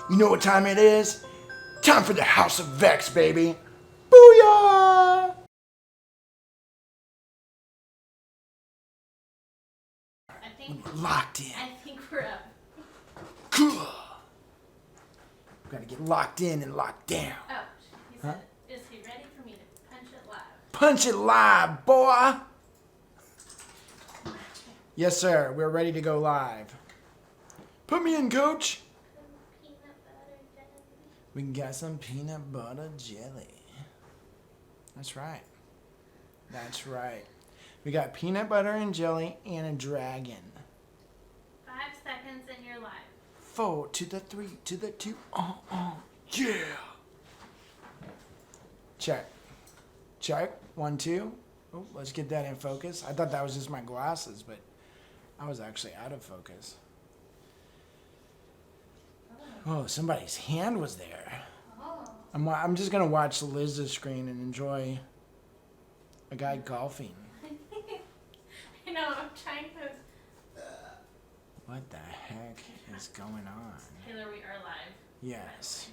You know what time it is? Time for the House of Vex, baby. Booyah! Locked in. I think we're up. Cool. Gotta get locked in and locked down. Oh, he said, is he ready for me to punch it live? Punch it live, boy. Yes, sir. We're ready to go live. Put me in, coach. We got some peanut butter jelly. That's right. That's right. We got peanut butter and jelly and a dragon. 5 seconds and you're live. 4 to the 3 to the 2. Yeah. Check. Check. 1, 2. Oh, let's get that in focus. I thought that was just my glasses, but I was actually out of focus. Oh, somebody's hand was there. Oh. I'm just going to watch Liz's screen and enjoy a guy golfing. I know, I'm trying to... What the heck is going on? Taylor, we are live. Yes.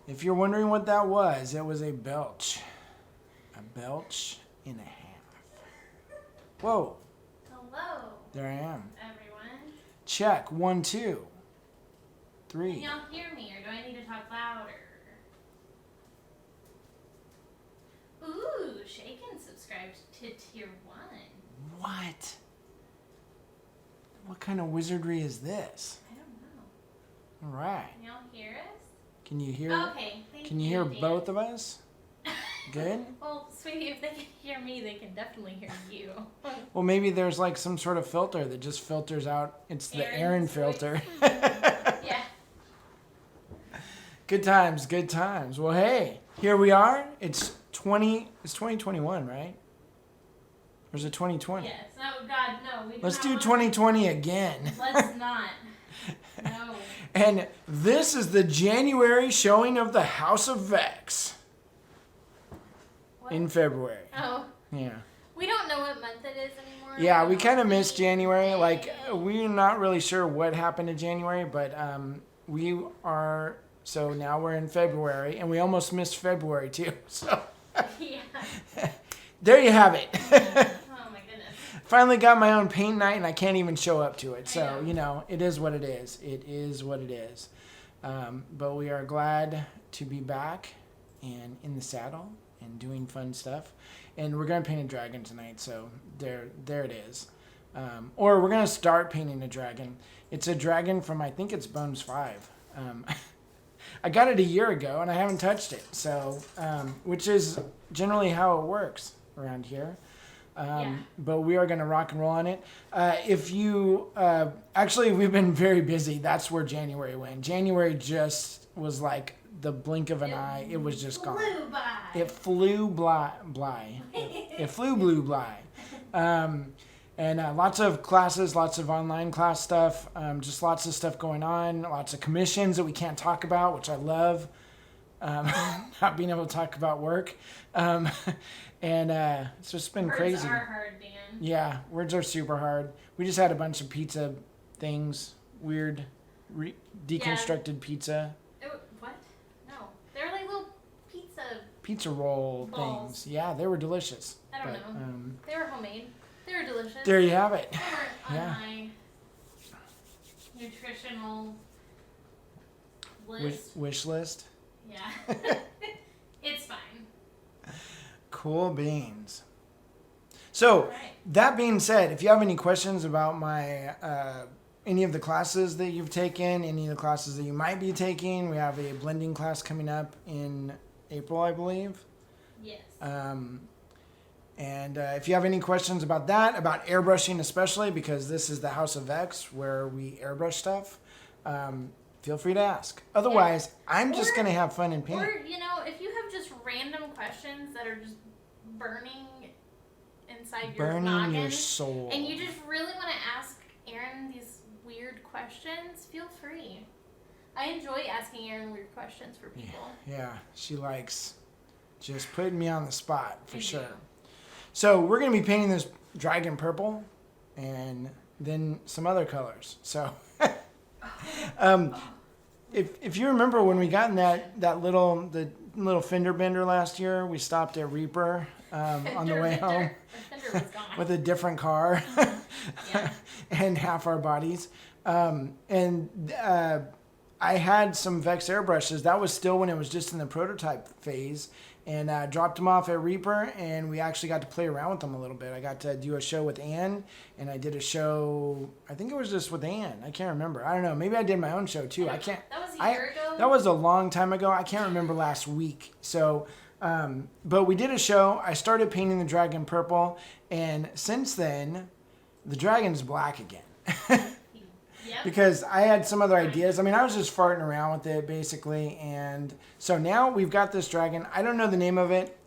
If you're wondering what that was, it was a belch. A belch and a half. Whoa. Hello. There I am. Everyone. Check. 1, 2, 3. Can y'all hear me, or do I need to talk louder? Ooh, Shaken subscribed to tier 1. What? What kind of wizardry is this? I don't know. All right. Can y'all hear us? Can you hear? Okay, thank you. Can you hear Dan. both of us? Good. Well, sweetie, if they can hear me, they can definitely hear you. Well, maybe there's like some sort of filter that just filters out. It's the Aaron filter. Yeah. Good times, good times. Well, hey, here we are. It's 2021, right? Or is it 2020? Yes. No, God, no. Let's do 2020 again. Let's not. No. And this is the January showing of the House of Vex What? in February. Oh. Yeah. We don't know what month it is anymore. Yeah, we don't kind of know missed the January. day. Like, we're not really sure what happened in January, but we are, so now we're in February, and we almost missed February too. So Yeah. there you have it. Oh my goodness. Finally got my own paint night, and I can't even show up to it. I So, know. it is what it is. It is what it is. But we are glad to be back and in the saddle and doing fun stuff. And we're going to paint a dragon tonight, so there it is. Or we're going to start painting a dragon. It's a dragon from, I think it's Bones 5. I got it a year ago, and I haven't touched it. So, which is generally how it works around here. But we are going to rock and roll on it. If you, actually, we've been very busy. That's where January went. January just was like the blink of an eye. It was just gone. Flew by. It flew by. It flew blue by. And lots of classes, lots of online class stuff, just lots of stuff going on, lots of commissions that we can't talk about, which I love, not being able to talk about work. And it's just been Words crazy. are hard, Dan. Yeah, words are super hard. We just had a bunch of pizza things, weird, deconstructed pizza. What? No. They're like little Pizza roll balls. things. Yeah, they were delicious. I don't know. They were homemade. They were delicious. There you have it. They weren't on Yeah. my nutritional list. Wish list. Yeah. It's fine. Cool beans. So, Right. that being said, if you have any questions about my any of the classes that you've taken, any of the classes that you might be taking, we have a blending class coming up in April, I believe. Yes. And if you have any questions about that, about airbrushing especially, because this is the House of Vex where we airbrush stuff, feel free to ask. Otherwise, I'm just going to have fun and paint. Or, if you have just random questions that are just burning inside your Burning noggin, your soul. and you just really want to ask Aaron these weird questions, feel free. I enjoy asking Aaron weird questions for people. Yeah, she likes just putting me on the spot, for I sure. do. So we're going to be painting this dragon purple and then some other colors. So if you remember when we got in the little fender bender last year, we stopped at Reaper on the way home The fender was gone. with a different car Yeah. and half our bodies. I had some Vex airbrushes. That was still when it was just in the prototype phase, and dropped them off at Reaper, and we actually got to play around with them a little bit. I got to do a show with Ann, and I did a show, I think it was just with Ann. I can't remember. I don't know. Maybe I did my own show too. I can't. That was a year ago? That was a long time ago. I can't remember last week. So, but we did a show. I started painting the dragon purple, and since then, the dragon's black again. Yep. Because I had some other ideas. I mean, I was just farting around with it, basically. And so now we've got this dragon. I don't know the name of it.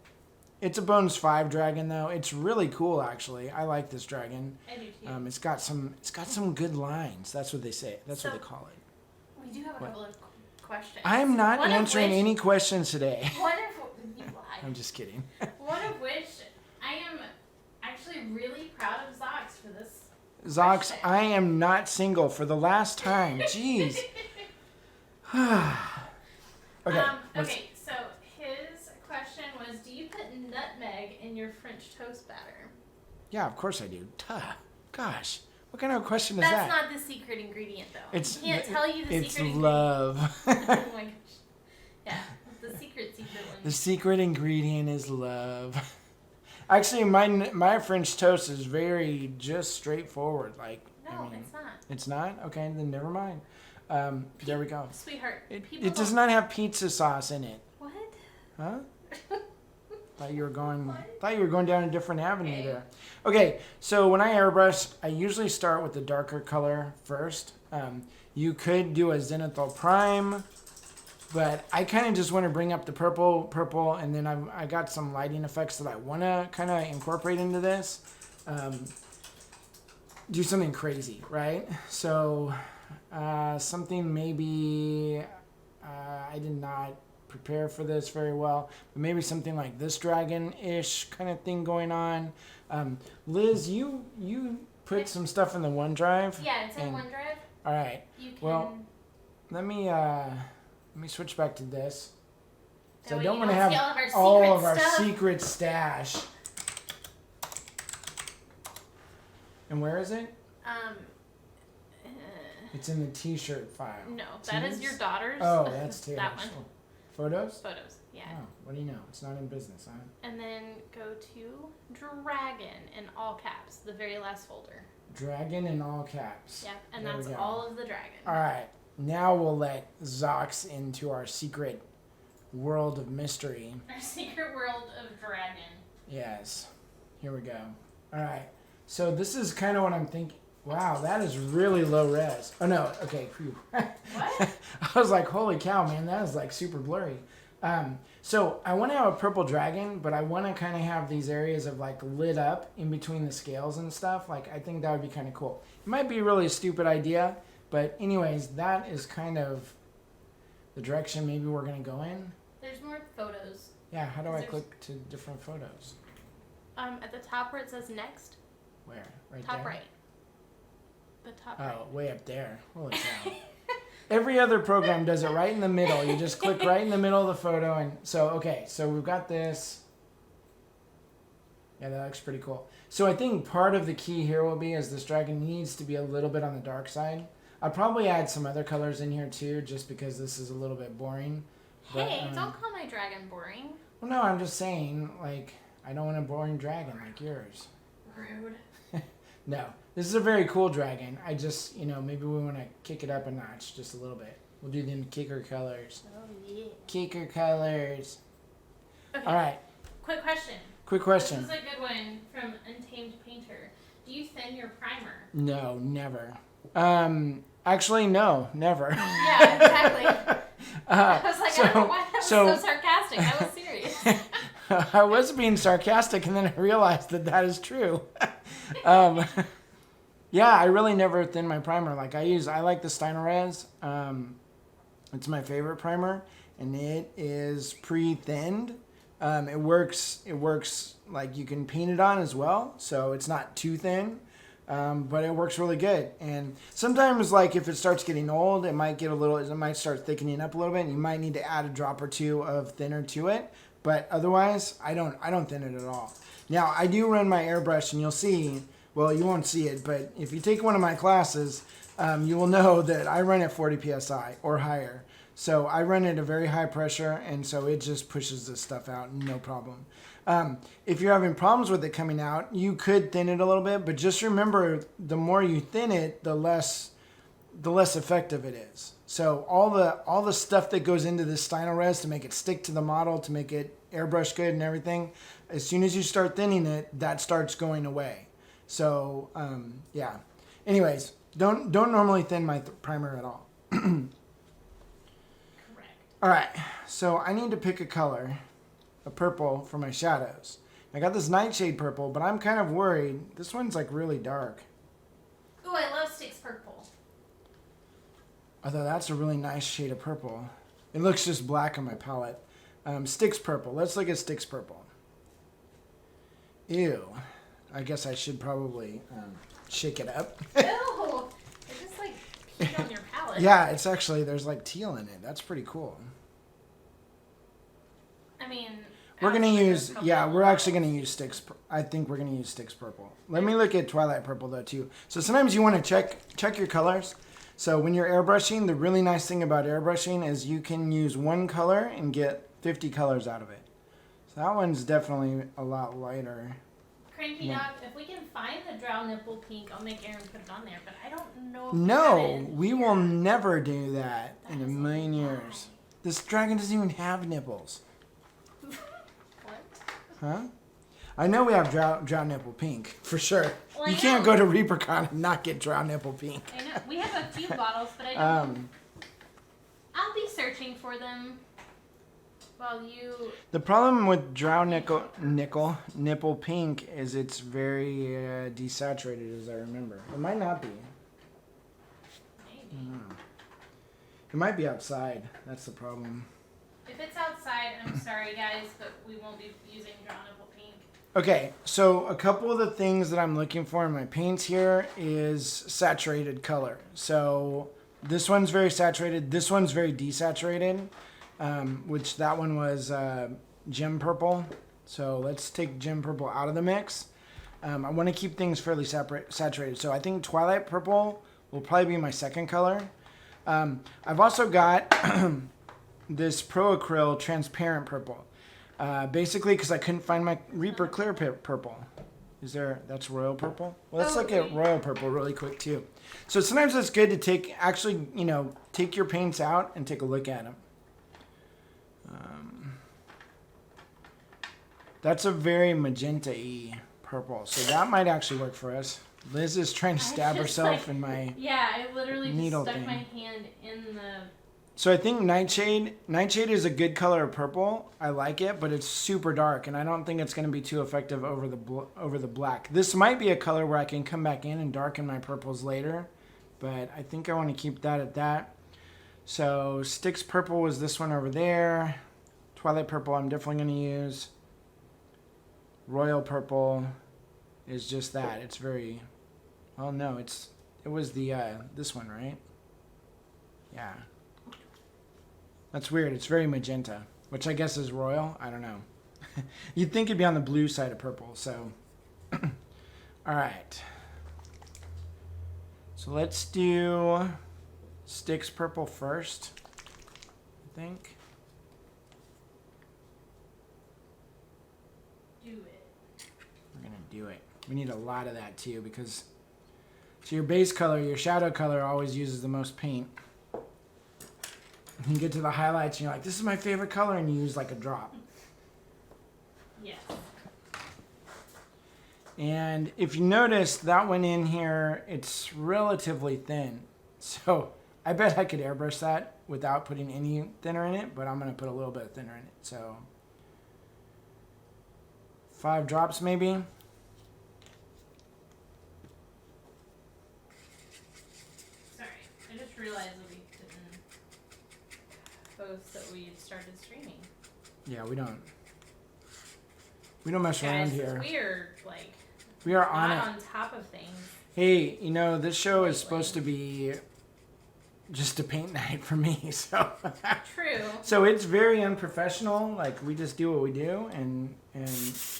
It's a Bones 5 dragon, though. It's really cool, actually. I like this dragon. I do too. It's got some good lines. That's what they say. That's what they call it. We do have a couple of questions. I'm not One of answering which- any questions today. One of you lie. I'm just kidding. One of which I am actually really proud of Zox for this. Zox, Question. I am not single for the last time. Jeez. Okay. let's- Okay, so his question was, do you put nutmeg in your French toast batter? Yeah, of course I do. Duh. Gosh. What kind of question is That's that? not the secret ingredient, though. It's I can't tell you the it's secret love. ingredient. Oh my gosh. Yeah, the secret one. The secret ingredient is love. Actually, my French toast is very just straightforward. Like, No, I mean, it's not. it's not? Okay, then never mind. There we go. Sweetheart, It does not have pizza sauce in it. What? Huh? Thought you were going down a different avenue Okay. there. Okay, so when I airbrush, I usually start with the darker color first. You could do a zenithal prime, but I kind of just want to bring up the purple, and then I got some lighting effects that I want to kind of incorporate into this. Do something crazy, right? So something maybe I did not prepare for this very well, but maybe something like this dragon-ish kind of thing going on. Liz, you put some stuff in the OneDrive. Yeah, it's in and- OneDrive. All right. You can. Well, let me switch back to this. So That I way don't you want to don't have see all all of our stuff. secret stash. And where is it? uh, It's in the T-shirt file. no, that is Tees? your daughter's. Oh, that's Taylor's. That one. Oh. Photos? Photos. Yeah. Oh, what do you know? It's not in business, huh? And then go to dragon in all caps, the very last folder. Dragon in all caps. Yeah, and There we that's go. all of the dragon. All right. Now we'll let Zox into our secret world of mystery. Our secret world of dragon. Yes. Here we go. All right. So this is kind of what I'm thinking. Wow, that is really low res. Oh, no. Okay. Phew. What? I was like, holy cow, man. That is like super blurry. So I want to have a purple dragon, but I want to kind of have these areas of like lit up in between the scales and stuff. Like, I think that would be kind of cool. It might be a really stupid idea, but anyways, that is kind of the direction maybe we're going to go in. There's more photos. Yeah, how do I There's- click to different photos? At the top where it says next, Where? Right top there? right. The top Oh, right. way up there. Holy cow. Every other program does it right in the middle. You just click right in the middle of the photo. And so, okay, so we've got this. Yeah, that looks pretty cool. So I think part of the key here will be is this dragon needs to be a little bit on the dark side. I'll probably add some other colors in here too, just because this is a little bit boring. But, Hey, don't call my dragon boring. Well, no, I'm just saying, like, I don't want a boring dragon like yours. Rude. No, this is a very cool dragon. I just, maybe we want to kick it up a notch just a little bit. We'll do them kicker colors. Oh yeah. Kicker colors. Okay. All right, Quick question. quick question. This is a good one from Untamed Painter. Do you thin your primer? No, never. Actually, no, never. Yeah, exactly. I was like, I don't know why that was so- so sarcastic. I was serious. I was being sarcastic, and then I realized that is true. Yeah, I really never thin my primer. Like I like the Steinerez. It's my favorite primer, and it is pre-thinned. It works like you can paint it on as well, so it's not too thin. but it works really good. And sometimes, like if it starts getting old, it might start thickening up a little bit, and you might need to add a drop or two of thinner to it. But otherwise, I don't thin it at all. Now I do run my airbrush, and you'll see. Well, you won't see it, but if you take one of my classes, you will know that I run at 40 psi or higher. So I run at a very high pressure, and so it just pushes this stuff out, no problem. If you're having problems with it coming out, you could thin it a little bit, but just remember, the more you thin it, the less effective it is. So all the stuff that goes into this Stynylrez res to make it stick to the model, to make it airbrush good and everything, as soon as you start thinning it, that starts going away. So yeah. Anyways, don't normally thin my primer at all. Correct. All right, so I need to pick a color, a purple for my shadows. I got this Nightshade purple, but I'm kind of worried. This one's like really dark. Ooh, I love Sticks Purple. Although that's a really nice shade of purple. It looks just black on my palette. Sticks purple. Let's look at Sticks purple. Ew. I guess I should probably shake it up. Ew! It just like peed on your palette. Yeah, it's actually, there's like teal in it. That's pretty cool. I mean, we're going to use, yeah, we're actually going to use Sticks. I think we're going to use Sticks purple. Let me look at Twilight purple though too. So sometimes you want to check your colors. So when you're airbrushing, the really nice thing about airbrushing is you can use one color and get 50 colors out of it. So that one's definitely a lot lighter. Cranky Dog, if we can find the Drow Nipple Pink, I'll make Aaron put it on there, but I don't know if No, we here. will never do that That in a is million lie. years. This dragon doesn't even have nipples. What? Huh? I know we have drow nipple pink, for sure. Well, You I can't know. go to ReaperCon and not get drow nipple pink. I know. We have a few bottles, but I don't I'll be searching for them while you... The problem with drow nipple pink is it's very desaturated, as I remember. It might not be. Maybe. It might be outside. That's the problem. If it's outside, I'm sorry guys, but we won't be using Drow Nipple Pink. Okay, so a couple of the things that I'm looking for in my paints here is saturated color. So this one's very saturated. This one's very desaturated, which that one was gem purple. So let's take gem purple out of the mix. I want to keep things fairly saturated. So I think Twilight purple will probably be my second color. I've also got this Pro Acryl transparent purple. Basically, because I couldn't find my Reaper Clear Purple. That's Royal Purple? Well, let's look at Royal Purple really quick, too. So sometimes it's good to take your paints out and take a look at them. That's a very magenta-y purple, so that might actually work for us. Liz is trying to stab herself in my I literally needle just stuck thing. my hand in the... So I think Nightshade is a good color of purple. I like it, but it's super dark, and I don't think it's going to be too effective over the black. This might be a color where I can come back in and darken my purples later, but I think I want to keep that at that. So Sticks purple was this one over there. Twilight purple I'm definitely going to use. Royal purple is just that. It's very, well, no, it was the this one, right? Yeah. That's weird. It's very magenta, which I guess is royal. I don't know. You'd think it'd be on the blue side of purple, so. All right. So let's do Sticks purple first, I think. Do it. We're going to do it. We need a lot of that, too, because so your base color, your shadow color always uses the most paint. You get to the highlights and you're like, this is my favorite color, and you use like a drop. Yes. And if you notice, that one in here, it's relatively thin. So I bet I could airbrush that without putting any thinner in it, but I'm going to put a little bit of thinner in it. So 5 drops maybe. Sorry, I just realized that we didn't post that we had started streaming. Yeah, we don't mess around Guys, here. we're like We are on not it. on top of things. Hey, you know, this show is supposed to be just a paint night for me, so True. so it's very unprofessional. Like, we just do what we do, and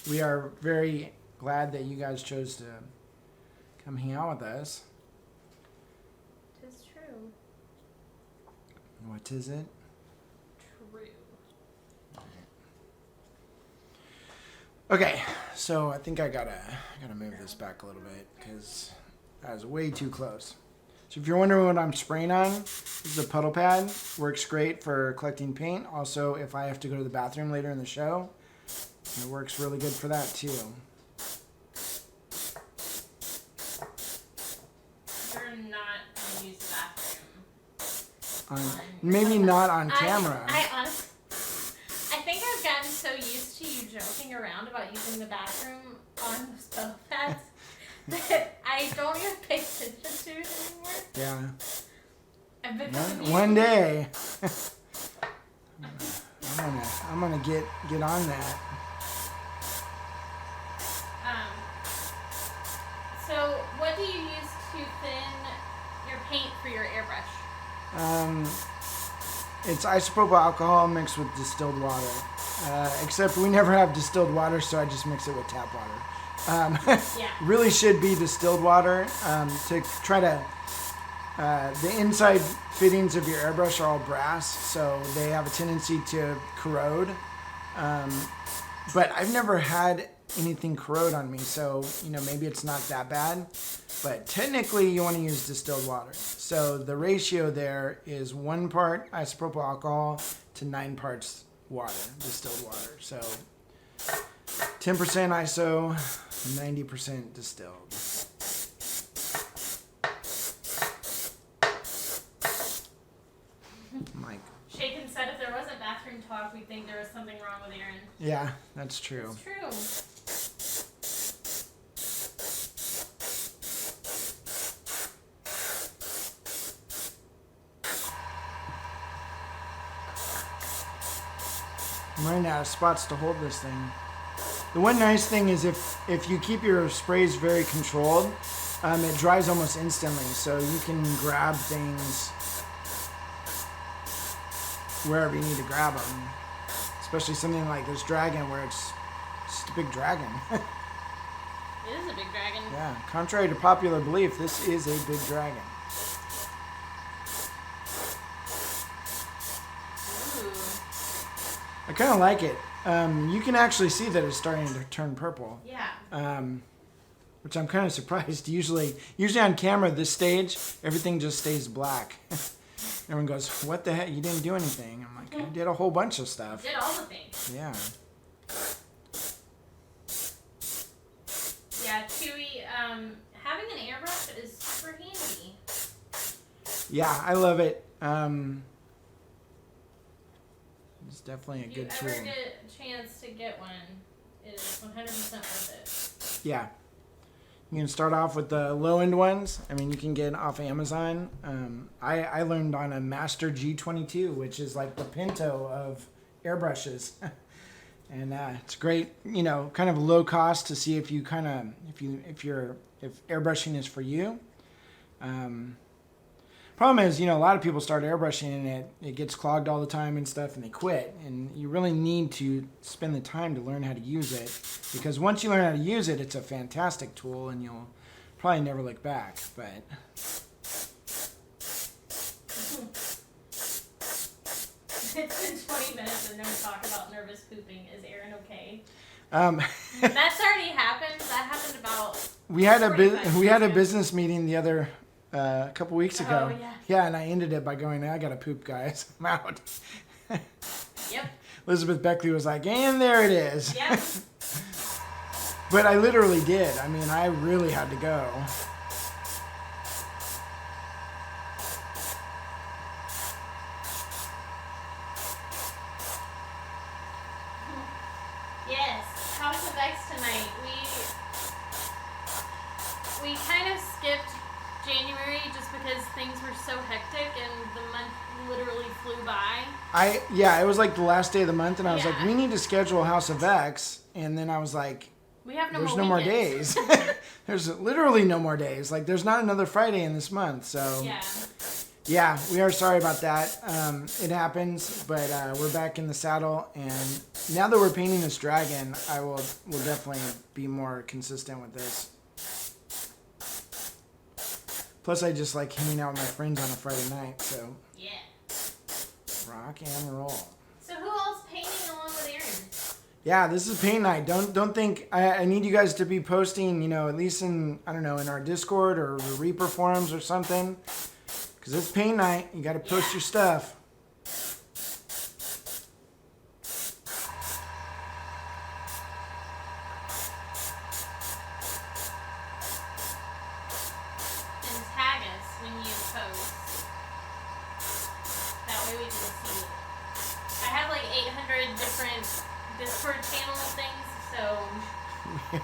we are very glad that you guys chose to come hang out with us. Tis true. What is it? True. Okay, so I think I gotta move this back a little bit because that was way too close. So if you're wondering what I'm spraying on, this is a puddle pad. Works great for collecting paint. Also, if I have to go to the bathroom later in the show, it works really good for that too. You're not gonna use the bathroom. Maybe not on camera. I honestly, I think I've gotten so used to you joking around about using the bathroom on those puddle pads that I don't even pay attention to it anymore. Yeah. I've become One day, I'm gonna get on that. So what do you use to thin your paint for your airbrush? It's isopropyl alcohol mixed with distilled water. Except we never have distilled water, so I just mix it with tap water. Yeah. Really should be distilled water to try to. The inside fittings of your airbrush are all brass, so they have a tendency to corrode. But I've never had anything corrode on me, so maybe it's not that bad. But technically, you want to use distilled water. So the ratio there is 1 part isopropyl alcohol to 9 parts water, distilled water. So 10% iso, 90% distilled. Mike. Shaken said if there wasn't bathroom talk, we'd think there was something wrong with Aaron. Yeah, that's true. It's true. I'm running out of spots to hold this thing. The one nice thing is if you keep your sprays very controlled, it dries almost instantly, so you can grab things wherever you need to grab them. Especially something like this dragon where it's just a big dragon. It is a big dragon. Yeah, contrary to popular belief, this is a big dragon. Ooh. I kind of like it. You can actually see that it's starting to turn purple. Yeah. Which I'm kind of surprised. Usually on camera, this stage, everything just stays black. Everyone goes, "What the heck? You didn't do anything." I'm like, "I did a whole bunch of stuff." Did all the things. Yeah. Yeah, Chewy, having an airbrush is super handy. Yeah, I love it. It's definitely a If good you tool. ever get a chance to get one, it is 100% worth Yeah. You can start off with the low-end ones. I mean, you can get off Amazon. I learned on a Master G22, which is like the Pinto of airbrushes. And it's great, kind of low cost to see if airbrushing is for you. Problem is, a lot of people start airbrushing and it gets clogged all the time and stuff, and they quit. And you really need to spend the time to learn how to use it, because once you learn how to use it, it's a fantastic tool, and you'll probably never look back. But It's been 20 minutes and no talk about nervous pooping. Is Aaron okay? That's already happened. That happened about. we had 45 we had a minutes business meeting the other couple weeks ago. Oh, yeah. Yeah, and I ended it by going, "I gotta poop, guys. I'm out." Yep. Elizabeth Beckley was like, "And there it is." Yep. But I literally did. I mean, I really had to go. Yes. House of Vex tonight. We kind of skipped January just because things were so hectic and the month literally flew by. It was like the last day of the month, and I was like, Yeah. "We need to schedule House of Vex," and then I was like, We have no there's more no more weekends. days. There's literally no more days. Like, there's not another Friday in this month. So, yeah, we are sorry about that. It happens, but we're back in the saddle. And now that we're painting this dragon, will definitely be more consistent with this. Plus, I just like hanging out with my friends on a Friday night. So, yeah. Rock and roll. So who else painting along with Aaron? Yeah, this is paint night. Don't think I need you guys to be posting, at least in, I don't know, in our Discord or the Reaper forums or something. Because it's paint night. You got to post your stuff. And tag us when you post. That way we can see it. I have like 800 different Discord channel things, so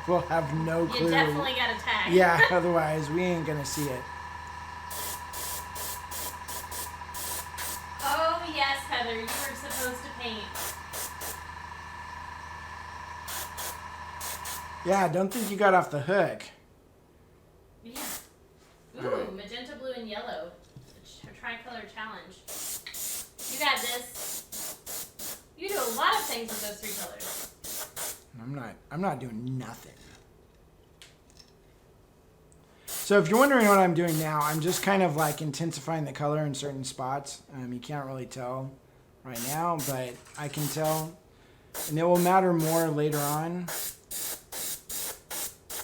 We'll have no clue. you definitely got to tag. Yeah, otherwise we ain't going to see it. Oh yes, Heather, you were supposed to paint. Yeah, don't think you got off the hook. Yeah. Ooh, magenta, blue, and yellow. Tricolor challenge. You got this. You do a lot of things with those 3 colors. I'm not doing nothing. So if you're wondering what I'm doing now, I'm just kind of like intensifying the color in certain spots. You can't really tell right now, but I can tell. And it will matter more later on.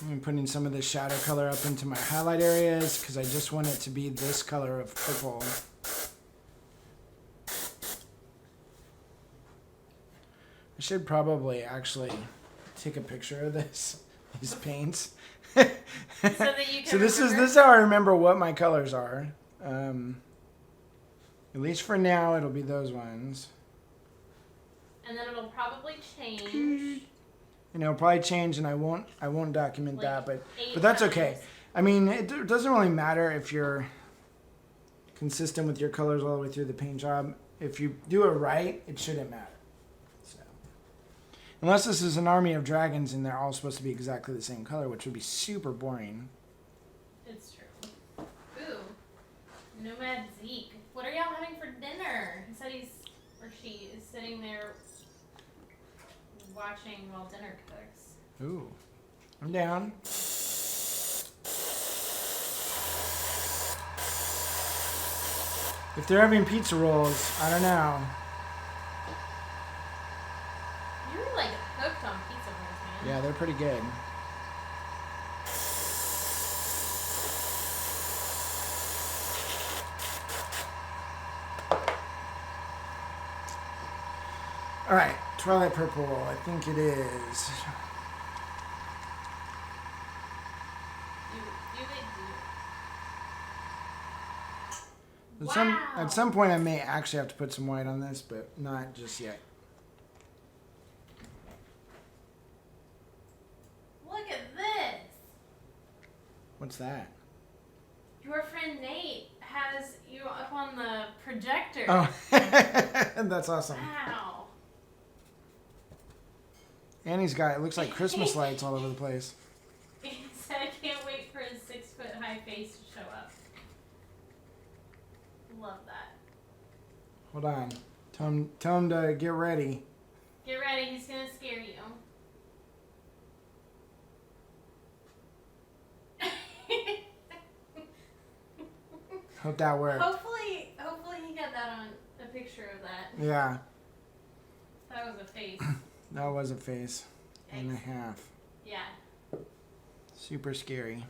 I'm putting some of this shadow color up into my highlight areas because I just want it to be this color of purple. I should probably actually take a picture of these paints. So that you can So this remember. is how I remember what my colors are. At least for now, it'll be those ones. And then it'll probably change. It'll probably change, and I won't document Like that, but 8 that's times. okay. I mean, it doesn't really matter if you're consistent with your colors all the way through the paint job. If you do it right, it shouldn't matter. So, unless this is an army of dragons and they're all supposed to be exactly the same color, which would be super boring. It's true. Ooh. Nomad Zeke. What are y'all having for dinner? He said she is sitting there watching while dinner cooks. Ooh, I'm down. If they're having pizza rolls, I don't know. You're like hooked on pizza rolls, man. Yeah, they're pretty good. All right, Twilight Purple, I think it is. At some point, I may actually have to put some white on this, but not just yet. Look at this. What's that? Your friend Nate has you up on the projector. Oh, that's awesome. Wow. And he's got, it looks like Christmas lights all over the place. He said, I can't wait for his 6-foot-high face to show up. Love that. Hold on. Tell him to get ready. Get ready, he's gonna scare you. Hope that worked. Hopefully he got that on a picture of that. Yeah, That was a face. that was a face and a Yikes. half. Yeah. Super scary.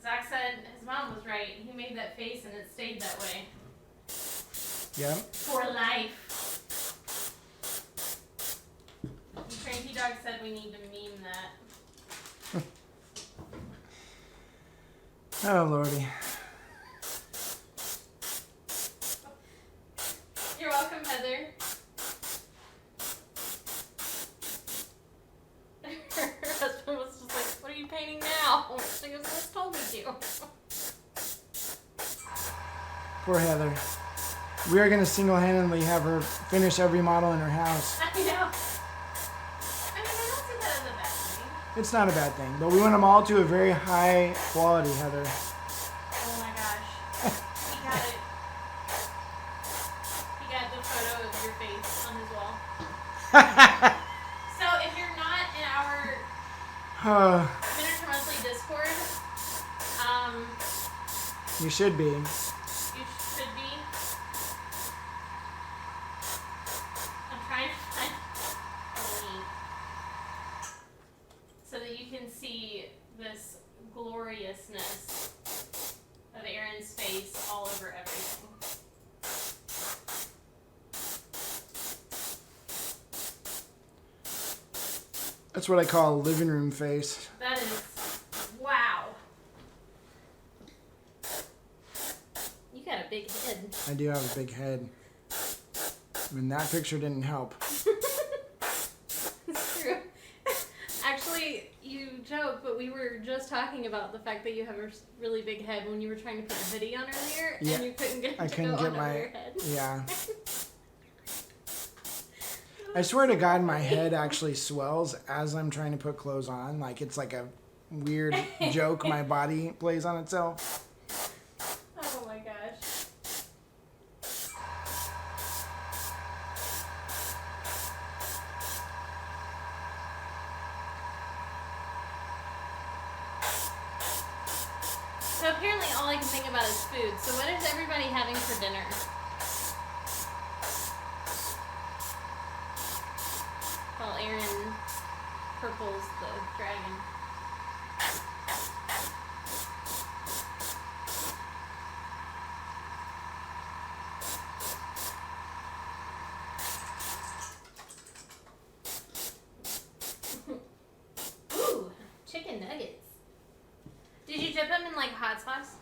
Zach said his mom was right. He made that face and it stayed that way. Yep. For life. And Cranky Dog said we need to meme that. Oh, Lordy. You're welcome, Heather. Poor Heather. We are going to single-handedly have her finish every model in her house. I know. I mean, I don't see that as a bad thing. It's not a bad thing, but we want them all to a very high quality, Heather. Oh my gosh. He got it. He got the photo of your face on his wall. So if you're not in our Miniature Monthly Discord, you should be. you should be. I'm trying to find a link so that you can see this gloriousness of Aaron's face all over everything. That's what I call a living room face. That is, wow. You got a big head. I do have a big head. I mean, that picture didn't help. It's true. Actually, you joke, but we were just talking about the fact that you have a really big head when you were trying to put a hoodie on earlier, Yeah. and you couldn't get it I to couldn't go get on my over your head. yeah. I swear to God, my head actually swells as I'm trying to put clothes on. Like it's like a weird joke my body plays on itself. Oh my gosh. So apparently all I can think about is food. So what is everybody having for dinner? While Aaron purples the dragon. Ooh, chicken nuggets. Did you dip them in like hot sauce?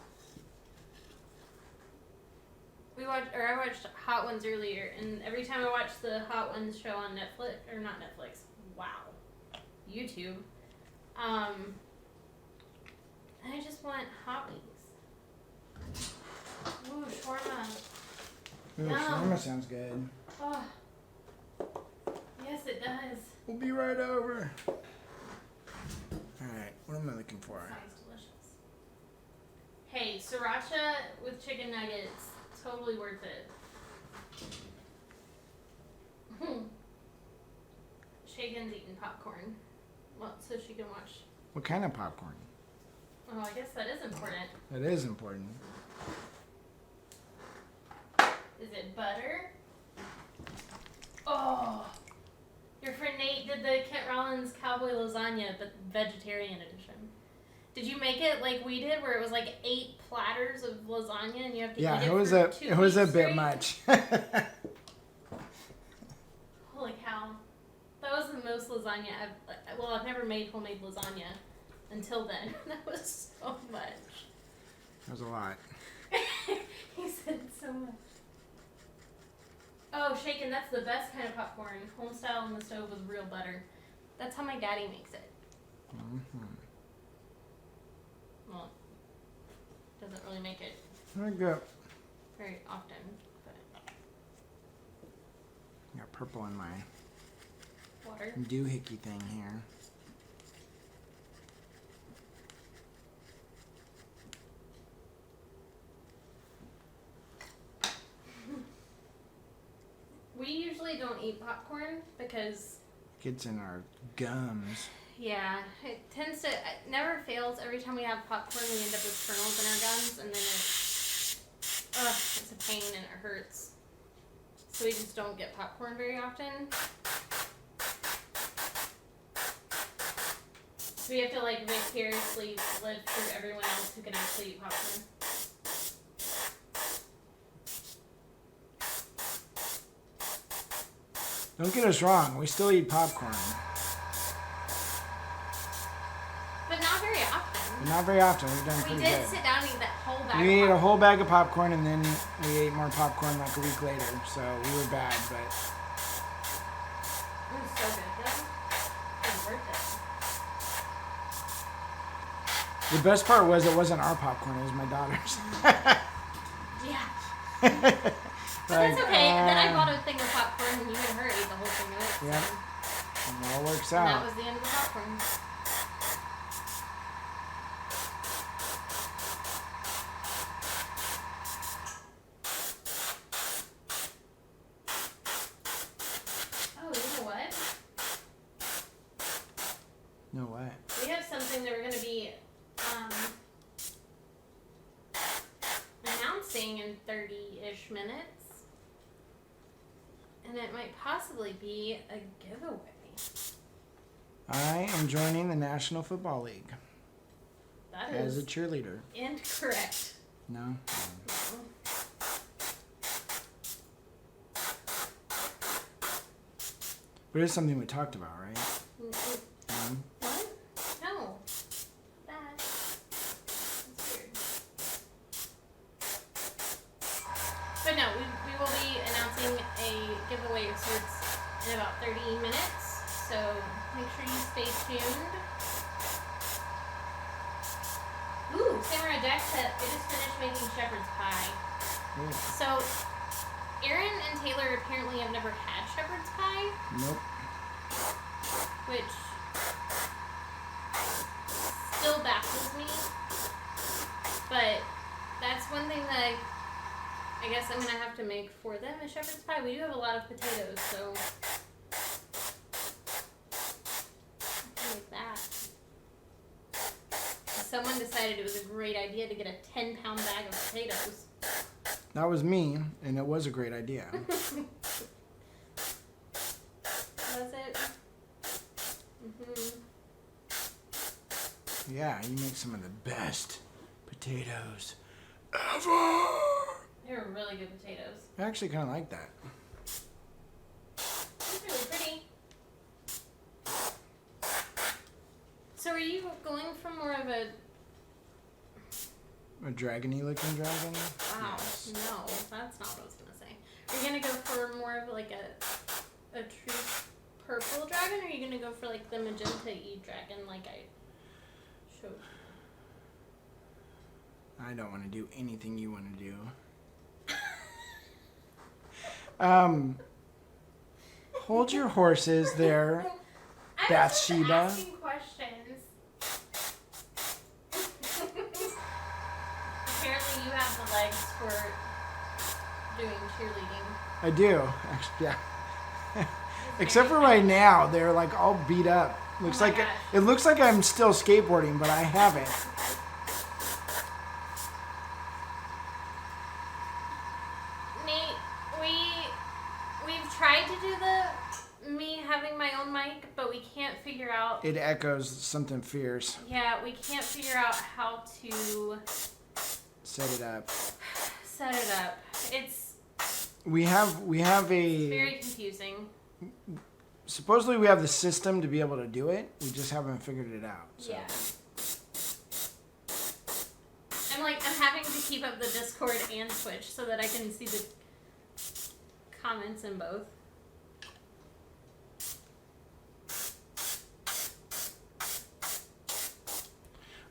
I watched Hot Ones earlier, and every time I watch the Hot Ones show on Netflix, or not Netflix, wow, YouTube, I just want hot wings. Ooh, shawarma. Ooh, Yum. shawarma sounds good. Oh, yes it does. We'll be right over. All right, what am I looking for? Sounds delicious. Hey, sriracha with chicken nuggets, totally worth it. Shagan's eating popcorn, well, so she can watch. What kind of popcorn? Oh, I guess that is important. That is important. Is it butter? Oh, your friend Nate did the Kent Rollins cowboy lasagna, but vegetarian edition. Did you make it like we did, where it was like 8 platters of lasagna and you have to eat it It was for a 2 it was a weeks bit straight? much. Holy cow. That was the most lasagna I've never made homemade lasagna until then. That was so much. That was a lot. He said so much. Oh, shaken, that's the best kind of popcorn. Home style on the stove with real butter. That's how my daddy makes it. Mm-hmm. Well, doesn't really make it Very good. very often, but Got purple in my water. doohickey thing here. We usually don't eat popcorn because Gets in our gums. yeah, it tends to, it never fails. Every time we have popcorn, we end up with kernels in our gums, and then it's a pain and it hurts. So we just don't get popcorn very often. So we have to like vicariously live through everyone else who can actually eat popcorn. Don't get us wrong, we still eat popcorn. But not very often. But not very often, we've done We pretty did good. sit down and eat that whole bag We of ate a popcorn. whole bag of popcorn and then we ate more popcorn like a week later, so we were bad, but It was so good though. It was worth it. the best part was it wasn't our popcorn, it was my daughter's. Yeah. But Like, that's okay. And then I bought a thing of popcorn, and you and her ate the whole thing of it. Yeah. So. It all works And that out. was the end of the popcorn. Oh, you know what? No way. We have something that we're going to be announcing in 30-ish minutes. And it might possibly be a giveaway. I am joining the National Football League That as is a cheerleader. incorrect. No? No. But it's something we talked about, right? Mm-mm. What? No. That's weird. But no, we will be announcing a giveaway of sorts in about 30 minutes. So make sure you stay tuned. Ooh, Samurai Jack said I just finished making shepherd's pie. Ooh. So Aaron and Taylor apparently have never had shepherd's pie, Nope. which still baffles me. But that's one thing that I guess I'm gonna have to make for them is shepherd's pie. We do have a lot of potatoes, so I can make that. Someone decided it was a great idea to get a 10-pound bag of potatoes. That was me, and it was a great idea. Was it? Yeah, you make some of the best potatoes ever. They're really good potatoes. I actually kind of like that. It's really pretty. So are you going for more of a... A dragony looking dragon? Wow, Yes. no, that's not what I was going to say. Are you going to go for more of like a true purple dragon, or are you going to go for like the magenta-y dragon like I showed? I don't want to do anything you want to do. Hold your horses there, I Bathsheba. was just asking questions. Apparently you have the legs for doing cheerleading. I do. Actually, yeah. Except for right now, they're like all beat up. Looks my like gosh. it looks like I'm still skateboarding, but I haven't. Nate, we've tried to do the me having my own mic, but we can't figure out. It echoes something fierce. Yeah, we can't figure out how to Set it up. set it up. It's We have a very confusing. supposedly we have the system to be able to do it. We just haven't figured it out. So. Yeah. I'm having to keep up the Discord and Twitch so that I can see the comments in both.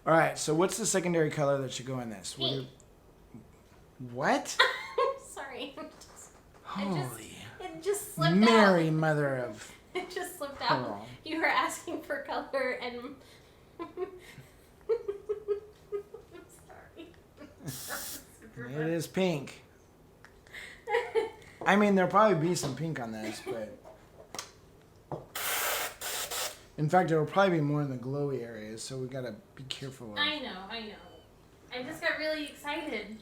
All right. So what's the secondary color that should go in this? Pink. What? Sorry. Holy It just slipped Mary, out. Mother of It just slipped out. Pearl. You were asking for color and... I'm sorry. It is pink. I mean, there'll probably be some pink on this, but in fact, it'll probably be more in the glowy areas. So we gotta be careful. I know. I just got really excited.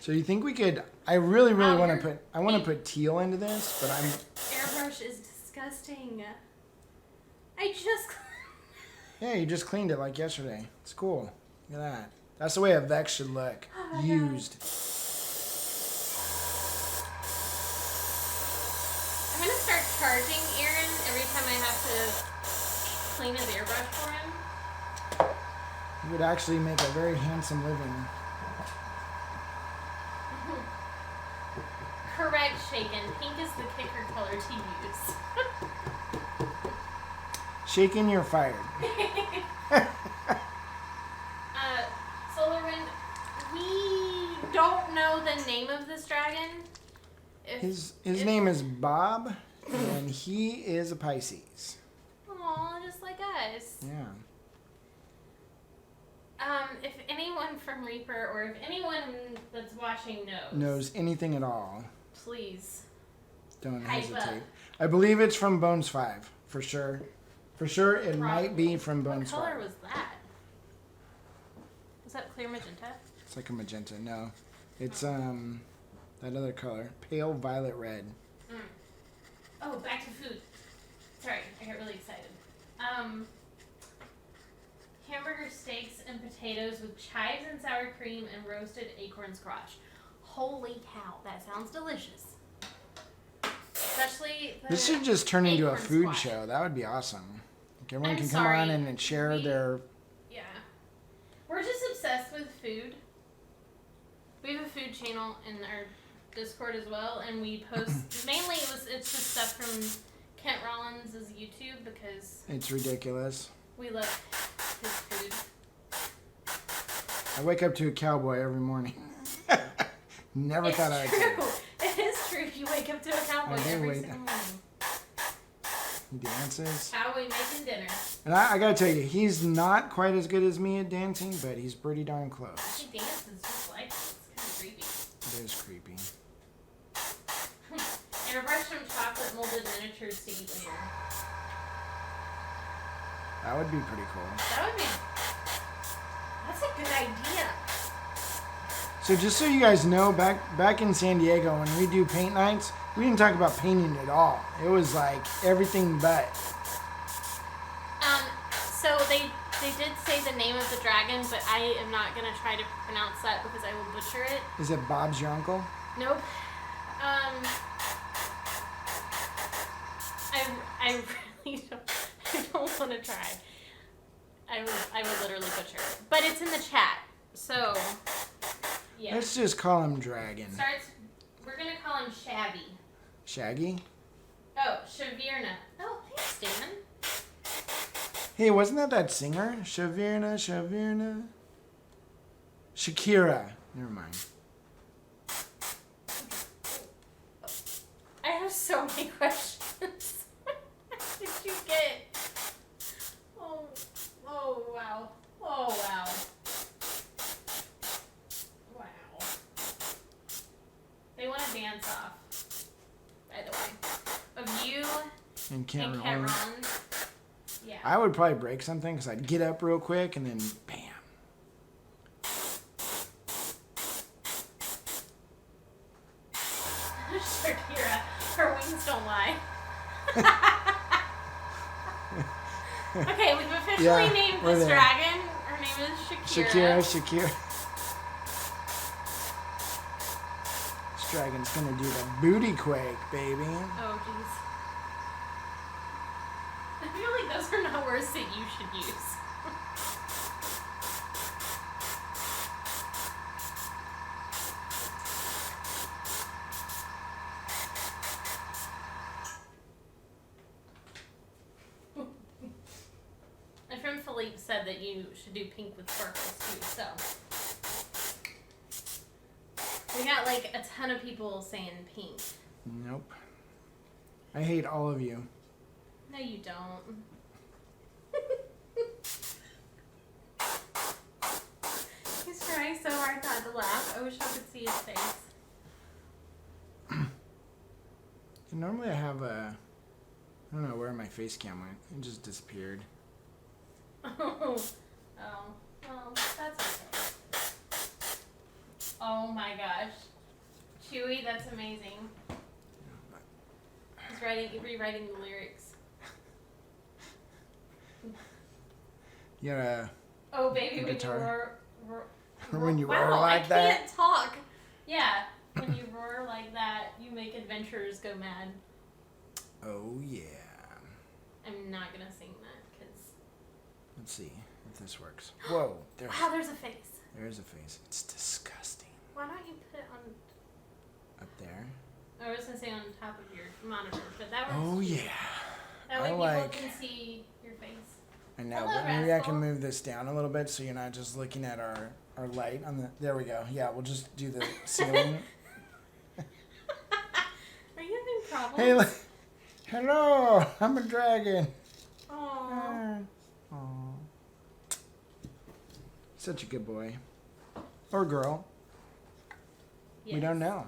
So you think we could? I really Wow, want to you're- put. I want to put teal into this, but I'm. Airbrush is disgusting. I just... Yeah, you just cleaned it like yesterday. It's cool. Look at that. That's the way a Vex should look. Oh my Used. I'm going to start charging Aaron every time I have to clean his airbrush for him. You would actually make a very handsome living. Correct, Shaken. Pink is the kicker color to use. Shaking, you're fired. Solar Wind, we don't don't know the name of this dragon, His name is Bob, and he is a Pisces. Aw, just like us. Yeah. If anyone from Reaper or if anyone that's watching Knows anything at all, please don't hype hesitate. up. I believe it's from Bones 5, for sure. For sure, it might be from Bones 5. What color was that? Was that clear magenta? It's like a magenta. No, it's that other color, pale violet red. Oh, back to food. Sorry, I got really excited. Hamburger steaks and potatoes with chives and sour cream and roasted acorn squash. Holy cow, that sounds delicious. Especially the This should just turn into a acorn food squash. show. That would be awesome. Like everyone I'm can come sorry, on and share their. Yeah. We're just obsessed with food. We have a food channel in our Discord as well, and we post mainly it's just stuff from Kent Rollins' YouTube because It's ridiculous. we love his food. I wake up to a cowboy every morning. Never It's thought I'd say true. that. It is true. You wake up to a cowboy I do every wake single morning. He dances. Cowboy making dinner. And I gotta tell you, he's not quite as good as me at dancing, but he's pretty darn close. He dances just like it. It's kind of creepy. It is creepy. Airbrush some chocolate molded miniatures to eat later. That would be pretty cool. That would be. That's a good idea. So just so you guys know, back in San Diego, when we do paint nights, we didn't talk about painting at all. It was like everything but. So they did say the name of the dragon, but I am not gonna try to pronounce that because I will butcher it. Is it Bob's your uncle? Nope. I really don't want to try. I would literally butcher it. But it's in the chat, so yeah. Let's just call him Dragon. We're gonna call him Shabby. Shaggy? Oh, Shavirna. Oh, thanks, Dan. Hey, wasn't that singer? Shavirna? Shakira. Never mind. I have so many questions. What did you get? Oh wow. Oh wow. Wow. They want to dance off, by the way. Of you And Kent and Kent Rollins. Rollins. Yeah. I would probably break something because I'd get up real quick and then bam. Shakira. Her wings don't lie. Okay, we've officially named we're this there. dragon. Her name is Shakira. Shakira. This dragon's gonna do the booty quake, baby. Oh, jeez. I feel like those are not words that you should use. My friend Philippe said that you should do pink with sparkles too, so. We got like a ton of people saying pink. Nope. I hate all of you. No, you don't. He's trying so hard not to laugh. I wish I could see his face. Normally I have a... I don't know where my face cam went. It just disappeared. Oh, well, that's okay. Oh my gosh. Chewy, that's amazing. He's rewriting the lyrics. You gotta... Oh, baby, when guitar. you roar... When you wow, roar like that. I can't talk. Yeah, when you roar like that, you make adventurers go mad. Oh, yeah. I'm not gonna sing that, because... Let's see if this works. Whoa. Wow, there's a face. There's a face. It's disgusting. Why don't you put it on... Up there. I was gonna say on top of your monitor, but that works. Oh, too. yeah. That way I people like- can see your face. I know, Hello, but maybe I Rascal. can move this down a little bit so you're not just looking at our our light on the. There we go. Yeah, we'll just do the ceiling. Are you having problems? Hey, hello, I'm a dragon. Aww. Aww. Such a good boy. Or girl. Yes. We don't know.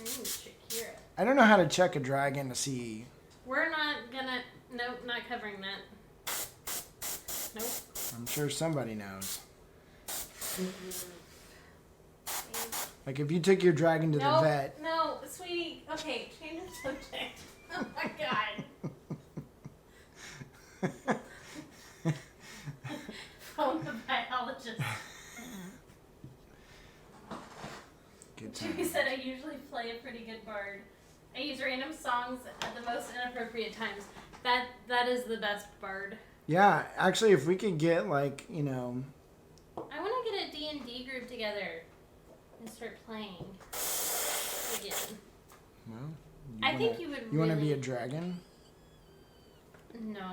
Ooh, Shakira. I don't know how to check a dragon to see. We're not gonna. Nope, not covering that. Nope. I'm sure somebody knows. Like if you took your dragon to the vet. No, sweetie. Okay, change the subject. Oh my god. Phone the biologist. Good Jimmy time. said I usually play a pretty good bard. I use random songs at the most inappropriate times. That is the best bard. Yeah, actually, if we could get like, you know. I want to get a D&D group together and start playing again. Well, I think you would You want to really- be a dragon? No. Are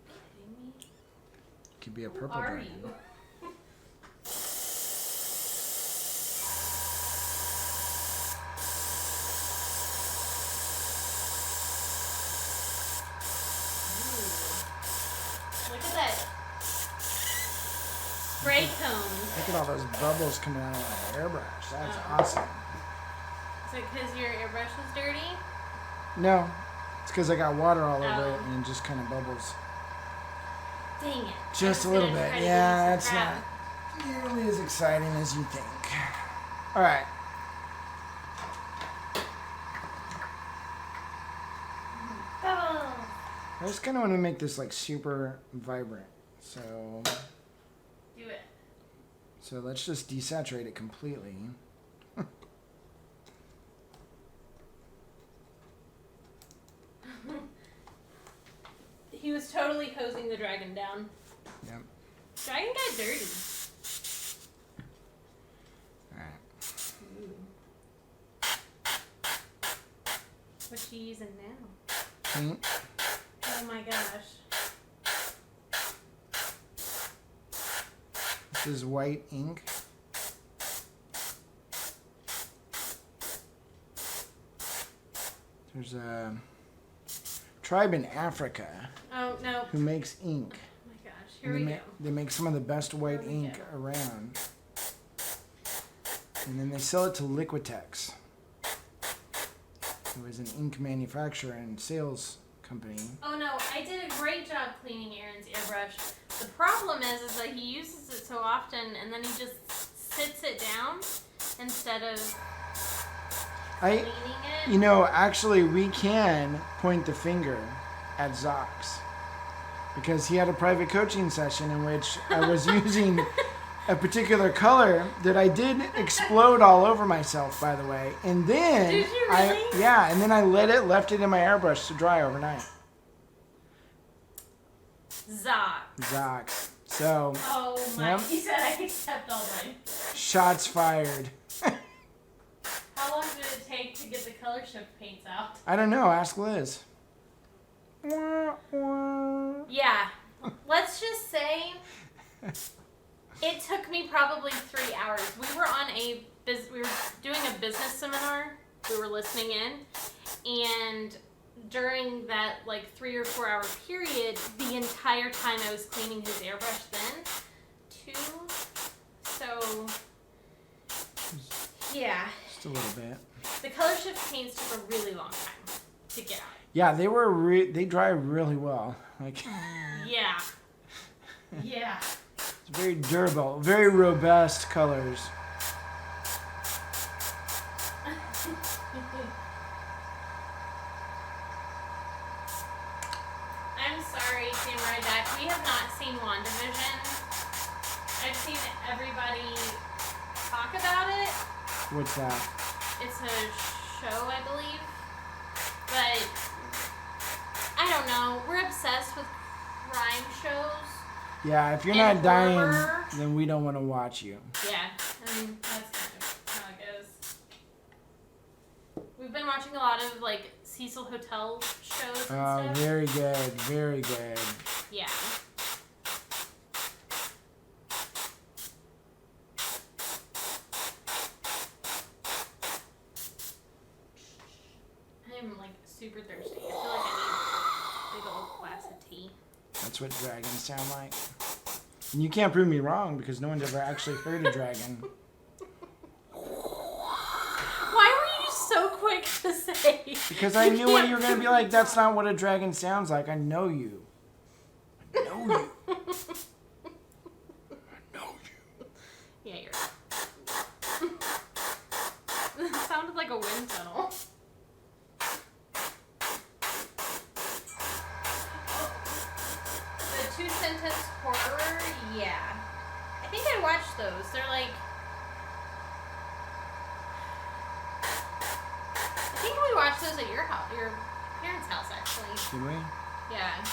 you kidding me? Could be a Who purple are dragon. you? Look at that spray cone. Look at all those bubbles coming out of my airbrush. That's Oh. awesome. Is it because your airbrush is dirty? No, it's because I got water all over Oh. it and it just kind of bubbles. Dang it. Just a little bit. Yeah, it's not nearly as exciting as you think. All right. Oh. I just kind of want to make this like super vibrant. So Do it. let's just desaturate it completely. He was totally hosing the dragon down. Yep. Dragon got dirty. All right. What's she using now? Paint. Oh my gosh. This is white ink. There's a tribe in Africa Oh no. who makes ink. Oh my gosh. Here And we they, go. they make some of the best white Here we ink go. around. And then they sell it to Liquitex, who is an ink manufacturer and sales company. Oh no, I did a great job cleaning Aaron's airbrush. The problem is that he uses it so often and then he just sits it down instead of cleaning it. You know, actually, we can point the finger at Zox because he had a private coaching session in which I was using a particular color that I did explode all over myself, by the way. And then Did you really? and then I left it in my airbrush to dry overnight. Zox. So, Oh my, Yep. he said I accept all mine. shots fired. How long did it take to get the color shift paints out? I don't know. Ask Liz. Wah, wah. Yeah, let's just say it took me probably 3 hours. We were doing a business seminar. We were listening in, and during that like 3 or 4 hour period, the entire time I was cleaning his airbrush then, too. So yeah, Just a little bit. the color shift paints took a really long time to get out. Yeah, they dry really well. Like Yeah. Yeah. it's very durable, very robust colors. I'm sorry, Samurai Jack. We have not seen WandaVision. I've seen everybody talk about it. What's that? It's a show, I believe. But I don't know. We're obsessed with crime shows. Yeah, if you're And not dying, horror. then we don't want to watch you. Yeah, and that's kind of how it goes. We've been watching a lot of like Cecil Hotel shows and stuff. Very good, very good. Yeah. I'm like super thirsty. I feel like I need a big old glass of tea. That's what dragons sound like. And you can't prove me wrong because no one's ever actually heard a dragon. Why were you so quick to say? Because I knew what you were going to be like. That's not what a dragon sounds like. I know you. I know you. I know you. Yeah, you're right. It sounded like a wind tunnel. The 2-sentence horror, yeah. I think I watched those. They're like... I think we watched those at your house, your parents' house, actually. Did we? Yeah.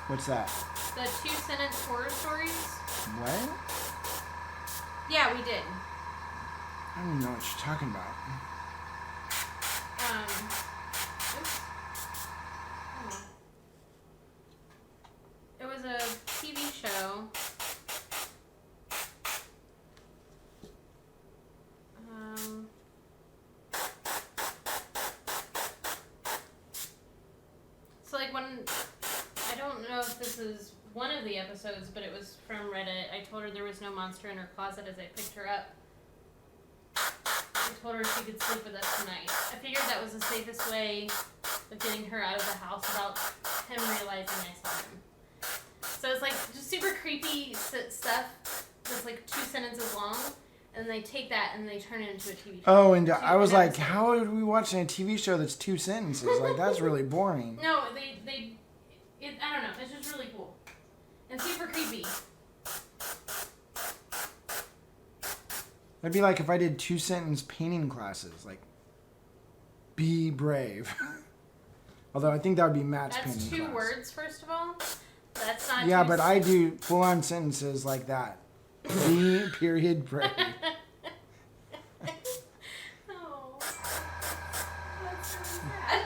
What's that? The 2-sentence horror stories. What? Yeah, we did. I don't even know what you're talking about. Oops. It was a TV show. So like when, I don't know if this is one of the episodes, but it was from Reddit. I told her there was no monster in her closet as I picked her up. I told her she could sleep with us tonight. I figured that was the safest way of getting her out of the house without him realizing I saw him. So it's like just super creepy stuff that's like 2 sentences long, and they take that and they turn it into a TV show. Oh, and I was like, how are we watching a TV show that's 2 sentences? Like, that's really boring. No, I don't know. It's just really cool and super creepy. It'd be like if I did 2-sentence painting classes, like, be brave. Although I think that would be Matt's painting class. That's 2 words, first of all. That's not. Yeah, but I do full-on sentences like that. Be period brave. Oh, that's so sad.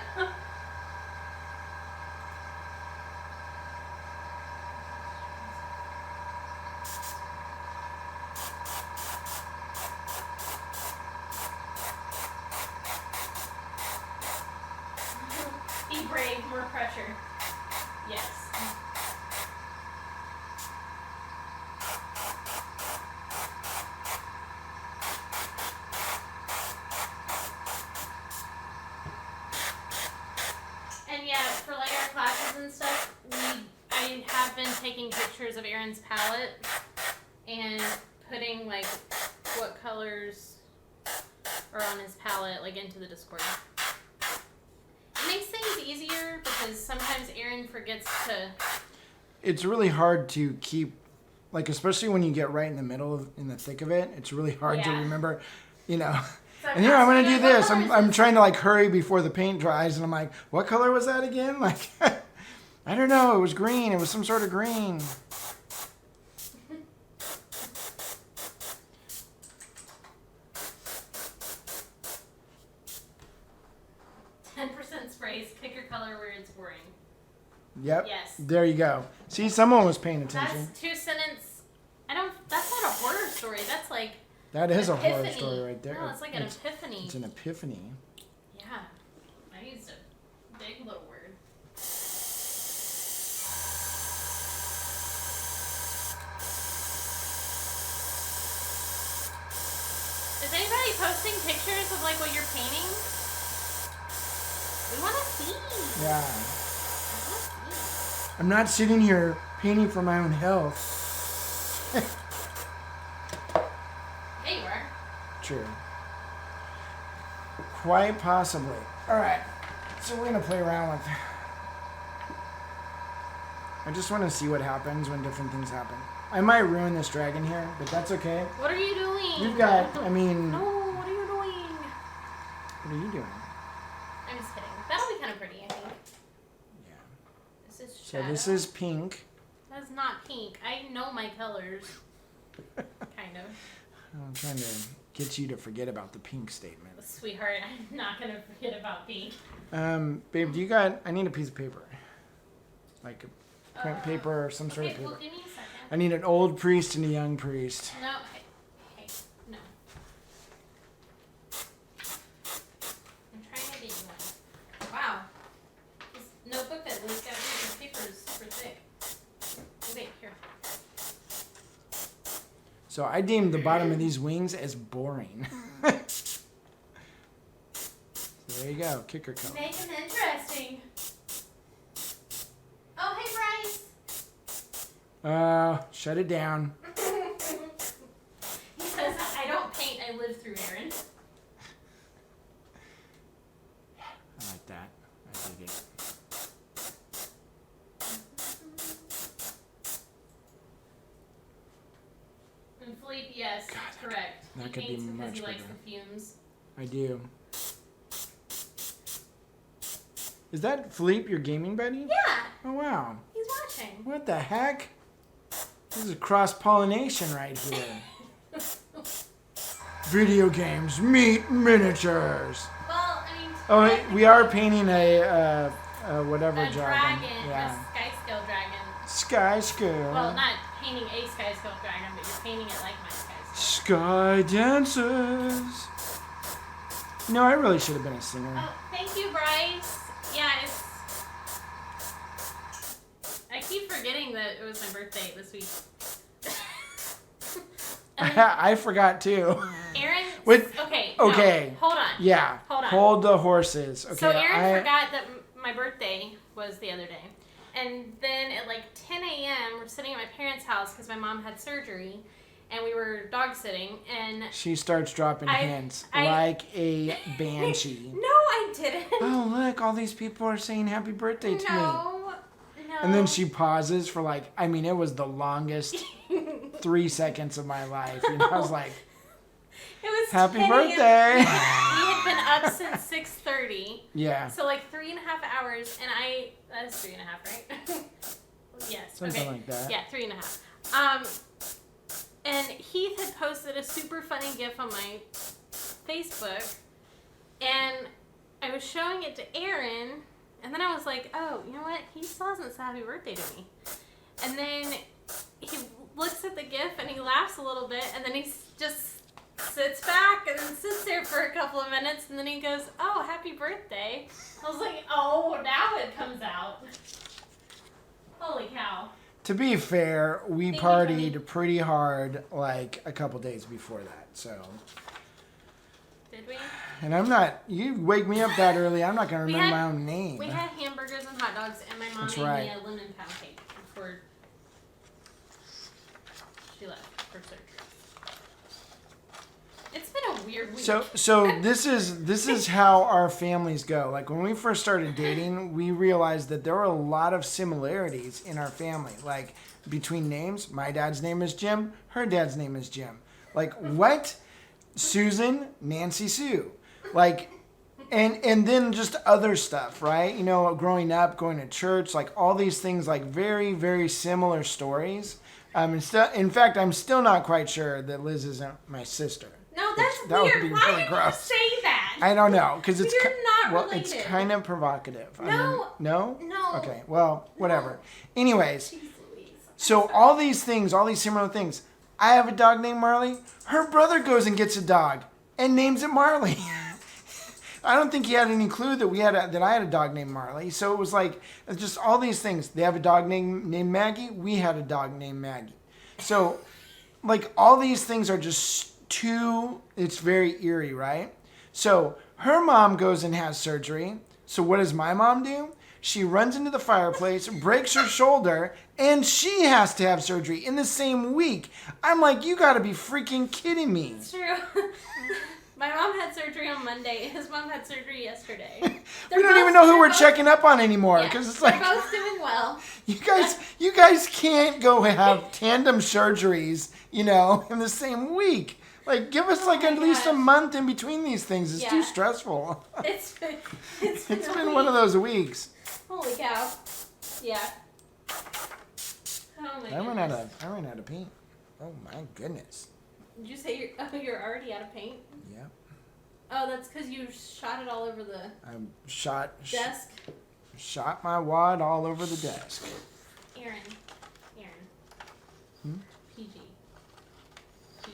Be brave, more pressure. Yes. And yeah, for like our classes and stuff, I have been taking pictures of Aaron's palette and putting like what colors are on his palette like into the Discord. It makes things easier because sometimes Aaron forgets to. It's really hard to keep, like, especially when you get right in the middle, in the thick of it, it's really hard to remember, you know. So and here, I'm going to do this. I'm trying to, like, hurry before the paint dries, and I'm like, what color was that again? Like, I don't know. It was green. It was some sort of green. 10% sprays. Pick your color where it's boring. Yep. Yes. There you go. See, someone was paying attention. That's 2 sentence. That's not a horror story. That's like. That is epiphany. a horror story right there. No, it's like an epiphany. It's an epiphany. Yeah. I used a big little word. Is anybody posting pictures of like what you're painting? We want to see. Yeah. I wanna see. I'm not sitting here painting for my own health. Yeah, you are. True. Quite possibly. All right. So we're going to play around with... I just want to see what happens when different things happen. I might ruin this dragon here, but that's okay. What are you doing? You've got, I mean... No, what are you doing? What are you doing? I'm just kidding. That'll be kind of pretty, I think. Yeah. This is So shadow. this is pink. That's not pink. I know my colors. Kind of. I'm trying to get you to forget about the pink statement. Sweetheart, I'm not going to forget about pink. Babe, do you got... I need a piece of paper. Like a print paper or some sort of Okay, paper. well, give me a second. I need an old priest and a young priest. No, hey, no. I'm trying to get you one. So I deemed the bottom of these wings as boring. So there you go, kicker color. Make them interesting. Oh, hey, Bryce. Shut it down. He says, I don't paint, I live through Aaron. I like that. I dig it. And Philippe, yes, correct. that He could be paints because much he likes bigger. the fumes. I do. Is that Philippe, your gaming buddy? Yeah, Oh, wow. he's watching. What the heck? This is cross-pollination right here. Video games meet miniatures. Well, I mean, Oh, we are painting a whatever a dragon, Yeah. a sky scale dragon. Sky scale. Well, not painting a sky scale dragon, but you're painting it like my sky scale. Sky dancers. No, I really should have been a singer. Oh, thank you, Bryce. Yeah, it's. I keep forgetting that it was my birthday this week. I forgot too. Aaron. Wait, Okay. okay. No, hold on. Yeah. Hold on. Hold the horses. Okay. So Aaron forgot that my birthday was the other day. And then at like 10 a.m., we're sitting at my parents' house because my mom had surgery. And we were dog sitting. And She starts dropping hints like a banshee. no, I didn't. Oh, look. All these people are saying happy birthday to me. No. And then she pauses for like, I mean, it was the longest 3 seconds of my life. You know, I was like, It was happy 10 a.m. birthday. We had been up since 6:30. Yeah. So like 3.5 hours, and that's 3.5, right? Yes. Something okay. like that. Yeah, 3.5. And Heath had posted a super funny GIF on my Facebook, and I was showing it to Aaron, and then I was like, oh, you know what? He still hasn't said happy birthday to me. And then he looks at the GIF and he laughs a little bit, and then he just sits back and then sits there for a couple of minutes, and then he goes, oh, happy birthday. I was like, oh, now it comes out. Holy cow. To be fair, we Thank you, partied pretty hard like a couple days before that. So, Did we? and I'm not. You wake me up that early. I'm not gonna We remember had- my own name. We had hamburgers and hot dogs, and my mom That's made right. me a lemon pound cake before she left for surgery. It's been a weird week. So this is how our families go. Like when we first started dating, we realized that there were a lot of similarities in our family. Like between names, my dad's name is Jim, her dad's name is Jim. Like what? Susan, Nancy Sue. Like and then just other stuff, right? You know, growing up, going to church, like all these things, like very, very similar stories. In fact, I'm still not quite sure that Liz isn't my sister. No, that's That would weird. be Why really did gross. you say that? I don't know, because it's You're not well, related. it's kind of provocative. I mean, No. no. No. Okay. Well, whatever. Anyways, Jeez Louise. so all these things, all these similar things. I have a dog named Marley. Her brother goes and gets a dog and names it Marley. I don't think he had any clue that that I had a dog named Marley. So it was like it's just all these things. They have a dog named Maggie. We had a dog named Maggie. So like all these things are just it's very eerie, right? So her mom goes and has surgery. So what does my mom do? She runs into the fireplace, breaks her shoulder, and she has to have surgery in the same week. I'm like, you gotta be freaking kidding me. It's true. My mom had surgery on Monday. His mom had surgery yesterday. We don't even know who we're checking up on anymore because it's like they're both doing well. you guys can't go have tandem surgeries, you know, in the same week. Like, give us like my at least a gosh. month in between these things. It's too Yeah. stressful. It's It's been one of those weeks. Holy cow. Yeah. Oh my I ran goodness. out of paint. Oh my goodness. Did you say you're already out of paint? Yep. Oh, that's because you shot it all over the I shot desk. my wad all over the desk. Aaron. Hmm? PG.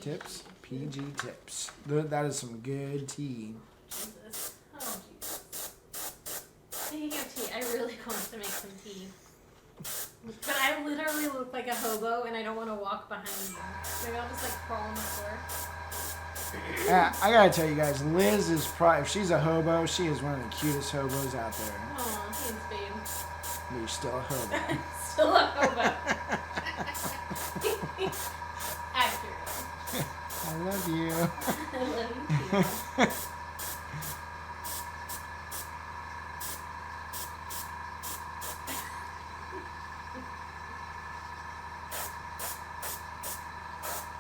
Tips. PG tips. That is some good tea. Jesus. Oh, Jesus. Speaking of tea, I really want to make some tea. But I literally look like a hobo, and I don't want to walk behind you. Maybe I'll just like crawl on the floor. I gotta tell you guys, Liz is probably, if she's a hobo, she is one of the cutest hobos out there. Aw, thanks, babe. But you're still a hobo. Still a hobo. Accurate. I love you. I love you too.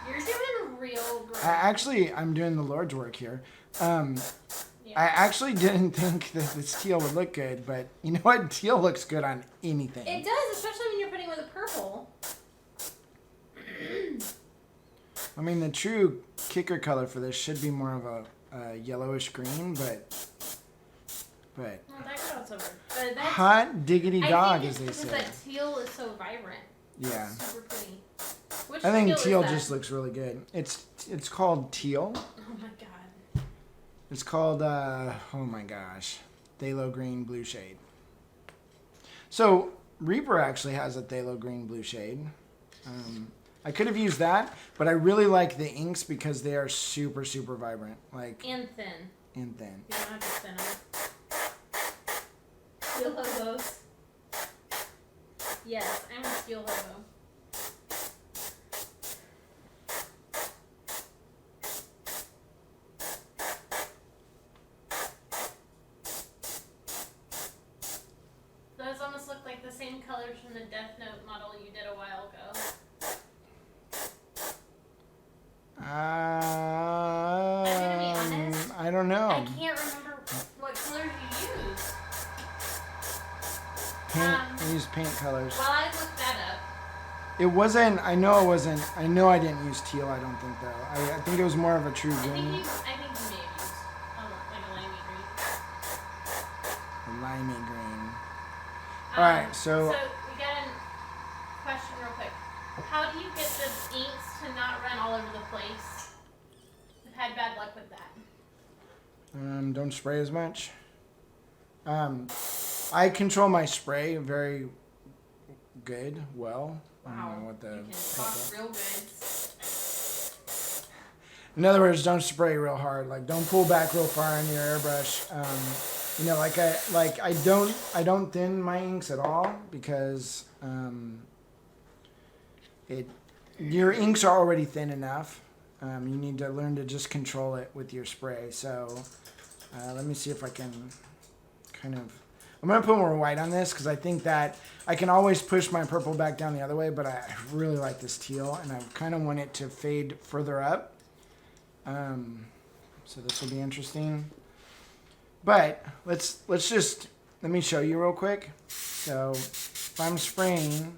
You're doing real great. I'm doing the Lord's work here. Yeah. I actually didn't think that this teal would look good, but you know what? Teal looks good on anything. It does, especially when you're putting with a purple. I mean, the true kicker color for this should be more of a yellowish green, but Well, that goes over. But that's, hot diggity dog, I as think they it's say. because that teal is so vibrant. Yeah. It's super pretty. Which I think teal is that? just looks really good. It's called teal. Oh my god. It's called, oh my gosh, phthalo green blue shade. So, Reaper actually has a phthalo green blue shade. I could have used that, but I really like the inks because they are super, super vibrant. Like, And thin. and thin. You don't have to thin them. Steel hobos. Yes, I'm a steel hobo. Those almost look like the same colors from the Death Note model you did a while ago. I'm gonna be honest. I don't know. I can't remember what colors you used. Paint, I used paint colors. While I looked that up, It wasn't, I know it wasn't, I know I didn't use teal, I don't think, though. I think it was more of a true I think green. you may have used like a limey green. A limey green. Alright, so we got a question real quick. How do you get the inks to not run all over the place? I've had bad luck with that. don't spray as much. I control my spray very well. I don't know what the You can talk real good. In other words, don't spray real hard. Like, don't pull back real far on your airbrush. You know, I don't thin my inks at all because your inks are already thin enough. You need to learn to just control it with your spray. So let me see if I can kind of. I'm gonna put more white on this because I think that I can always push my purple back down the other way, but I really like this teal and I kind of want it to fade further up. So this will be interesting. But let me show you real quick. So if I'm spraying,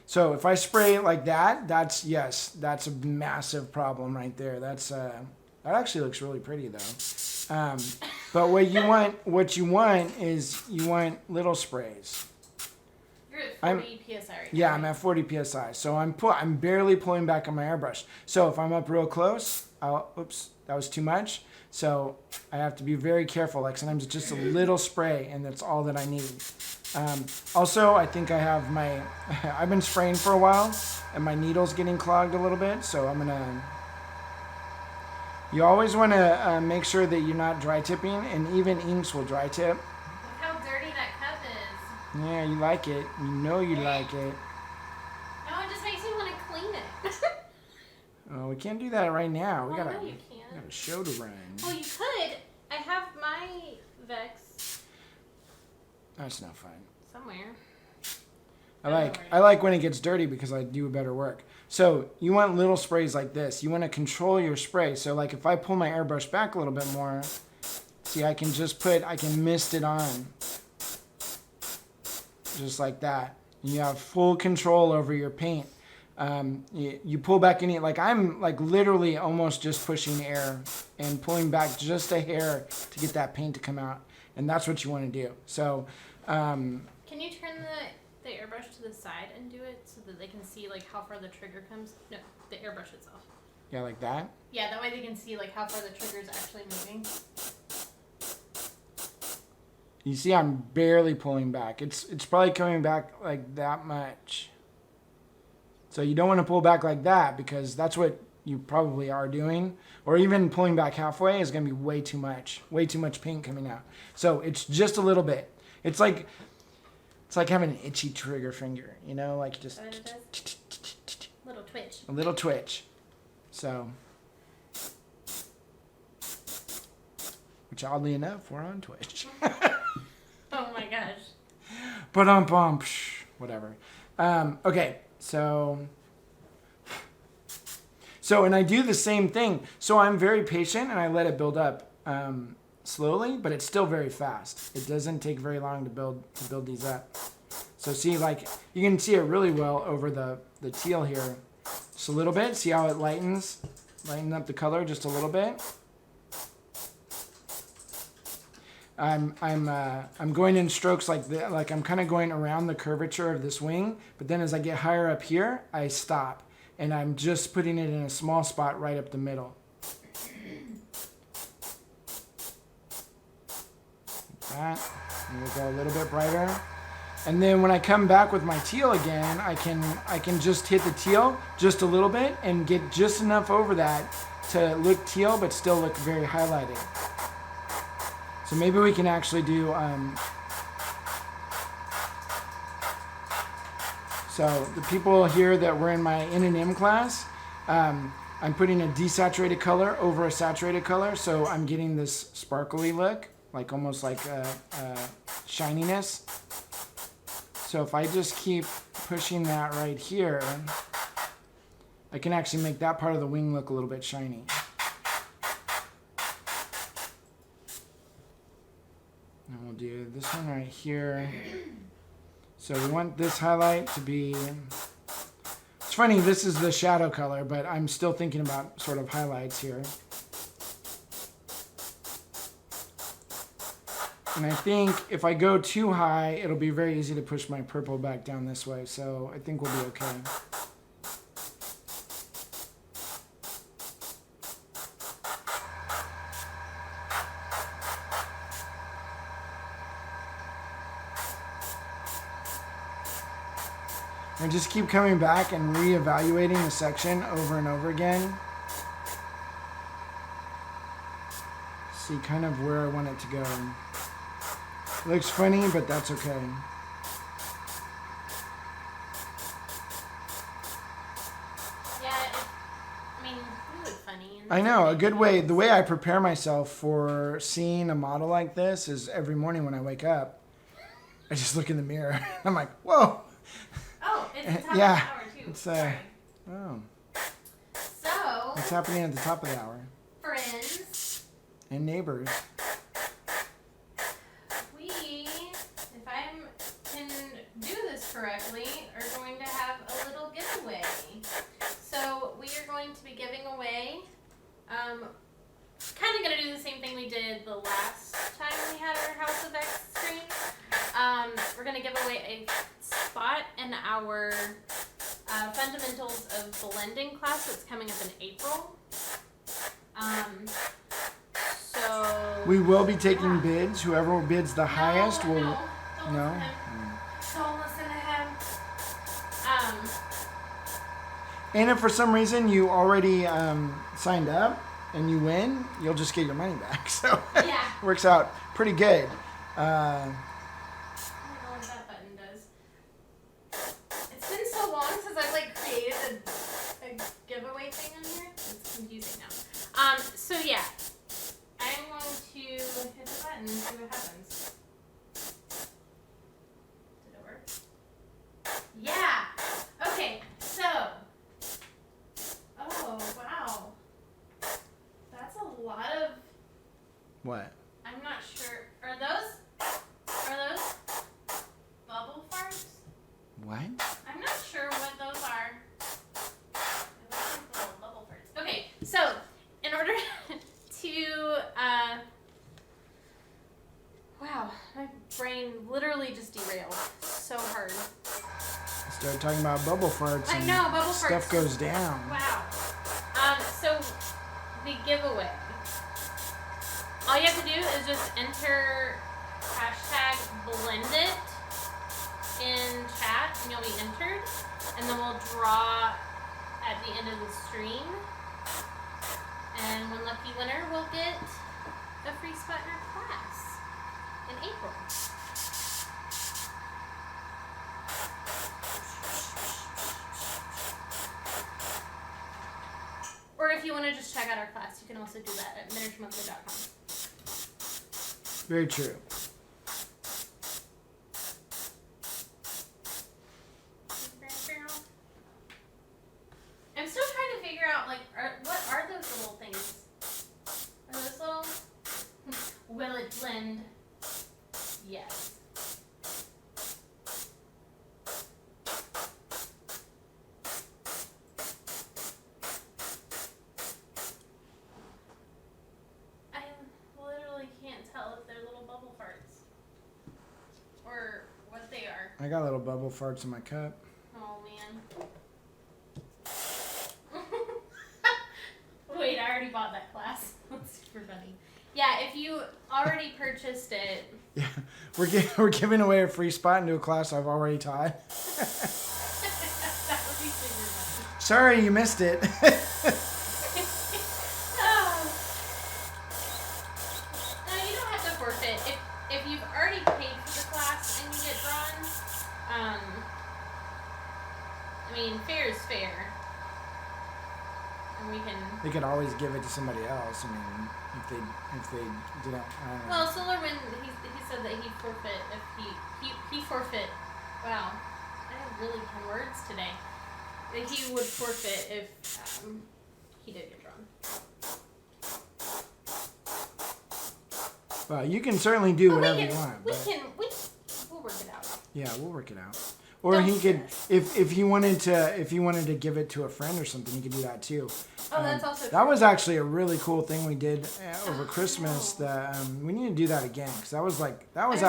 so if I spray like that, that's a massive problem right there. That actually looks really pretty though. But what you want is little sprays. You're at 40 PSI right now. Yeah, I'm at 40 PSI. So I'm barely pulling back on my airbrush. So if I'm up real close, oops, that was too much. So I have to be very careful. Like sometimes it's just a little spray and that's all that I need. Also, I think I have I've been spraying for a while and my needle's getting clogged a little bit. So you always want to make sure that you're not dry tipping, and even inks will dry tip. Look how dirty that cup is. Yeah, you like it. You know you like it. No, it just makes me want to clean it. Oh, we can't do that right now. We Well, got no, you a can't. show to run. Well, you could. I have my Vex That's not fun. somewhere. I like when it gets dirty because I do better work. So you want little sprays like this. You want to control your spray. So like if I pull my airbrush back a little bit more, see I can mist it on. Just like that. You have full control over your paint. You pull back any, like I'm like literally almost just pushing air and pulling back just a hair to get that paint to come out. And that's what you want to do. So, Can you turn the airbrush to the side and do it so that they can see like how far the trigger comes? No, the airbrush itself. yeah, like that. Yeah, that way they can see like how far the trigger is actually moving. You see I'm barely pulling back. It's probably coming back like that much. So you don't want to pull back like that because that's what you probably are doing. Or even pulling back halfway is going to be way too much paint coming out. So it's just a little bit. It's like having an itchy trigger finger, you know, like just Little twitch. a little twitch. So, which oddly enough, we're on Twitch. Oh my gosh. But whatever. Okay, so and I do the same thing. So I'm very patient and I let it build up slowly, but it's still very fast. It doesn't take very long to build these up. So see, like you can see it really well over the teal here. Just a little bit. See how it lighten up the color just a little bit. I'm going in strokes like that, like I'm kind of going around the curvature of this wing, but then as I get higher up here, I stop, and I'm just putting it in a small spot right up the middle. Like that. And we'll go a little bit brighter. And then when I come back with my teal again, I can just hit the teal just a little bit and get just enough over that to look teal, but still look very highlighted. So maybe we can actually do, so the people here that were in my N&M class, I'm putting a desaturated color over a saturated color, so I'm getting this sparkly look, like almost like a shininess. So if I just keep pushing that right here, I can actually make that part of the wing look a little bit shiny. And we'll do this one right here. So we want this highlight to be, it's funny, this is the shadow color, but I'm still thinking about sort of highlights here. And I think if I go too high, it'll be very easy to push my purple back down this way. So I think we'll be okay. And just keep coming back and reevaluating the section over and over again. See kind of where I want it to go. Looks funny, but that's okay. Yeah, I mean, you look funny. I know, a good way, the way I prepare myself for seeing a model like this is every morning when I wake up, I just look in the mirror. I'm like, whoa. Oh, it's the top yeah, of the hour too. It's Sorry. oh. So, What's happening at the top of the hour? friends, And neighbors. we, if I can do this correctly, are going to have a little giveaway. So we are going to be giving away, kind of going to do the same thing we did the last time we had our House of Vex stream. We're going to give away a spot in our Fundamentals of Blending class that's coming up in April. So We will be taking bids. Whoever bids the highest will. Don't No? listen to him. And if for some reason you already signed up and you win, you'll just get your money back. So Yeah. it works out pretty good. I don't know what that button does. It's been so long since I've created a giveaway thing on here. It's confusing now. So yeah, I'm going to hit the button and see what happens. Did it work? Yeah. Okay. So. Oh wow. That's a lot of. What? I'm not sure. Are those bubble farts? What? I'm not sure what those are. It looks like little bubble farts. Okay, so in order to wow, my brain literally just derailed so hard. Start talking about bubble farts. I and know, bubble stuff farts. goes down. Wow. So the giveaway. All you have to do is just enter hashtag blended in chat and you'll be entered. And then we'll draw at the end of the stream. And one lucky winner will get a free spot in our class in April. Or if you want to just check out our class, you can also do that at miniaturemonthly.com. Very true. I'm still trying to figure out, like, what are those little things? Are those little... Will it blend? Yes. I literally can't tell if they're little bubble farts. Or what they are. I got little bubble farts in my cup. Oh, man. Wait, I already bought that class. That's super funny. Yeah, if you already purchased it. Yeah, we're giving away a free spot into a class I've already taught. That would be super funny. Sorry, you missed it. Oh. No, you don't have to forfeit. If you've already paid for the class and you get drawn, I mean, fair is fair. And we can... They could always give it to somebody else. I mean, if they didn't. I don't know. Well, Solarman, he said that he'd forfeit if he forfeit. Wow, I have really 10 words today. That he would forfeit if he did get drawn. Well, you can certainly do But whatever you want. we'll work it out. Yeah, we'll work it out. Or Don't he could, stress. if he wanted to give it to a friend or something, he could do that too. Oh, that's also That true. was actually a really cool thing we did over Christmas. That we need to do that again because that was I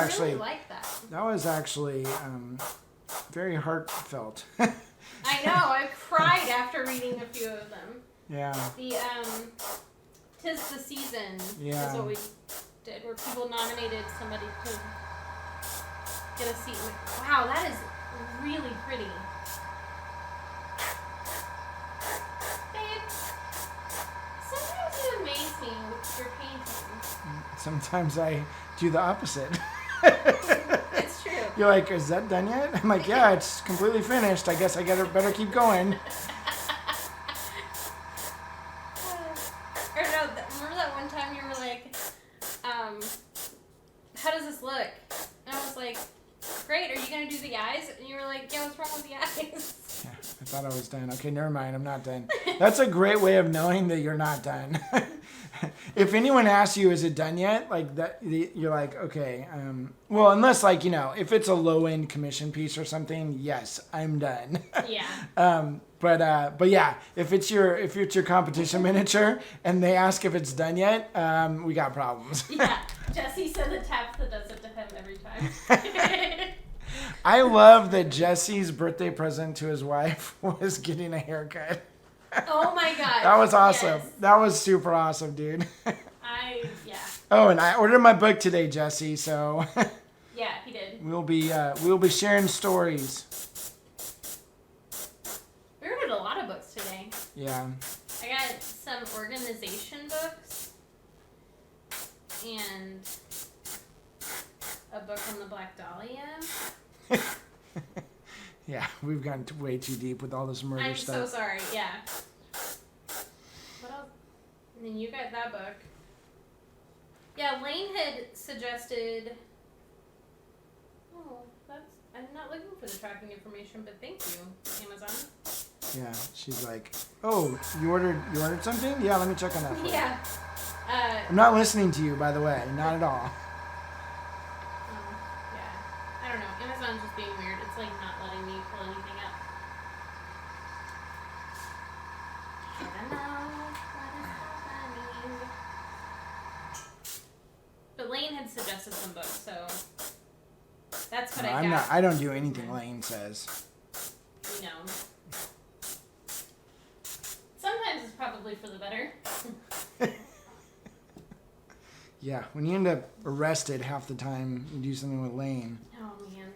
actually really like that. that was actually very heartfelt. I know. I cried after reading a few of them. Yeah. The 'Tis the Season Yeah. is what we did, where people nominated somebody to get a seat. Wow, that is really pretty. Babe, sometimes you amaze me with your paintings. Sometimes I do the opposite. It's true. You're like, is that done yet? I'm like, yeah, it's completely finished. I guess I better keep going. Or no, remember that one time you were like, how does this look? And I was like, great, are you going to do the eyes? And you were like, yeah, what's wrong with the eyes? Yeah, I thought I was done. Okay, never mind. I'm not done. That's a great way of knowing that you're not done. If anyone asks you, is it done yet? Like that, you're like, okay. Well, unless like, if it's a low end commission piece or something, yes, I'm done. Yeah. But yeah, if it's your competition miniature and they ask if it's done yet, we got problems. Yeah. Jesse said the tap that does it to him every time. I love that Jesse's birthday present to his wife was getting a haircut. Oh my god. That was awesome. Yes. That was super awesome, dude. Yeah. Oh, and I ordered my book today, Jesse. So Yeah, he did. we'll be sharing stories. We ordered a lot of books today. Yeah. I got some organization books and a book on the Black Dahlia. Yeah, we've gone way too deep with all this murder I'm stuff. so sorry. Yeah. What else? And then you got that book. Yeah, Lane had suggested. Oh, I'm not looking for the tracking information, but thank you, Amazon. Yeah, she's like, oh, you ordered something? Yeah, let me check on that. For you. Yeah. I'm not listening to you, by the way, not at all. Yeah. I don't know. Amazon's just being weird. It's like not letting me pull anything up. I don't know what is happening. But Lane had suggested some books, so that's what I got. I don't do anything Lane says. You know. Sometimes it's probably for the better. Yeah, when you end up arrested half the time, you do something with Lane. Oh, man.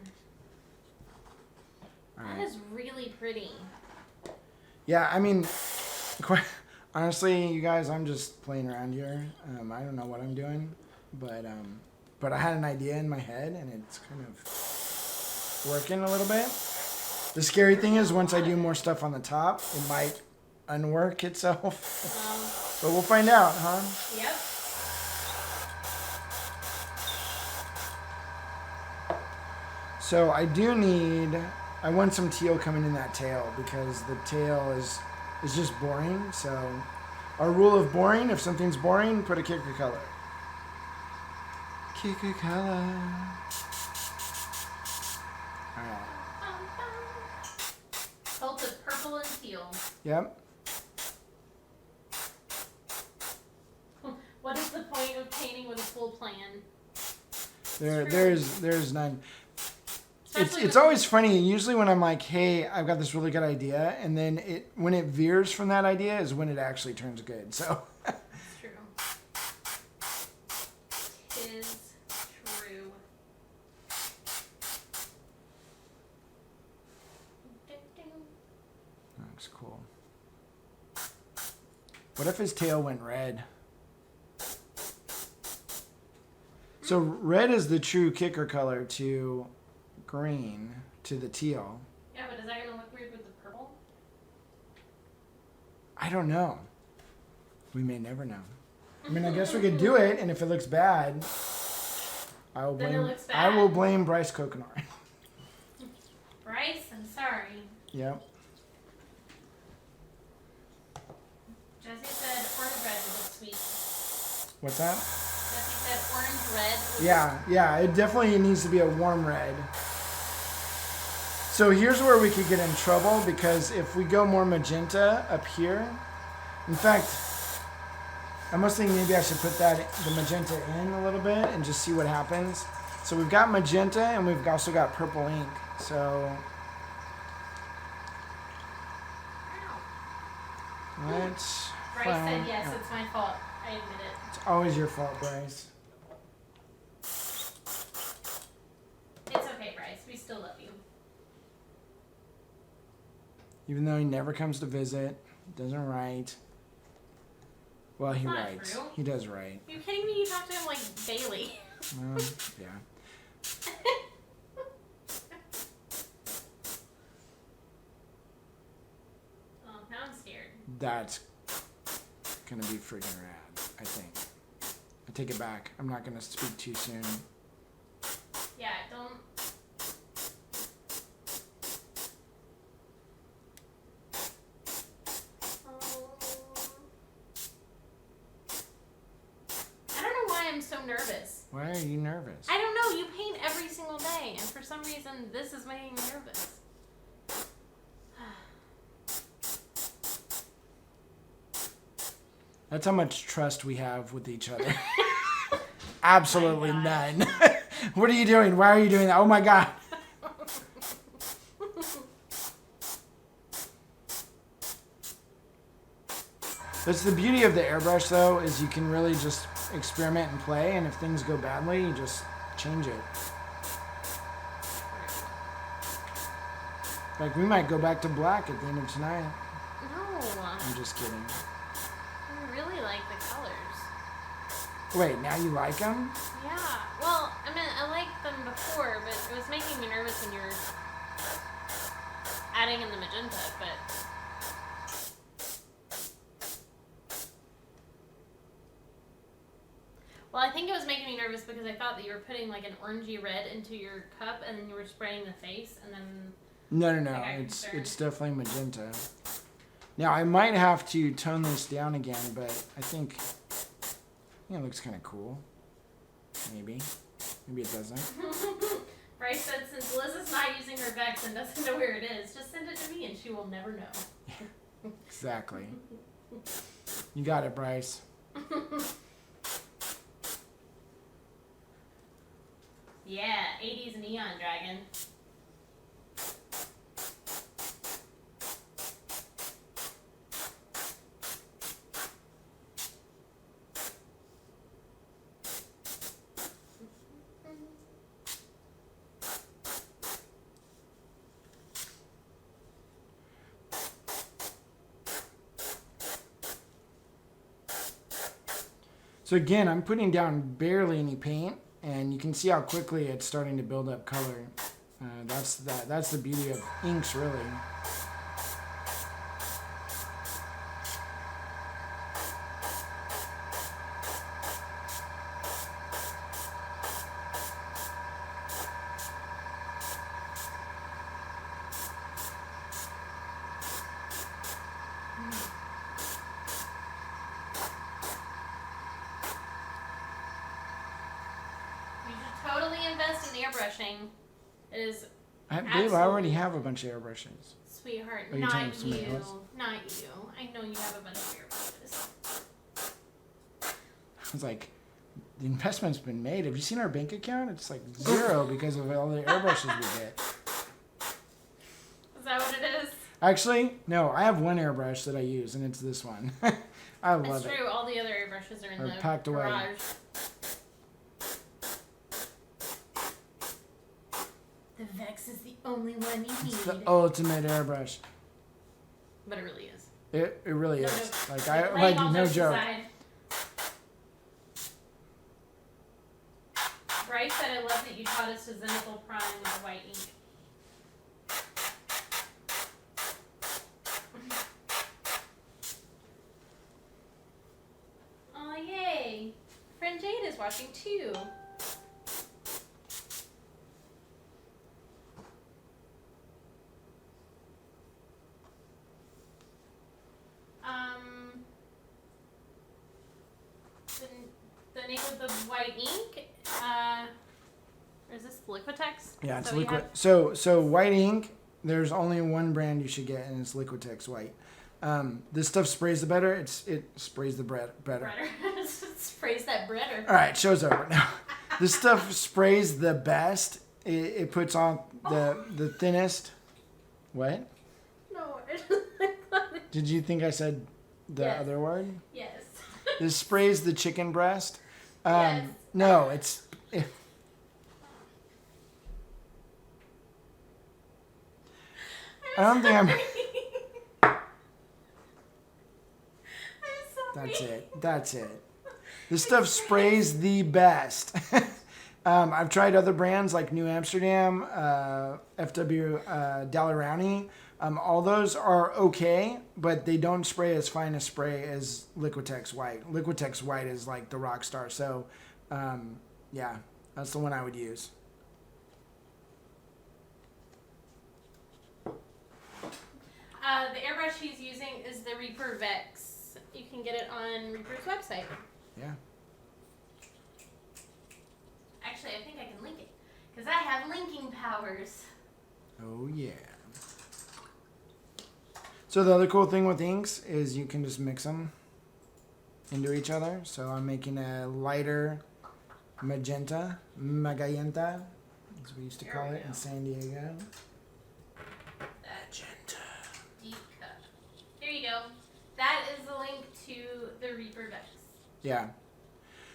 All That right. is really pretty. Yeah, I mean, quite honestly, you guys, I'm just playing around here. I don't know what I'm doing, but I had an idea in my head, and it's kind of working a little bit. The scary thing is, once I do more stuff on the top, it might unwork itself. But we'll find out, huh? Yep. So I want some teal coming in that tail because the tail is just boring. So our rule of boring, if something's boring, put a kicker color. Kicker color. Alright. Both of purple and teal. Yep. What is the point of painting with a full plan? There's none. Especially It's with- always funny. Usually when I'm like, hey, I've got this really good idea, and then when it veers from that idea is when it actually turns good. So It's true. Tis true. looks cool. What if his tail went red? So red is the true kicker color to green to the teal. Yeah, but is that going to look weird with the purple? I don't know. We may never know. I mean, I guess we could do it, and if it looks bad, I will Then it blame. looks I will bad. blame Bryce Coconut. Bryce, I'm sorry. Yep. Jesse said orange red would look sweet. What's that? Jesse said orange red would Yeah. It definitely needs to be a warm red. So here's where we could get in trouble because if we go more magenta up here, in fact, I almost think maybe I should put the magenta in a little bit and just see what happens. So we've got magenta and we've also got purple ink. So let's. Bryce said yes, it's my fault. I admit it. It's always your fault, Bryce. It's okay, Bryce. We still love you. Even though he never comes to visit, doesn't write. Well, he Not writes. true. He does write. Are you kidding me? You talk to him like daily. Yeah. Oh, now I'm scared. That's gonna be freaking rad, I think. I take it back. I'm not gonna speak too soon. Yeah, don't. I don't know why I'm so nervous. Why are you nervous? I don't know. You paint every single day, and for some reason, this is making me nervous. That's how much trust we have with each other. Absolutely My none. What are you doing? Why are you doing that? Oh my god. That's the beauty of the airbrush though, is you can really just experiment and play, and if things go badly, you just change it. Like we might go back to black at the end of tonight. No, I'm just kidding. I really like the colors. Wait, now you like them? Yeah. Well, I mean, I liked them before, but it was making me nervous when you were adding in the magenta, but... Well, I think it was making me nervous because I thought that you were putting like an orangey red into your cup and then you were spraying the face and then... No. I got It's concerned. definitely magenta. Now I might have to tone this down again, but I think it looks kind of cool. Maybe it doesn't. Bryce said since Liz is not using her Vex and doesn't know where it is, just send it to me and she will never know. Exactly. You got it, Bryce. Yeah, 80s neon dragon. So again, I'm putting down barely any paint, and you can see how quickly it's starting to build up color. That's the beauty of inks, really. Totally invest in airbrushing. It is. I believe I already have a bunch of airbrushes. Sweetheart, Are you not telling somebody you. else? Not you. I know you have a bunch of airbrushes. I was like, the investment's been made. Have you seen our bank account? It's like zero because of all the airbrushes we get. Is that what it is? Actually, no. I have one airbrush that I use, and it's this one. I love That's it. true. All the other airbrushes are in Are the packed away. garage. The Vex is the only one you need. It's the ultimate airbrush. But it really is. It really No, is. no. Like Laying all no jokes joke. aside. Bryce said, I love that you taught us to zenithal prime with white ink. Oh, yay. Friend Jade is watching too. The name of the white ink, or is this Liquitex? Yeah, it's So we liquid. have- So white ink. There's only one brand you should get, and it's Liquitex White. This stuff sprays the better. It sprays the bread better. Breader. Sprays that breader. All right, show's over now. This stuff sprays the best. It puts on the thinnest. What? No. Did you think I said the Yes. other word? Yes. This sprays the chicken breast. Yes. No, I don't think I'm. sorry. That's it. This stuff sprays the best. I've tried other brands like New Amsterdam, FW Dalerani. All those are okay, but they don't spray as fine a spray as Liquitex White. Liquitex White is like the rock star. So, yeah, that's the one I would use. The airbrush he's using is the Reaper Vex. You can get it on Reaper's website. Yeah. Actually, I think I can link it because I have linking powers. Oh yeah. So the other cool thing with inks is you can just mix them into each other. So I'm making a lighter magenta, as we used to There call we it in go. San Diego. That's Magenta. deep cut. There you go. That is the link to the Reaper Vex. Yeah.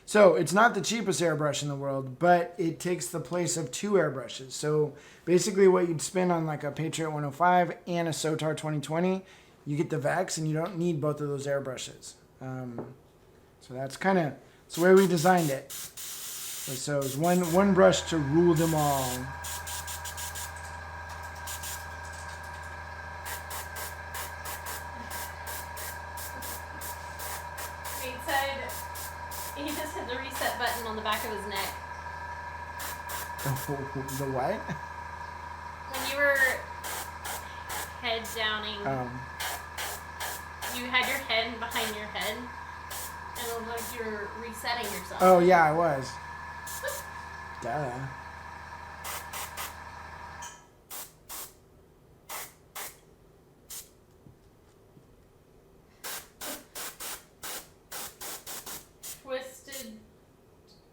So it's not the cheapest airbrush in the world, but it takes the place of two airbrushes. So basically what you'd spend on like a Patriot 105 and a Sotar 2020, you get the Vex and you don't need both of those airbrushes. So that's the way we designed it. So it's one brush to rule them all. Wade said he just hit the reset button on the back of his neck. The what? When you were head downing, you had your head behind your head, and it looked like you were resetting yourself. Oh yeah, I was. Duh. Twisted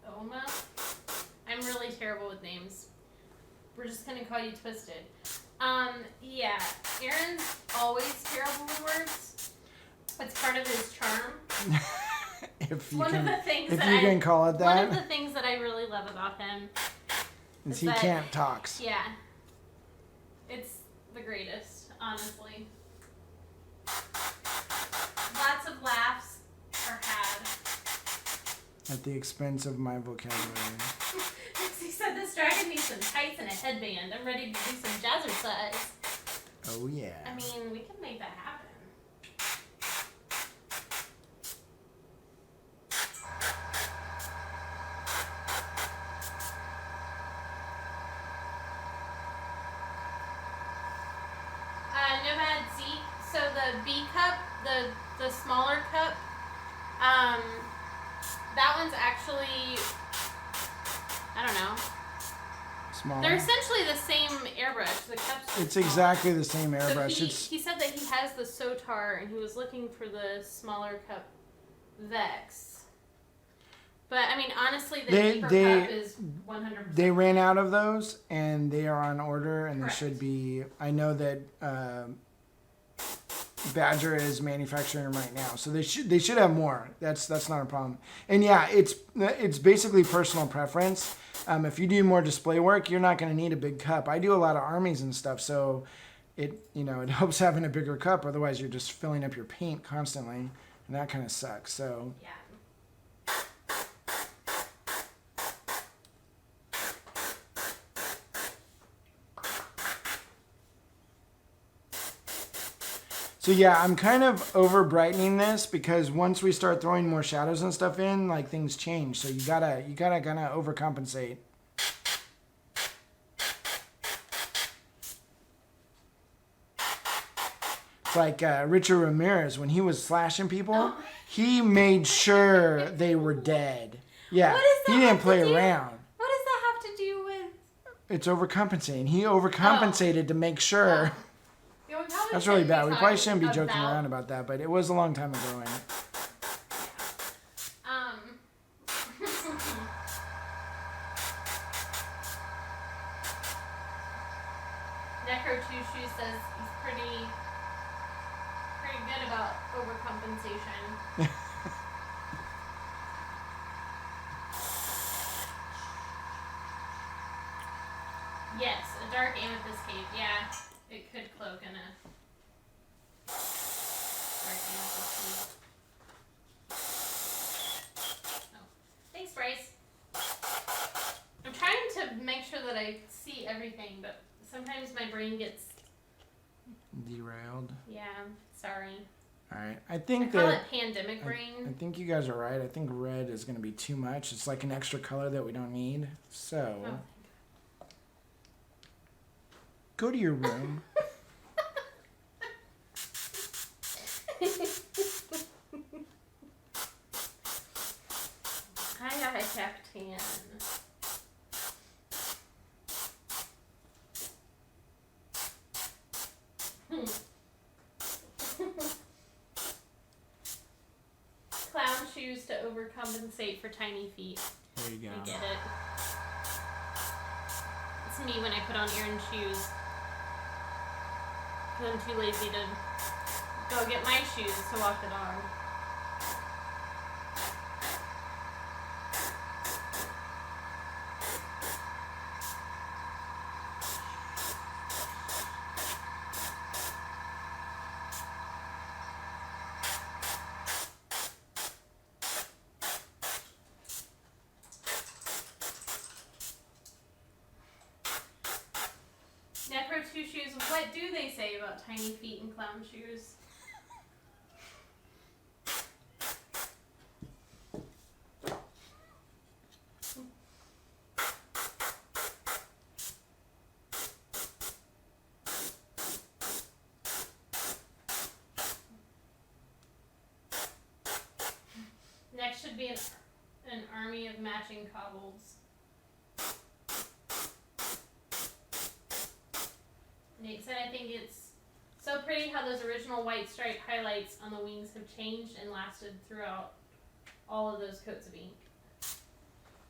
Oma? I'm really terrible with names. We're just gonna call you Twisted. Yeah, Aaron's always terrible with words. It's part of his charm. If you One can, of the things if that you can call it One of that, the things that I really love about him is is he that- can't talk. Yeah. It's the greatest, honestly. Lots of laughs are had at the expense of my vocabulary. He said this dragon needs some tights and a headband. I'm ready to do some jazzercise. Oh yeah. I mean, we can make that happen. Nomad Zeke, so the B cup, the smaller cup, that one's actually, I don't know. Smaller. They're essentially the same airbrush. The cups. It's exactly the same airbrush. So he said that he has the Sotar and he was looking for the smaller cup Vex. But I mean, honestly, the deeper cup is 100%. They ran out of those, and they are on order, and Correct. they should be. I know that Badger is manufacturing them right now, so they should have more. That's not a problem. And yeah, it's basically personal preference. If you do more display work, you're not going to need a big cup. I do a lot of armies and stuff, so it helps having a bigger cup. Otherwise, you're just filling up your paint constantly, and that kind of sucks. So. Yeah. So yeah, I'm kind of over brightening this because once we start throwing more shadows and stuff in, like things change. So you gotta kind of overcompensate. It's like Richard Ramirez, when he was slashing people, he made sure they were dead. Yeah, What does that he didn't have play to do- around. What does that have to do with? It's overcompensating. He overcompensated to make sure. Yeah, we probably That's really shouldn't be bad. We probably talking shouldn't be joking about- around about that, but it was a long time ago. And Necro Two Shoes says he's pretty good about overcompensation. Yes, a dark amethyst cape. Yeah, it could cloak in a dark amethyst cape. Oh, thanks, Bryce. I'm trying to make sure that I see everything, but sometimes my brain gets. derailed. Yeah, sorry. All right, I I think call that it pandemic brain. I think you guys are right. I think red is going to be too much. It's like an extra color that we don't need. So Oh. go to your room. Hi, Captain. Clown shoes to overcompensate for tiny feet. There you go. I get it. It's me when I put on Aaron's shoes. 'Cause I'm too lazy to go get my shoes to walk the dog. Necro Two Shoes, what do they say about tiny feet and clown shoes? Next should be an army of matching cobbles. Nate said, I think it's so pretty how those original white stripe highlights on the wings have changed and lasted throughout all of those coats of ink.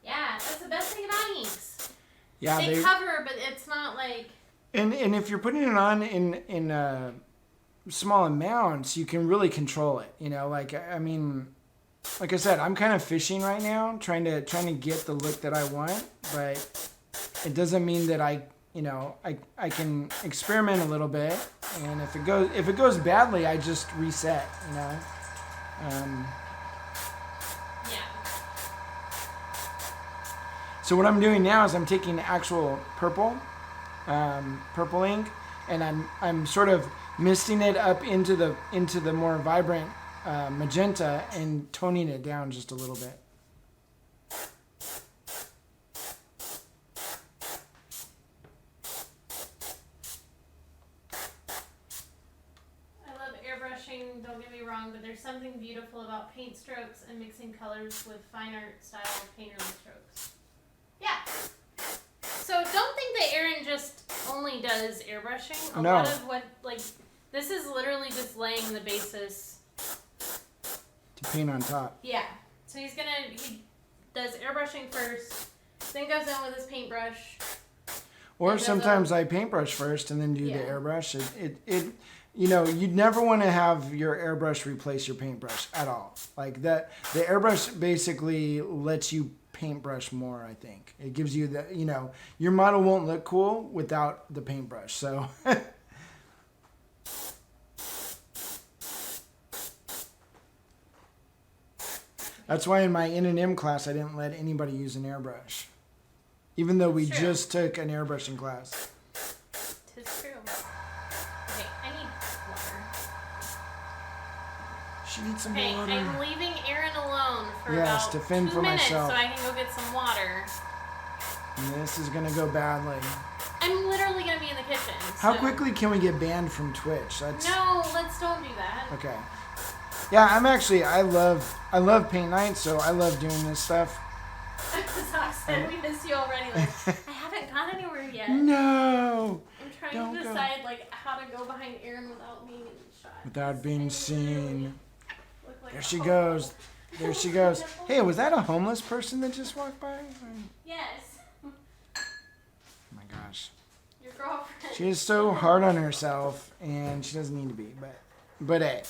Yeah, that's the best thing about inks. Yeah, They cover, but it's not like... and if you're putting it on in small amounts, you can really control it. You know, like I mean, like I said, I'm kind of fishing right now, trying to get the look that I want, but it doesn't mean that I can experiment a little bit, and if it goes badly, I just reset. Yeah. So what I'm doing now is I'm taking actual purple ink, and I'm sort of misting it up into the more vibrant magenta and toning it down just a little bit. I love airbrushing, don't get me wrong, but there's something beautiful about paint strokes and mixing colors with fine art style painterly strokes. Yeah. So don't think that Aaron just only does airbrushing. A lot of what, like, this is literally just laying the basis to paint on top. Yeah. So he does airbrushing first, then goes in with his paintbrush. Or sometimes I paintbrush first and then do the airbrush. It you'd never want to have your airbrush replace your paintbrush at all. Like that, the airbrush basically lets you paintbrush more, I think. It gives you your model won't look cool without the paintbrush. So that's why in my N&M class I didn't let anybody use an airbrush. Even though we just took an airbrushing class. Tis true. Okay, I need water. She needs some water. water. I'm leaving Aaron alone for to about fend 2 for minutes myself. so I can go get some water. And this is going to go badly. I'm literally going to be in the kitchen. How quickly can we get banned from Twitch? No, let's don't do that. Okay. Yeah, I love paint night, so I love doing this stuff. Zach said we miss you already. Like, I haven't gone anywhere yet. No. I'm trying to decide how to go behind Aaron without being in shot. Without being seen. Like there she goes. There she goes. Hey, was that a homeless person that just walked by? Yes. Oh my gosh. Your girlfriend. She is so hard on herself, and she doesn't need to be. But hey.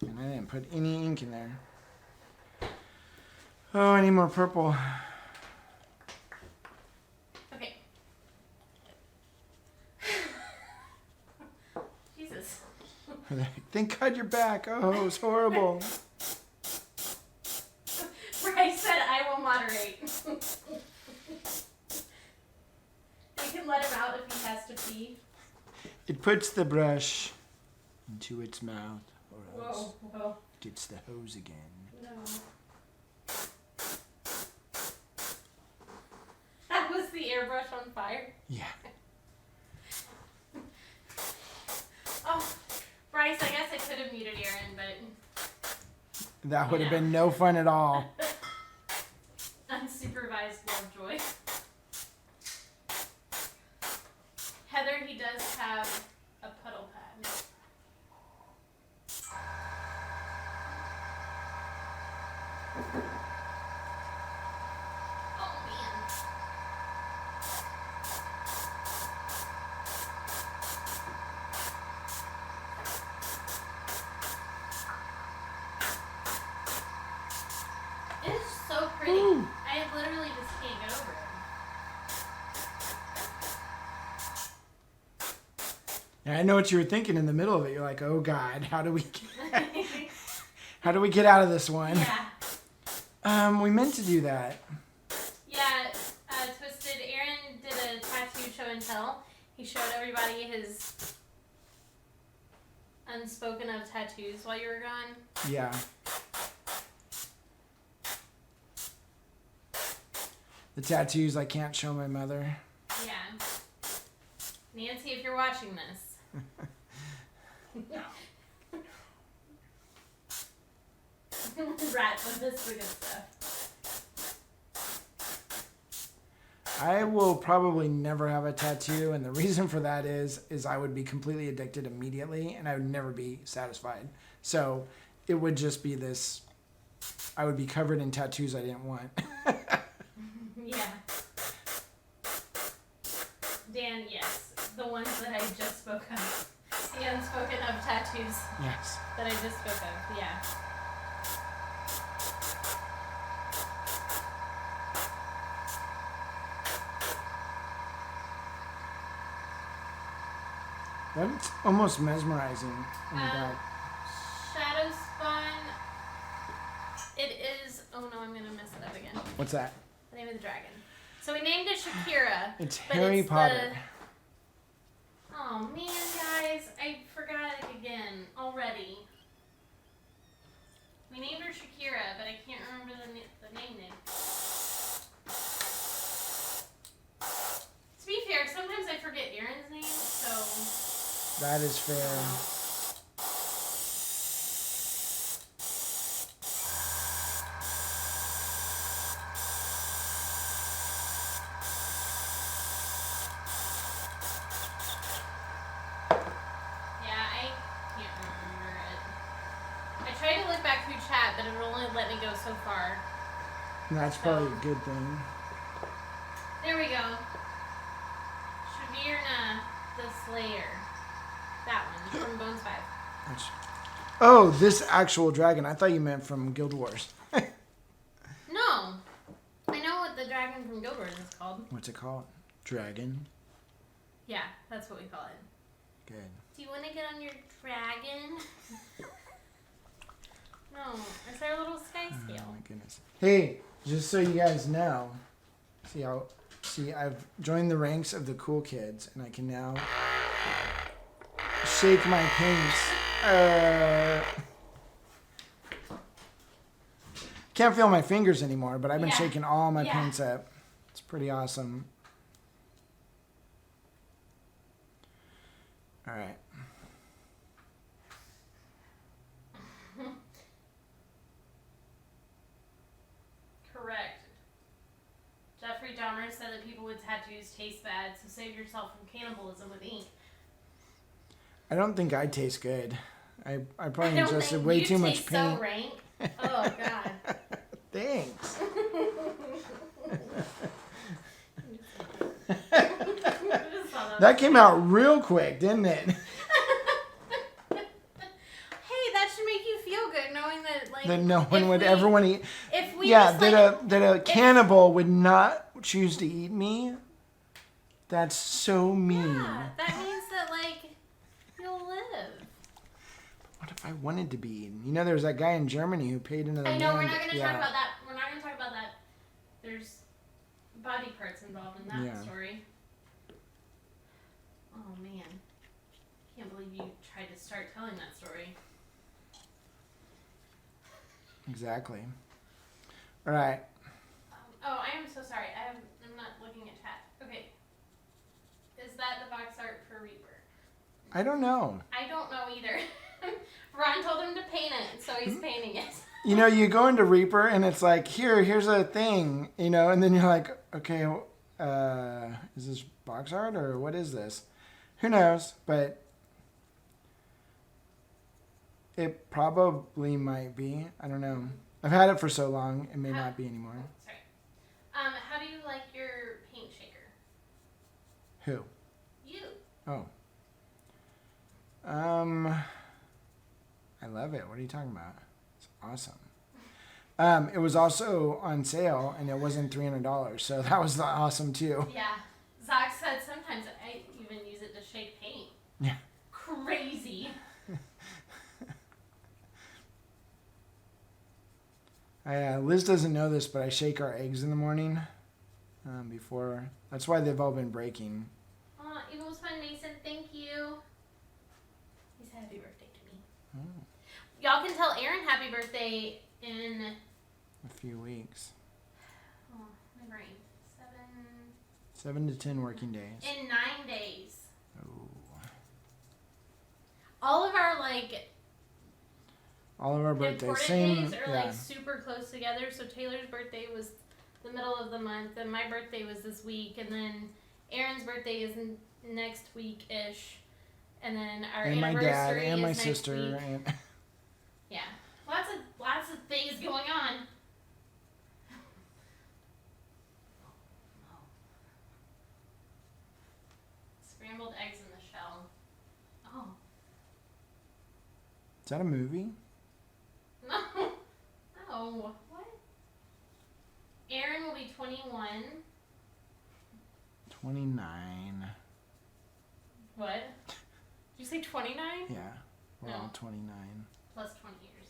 And I didn't put any ink in there. Oh, I need more purple. Okay. Jesus. Thank God you're back. Oh, it's horrible. Bryce said I will moderate. You can let him out if he has to pee. It puts the brush into its mouth. Or else Whoa. gets the hose again. No. That was the airbrush on fire? Yeah. Oh, Bryce, I guess I could have muted Aaron, but... That would have been no fun at all. Unsupervised Lovejoy. Heather, he does have a puddle pad. Oh, man. It is so pretty. Ooh. I literally just can't get over it. Yeah, I know what you were thinking in the middle of it. You're like, oh God, how do we get out of this one? Yeah. We meant to do that. Yeah, Twisted. Aaron did a tattoo show and tell. He showed everybody his unspoken of tattoos while you were gone. Yeah. The tattoos I can't show my mother. Yeah. Nancy, if you're watching this. Rat with this good stuff. I will probably never have a tattoo, and the reason for that is I would be completely addicted immediately, and I would never be satisfied. So it would just be this, I would be covered in tattoos I didn't want. Yeah. Dan, yes. The ones that I just spoke of. The unspoken of tattoos. Yes. That I just spoke of, yeah. That's almost mesmerizing in the back. Shadow Spawn. It is. Oh no, I'm gonna mess it up again. What's that? The name of the dragon. So we named it Shakira. It's but Harry it's Potter. Oh man, guys, I forgot it again already. We named her Shakira, but I can't remember the name. To be fair, sometimes I forget Aaron's name, so. That is fair. Yeah, I can't remember it. I tried to look back through chat, but it would only let me go so far. That's probably a good thing. There we go. Shavirna the Slayer. That one, from Bones 5. Oh, this actual dragon. I thought you meant from Guild Wars. No. I know what the dragon from Guild Wars is called. What's it called? Dragon? Yeah, that's what we call it. Good. Do you want to get on your dragon? No. It's our little sky Oh scale. my goodness. Hey, just so you guys know, see, I've joined the ranks of the cool kids, and I can now shake my paints. Can't feel my fingers anymore, but I've been shaking all my paints up. It's pretty awesome. All right. Correct. Jeffrey Dahmer said that people with tattoos taste bad, so save yourself from cannibalism with ink. I don't think I taste good. I probably I don't ingested think way you too much taste paint. so rank. Oh, God. Thanks. That came out real quick, didn't it? Hey, that should make you feel good knowing that, like, That no one would ever want to eat. If we Yeah, just, that a cannibal would not choose to eat me. That's so mean. Yeah, that means that, like, you'll live. What if I wanted to be eaten? You know, there's that guy in Germany who paid into the I know, we're land- not going to talk about that. We're not going to talk about that. There's body parts involved in that story. Oh, man. Can't believe you tried to start telling that story. Exactly. All right. Oh, I am so sorry. I'm not looking at chat. Okay. Is that the box art for Reaper? I don't know. I don't know either. Ron told him to paint it, so he's painting it. You know, you go into Reaper and it's like, here's a thing, you know, and then you're like, okay, is this box art or what is this? Who knows? But it probably might be. I don't know. I've had it for so long, it may not be anymore. Sorry. How do you like your paint shaker? Who? You. Oh. I love it. What are you talking about? It's awesome. It was also on sale and it wasn't $300, so that was awesome too. Yeah. Zach said sometimes I even use it to shake paint. Yeah. Crazy. Liz doesn't know this, but I shake our eggs in the morning before. That's why they've all been breaking. Evil was fun, Mason. Thank you. He said happy birthday to me. Oh. Y'all can tell Aaron happy birthday in A few weeks. oh, my brain. 7 to 10 working days. In 9 days. Oh. All of our All of our birthdays. important Same. days are Yeah. super close together. So Taylor's birthday was the middle of the month, and my birthday was this week, and then Aaron's birthday is next week-ish, and then our And my anniversary dad and is my next sister. week. And Yeah, lots of things going on. Scrambled eggs in the shell. Oh. is that a movie? No. No. What? Aaron will be 21. 29. What? Did you say 29? Yeah. We're No. all 29. Plus 20 years.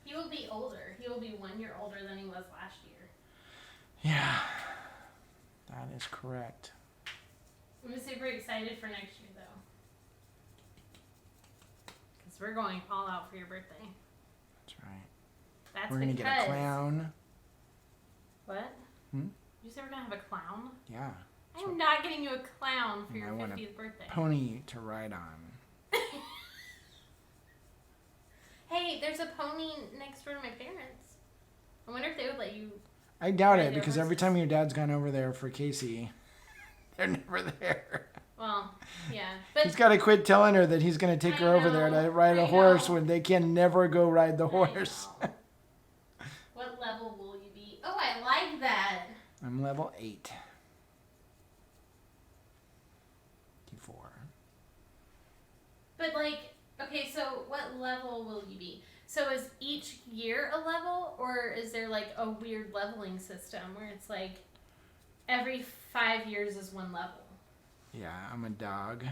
He will be older. He will be 1 year older than he was last year. Yeah. That is correct. I'm super excited for next year, though. Because we're going all out for your birthday. That's right. That's We're going to get a clown. What? Hmm? You said we're going to have a clown? Yeah. I'm not getting you a clown for your I want 50th birthday. Pony to ride on. Hey, there's a pony next door to my parents. I wonder if they would let you. I doubt Ride it, their because every horses. time your dad's gone over there for Casey, they're never there. Well, yeah. But He's got to quit telling her that he's going to take her over there to ride a horse know. when they can never go ride the I horse. know. What level will you be? Oh, I like that. I'm level 8. D4. But okay, so what level will you be? So is each year a level, or is there like a weird leveling system where it's like every 5 years is one level? Yeah, I'm a dog.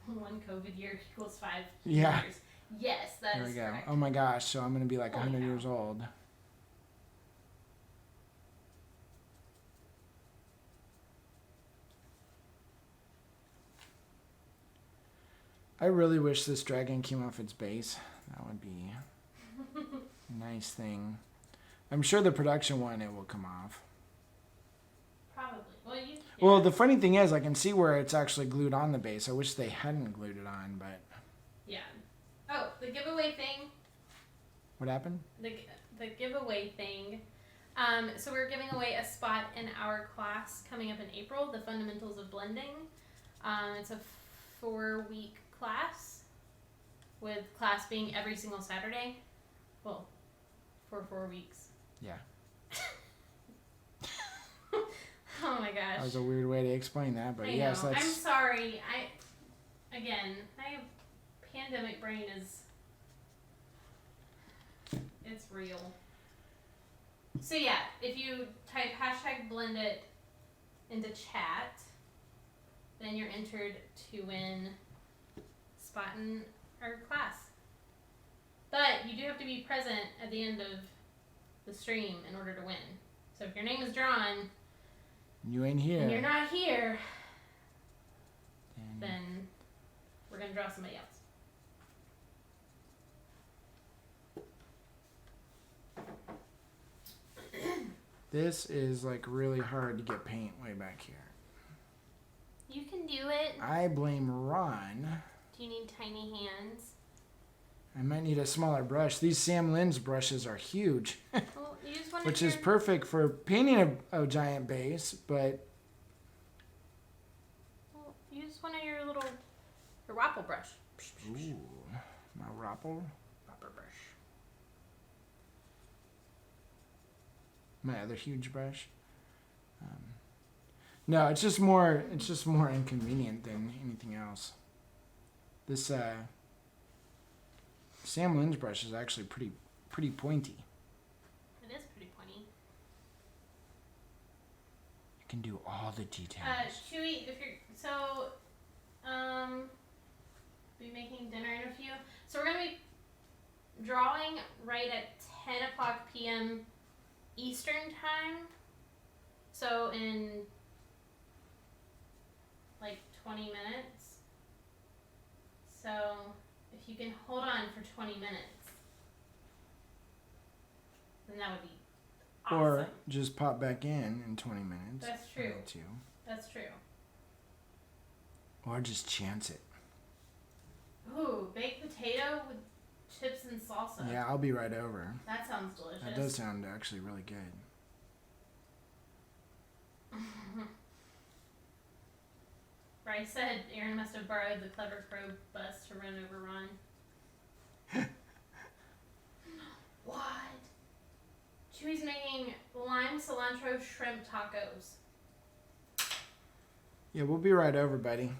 One COVID year equals 5 Yeah. years. Yes, that There is we go. correct. Oh my gosh, so I'm going to be like Holy 100 cow. years old. I really wish this dragon came off its base. That would be a nice thing. I'm sure the production one, it will come off. Probably. Well, Well, the funny thing is, I can see where it's actually glued on the base. I wish they hadn't glued it on, but... Yeah. Oh, the giveaway thing. What happened? The giveaway thing. So we're giving away a spot in our class coming up in April, the Fundamentals of Blending. It's a 4-week class, with class being every single Saturday. Well, for 4 weeks. Yeah. Oh my gosh. That was a weird way to explain that, but I yes, know. that's... I'm sorry. My pandemic brain is... It's real. So yeah, if you type #blendit into chat, then you're entered to win spot in our class. But you do have to be present at the end of the stream in order to win. So if your name is drawn You ain't here. and you're not here, And then we're going to draw somebody else. this is like really hard to get paint way back here. You can do it. I blame Ron. Do you need tiny hands? I might need a smaller brush. These Sam Lynn's brushes are huge, Well, use one which of is your... perfect for painting a giant base, but Well, use one of your Wapple brush. ooh, my Rapper brush. My other huge brush. No, it's just more inconvenient than anything else. This Sam Lynn's brush is actually pretty pointy. It is pretty pointy. You can do all the details. Chewy, if you're be making dinner in a few. So we're gonna be drawing right at 10:00 p.m. Eastern time. So in like 20 minutes. So if you can hold on for 20 minutes, then that would be awesome. Or just pop back in 20 minutes. That's true. Too. That's true. Or just chance it. Ooh, baked potato with chips and salsa. Yeah, I'll be right over. That sounds delicious. That does sound actually really good. Bryce said Aaron must have borrowed the Clever Crow bus to run over Ron. What? Chewy's making lime cilantro shrimp tacos. Yeah, we'll be right over, buddy.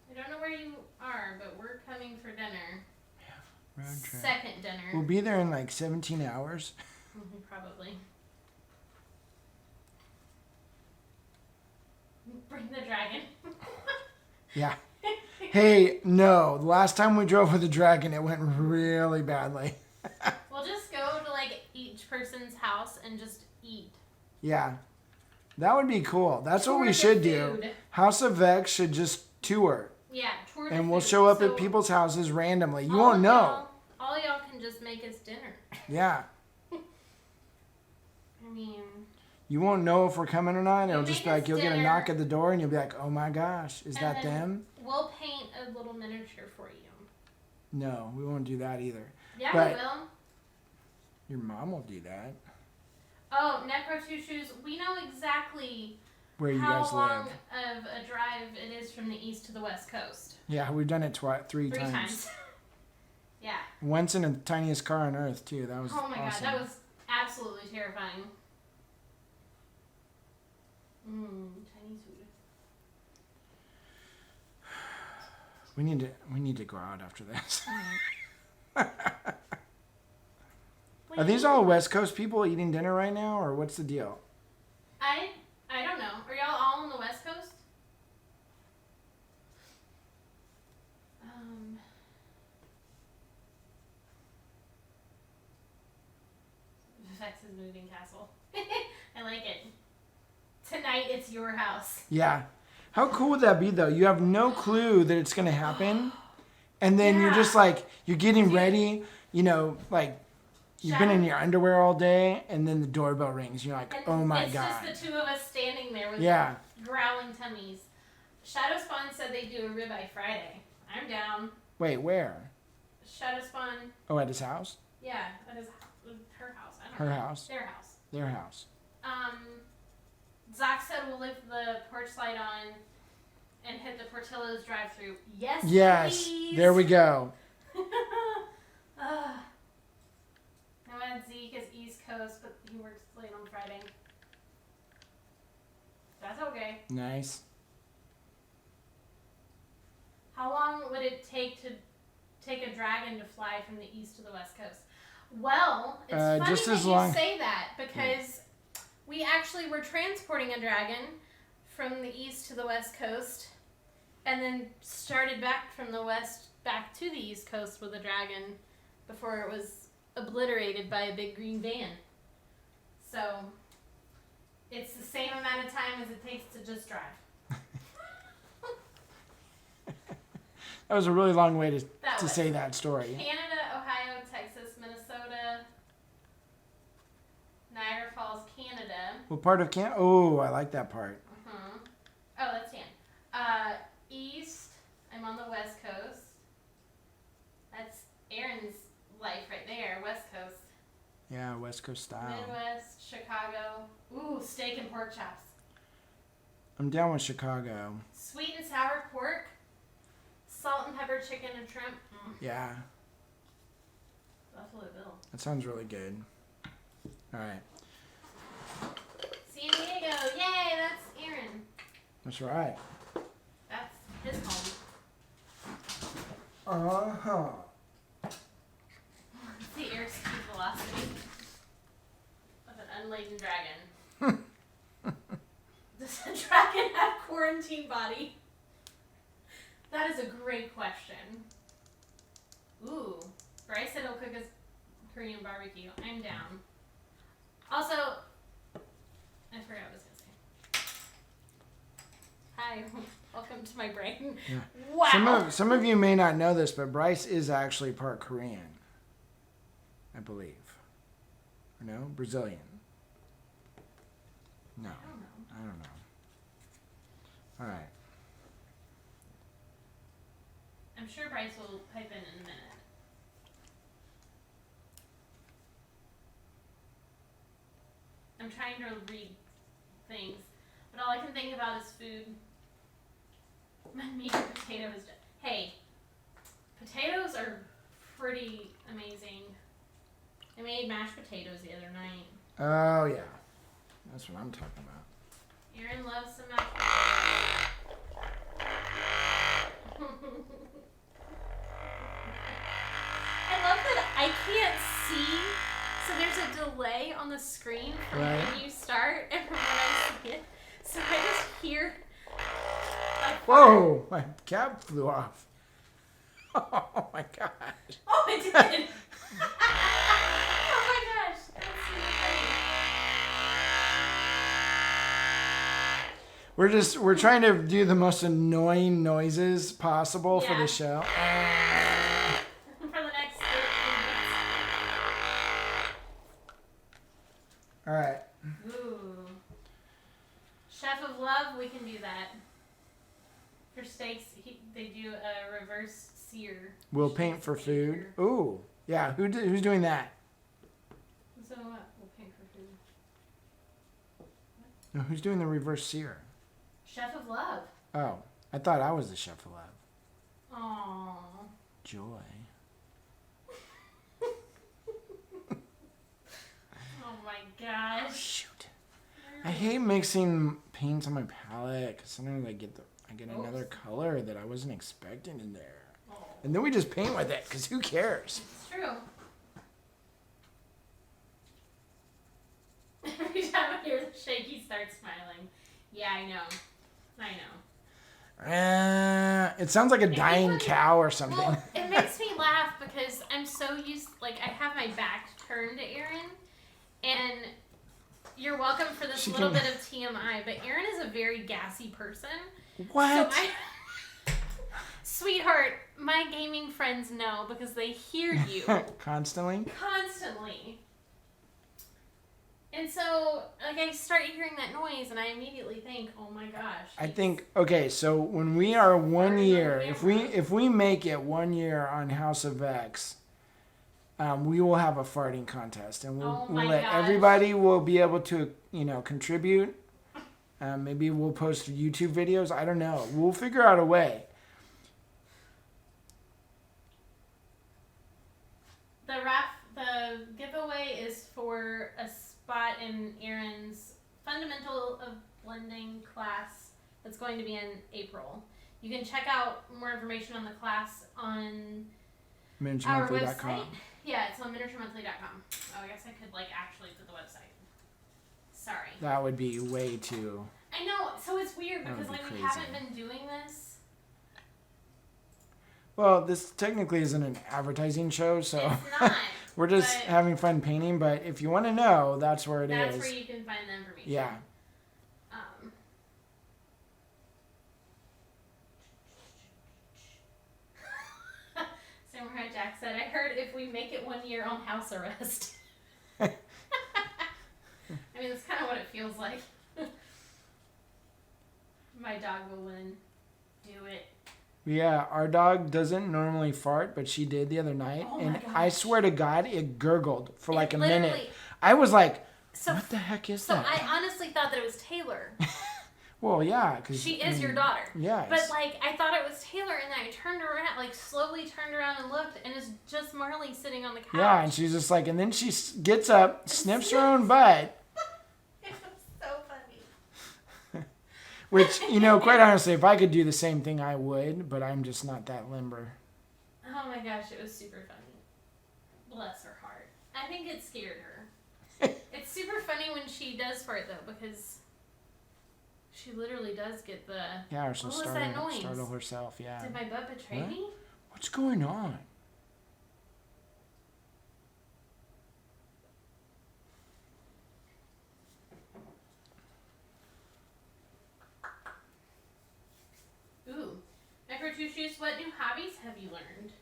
I don't know where you are, but we're coming for dinner. Road trip. Second dinner. We'll be there in like 17 hours. Probably. Bring the dragon. Yeah. Hey, no. The last time we drove with a dragon, it went really badly. We'll just go to like each person's house and just eat. Yeah. That would be cool. That's what Tour we the should do. food. House of Vex should just tour. Yeah, tour the And we'll food. show up So at people's houses randomly. You all won't of know. All y'all can just make us dinner. Yeah. I mean, You won't know if we're coming or not. It'll You just be make like, us you'll get a dinner. knock at the door and you'll be like, oh my gosh, is and that then them? We'll paint a little miniature for you. No, we won't do that either. Yeah, But- we will. Your mom will do that. Oh, Necro Two Shoes. We know exactly Where you how guys long live. of a drive it is from the east to the west coast. Yeah, we've done it three 3 times. times. Yeah. Once in the tiniest car on earth, too. That was Oh my awesome. god, that was absolutely terrifying. Chinese food. We need to go out after this. What Are do you these mean? all West Coast people eating dinner right now, or what's the deal? I don't know. Are y'all all on the west coast? Vex's moving castle. I like it. Tonight it's your house. Yeah. How cool would that be, though? You have no clue that it's going to happen. And then you're Yeah. just like, you're getting ready, you know, like, you've been in your underwear all day, and then the doorbell rings. You're like, And oh my it's God. just the two of us standing there with Yeah. growling tummies. Shadow Spawn said they do a ribeye Friday. I'm down. Wait, where? Shadow Spawn, Oh, at his house? yeah, at his her house. I don't Her know. house? Their house. Their house. Zach said we'll lift the porch light on and hit the Portillo's drive-through. Yes, Yes. please. There we go. Nomad Zeke is East Coast, but he works late on Friday. That's okay. Nice. How long would it take to take a dragon to fly from the east to the west coast? Well, it's funny just that as you long- say that because we actually were transporting a dragon from the east to the west coast and then started back from the west back to the east coast with a dragon before it was obliterated by a big green van. So it's the same amount of time as it takes to just drive. That was a really long way That to was. say that story. Canada, Ohio, Texas, Minnesota, Niagara Falls, Canada. What part of Canada? Oh, I like that part. Oh, that's Dan. East, I'm on the west coast. That's Aaron's life right there, west coast. Yeah, West Coast style. Midwest, Chicago. Ooh, steak and pork chops. I'm down with Chicago. Sweet and sour pork. Salt and pepper chicken and shrimp. Yeah, Buffalo Bill. that sounds really good. All right. San Diego. Yay, that's Aaron. That's right. That's his home. Uh-huh. What's the airspeed velocity of an unladen dragon? Does a dragon have quarantine body? That is a great question. Ooh, Bryce said he'll cook us Korean barbecue. I'm down. Also, I forgot what I was gonna say. Hi, welcome to my brain. Yeah. Wow. Some of you may not know this, but Bryce is actually part Korean, I believe. Or no? Brazilian. No, I don't know. I don't know. All right. I'm sure Bryce will pipe in a minute. I'm trying to read things, but all I can think about is food. My meat and potatoes. Hey, potatoes are pretty amazing. I made mashed potatoes the other night. Oh, yeah. That's what I'm talking about. Erin loves some mashed potatoes. I love that I can't see, so there's a delay on the screen from Right. when you start and from when I see it. So I just hear Whoa, my cap flew off. Oh my gosh. Oh, it did. Oh my gosh. That's super funny. We're trying to do the most annoying noises possible for Yeah. the show. For the next 13 All right. minutes. Ooh. Chef of Love, we can do that. For steaks, they do a reverse sear. We'll paint for food. Ooh, yeah. Who's doing that? So what? We'll paint for food. No, who's doing the reverse sear? Chef of Love. Oh, I thought I was the chef of love. Aww. Joy. Oh my gosh. Shoot. I hate mixing paints on my palette because sometimes I get another color that I wasn't expecting in there. Oh. And then we just paint with it because who cares? It's true. Every time I hear the shake, he starts smiling. Yeah, I know. It sounds like a dying cow or something. Well, it makes me laugh because I'm so used, like, I have my back turned to Aaron, and you're welcome for this bit of TMI, but Aaron is a very gassy person. What? So sweetheart, my gaming friends know because they hear you. Constantly? Constantly. And so, like, I start hearing that noise, and I immediately think, "Oh my gosh!" I think so. When we are 1 year, if we make it 1 year on House of Vex, we will have a farting contest, and we'll let everybody will be able to contribute. Maybe we'll post YouTube videos. I don't know. We'll figure out a way. The giveaway is for a spot in Aaron's Fundamental of Blending class that's going to be in April. You can check out more information on the class on our website. Yeah, it's on miniaturemonthly.com. Oh, I guess I could actually put the website. Sorry. That would be way too. I know. So it's weird because we crazy. haven't been doing this. Well, this technically isn't an advertising show, so It's not. we're just having fun painting. But if you want to know, that's where it is. That's where you can find the information. Yeah. Samurai Jack said, "I heard if we make it 1 year on house arrest." I mean, that's kind of what it feels like. My dog will win. Do it. Yeah, our dog doesn't normally fart, but she did the other night. Oh and my gosh. I swear to God, it gurgled for like a minute. Literally- I was like, So, what the heck is so that? I honestly thought that it was Taylor. Well, yeah, because She is your daughter. Yes. But I thought it was Taylor, and then I turned around, slowly turned around and looked, and it's just Marley sitting on the couch. Yeah, and she's just like, and then she gets up, sniffs her own butt. It was so funny. Which, quite honestly, if I could do the same thing, I would, but I'm just not that limber. Oh my gosh, it was super funny. Bless her heart. I think it scared her. It's super funny when she does fart, though, because she literally does get the... Yeah, or she'll What was that noise? startle herself, yeah. Did my butt betray What? me? What's going on? Ooh. Micro Two Shoes, what new hobbies have you learned?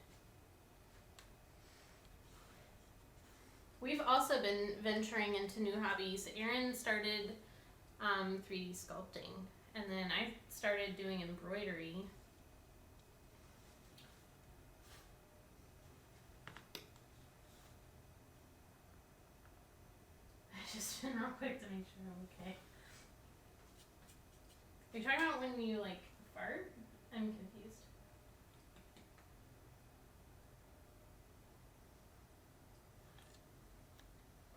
We've also been venturing into new hobbies. Aaron started 3D sculpting, and then I started doing embroidery. I just spin real quick to make sure I'm okay. Are you talking about when you fart? I'm confused.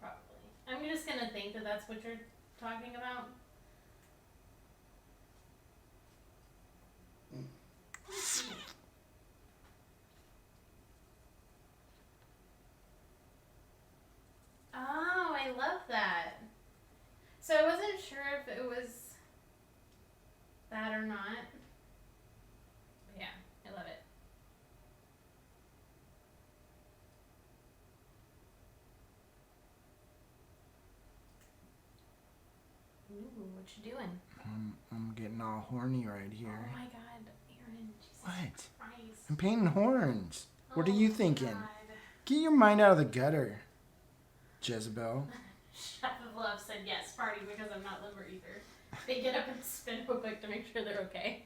Probably. I'm just gonna think that that's what you're talking about. Oh, I love that. So I wasn't sure if it was that or not. What you doing? I'm getting all horny right here. Oh my God, Aaron. Jesus What? Christ. I'm painting horns. What are you thinking? God. Get your mind out of the gutter, Jezebel. Chef of Love said yes, party, because I'm not liver either. They get up and spin real quick to make sure they're okay.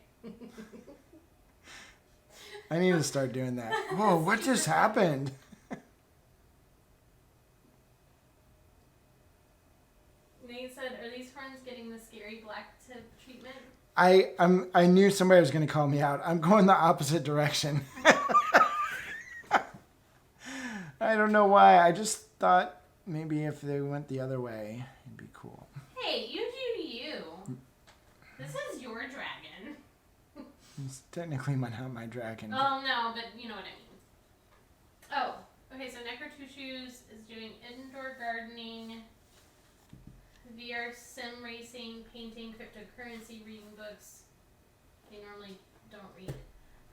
I need to start doing that. Whoa, what just happened? Nate said, are these horns getting the scary black tip treatment? I knew somebody was going to call me out. I'm going the opposite direction. I don't know why. I just thought maybe if they went the other way, it'd be cool. Hey, you do you. This is your dragon. It's technically not my dragon. Oh, no, but you know what I mean. Oh, okay, so Necrotushus is doing indoor gardening, VR sim racing, painting, cryptocurrency, reading books. They normally don't read.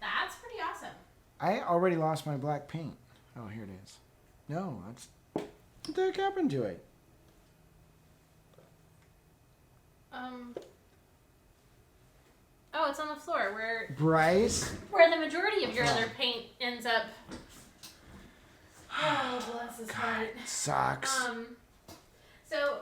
That's pretty awesome. I already lost my black paint. Oh, here it is. No, that's... What the heck happened to it? Oh, it's on the floor where Bryce? the majority of your other paint ends up. Oh, bless his heart. Sucks. So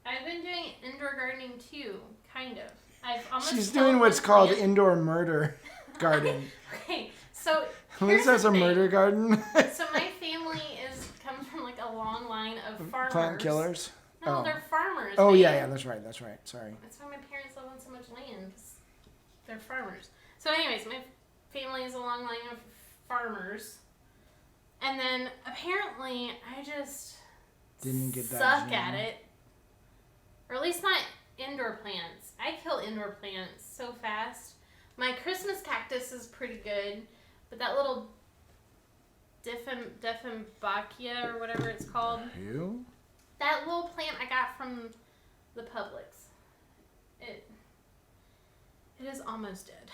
I've been doing indoor gardening too, kind of. I've almost. She's killed doing what's one called plant. indoor murder garden. Okay, so Liz has a murder garden. So my family comes from like a long line of farmers. Plant killers? No, Oh. they're farmers. Oh, man. yeah, that's right. Sorry. That's why my parents live on so much land. 'Cause they're farmers. So, anyways, my family is a long line of farmers, and then apparently I just Didn't get that suck gene. at it, or at least not indoor plants. I kill indoor plants so fast. My Christmas cactus is pretty good, but that little Dieffenbachia or whatever it's called. Who? That little plant I got from the Publix. It is almost dead.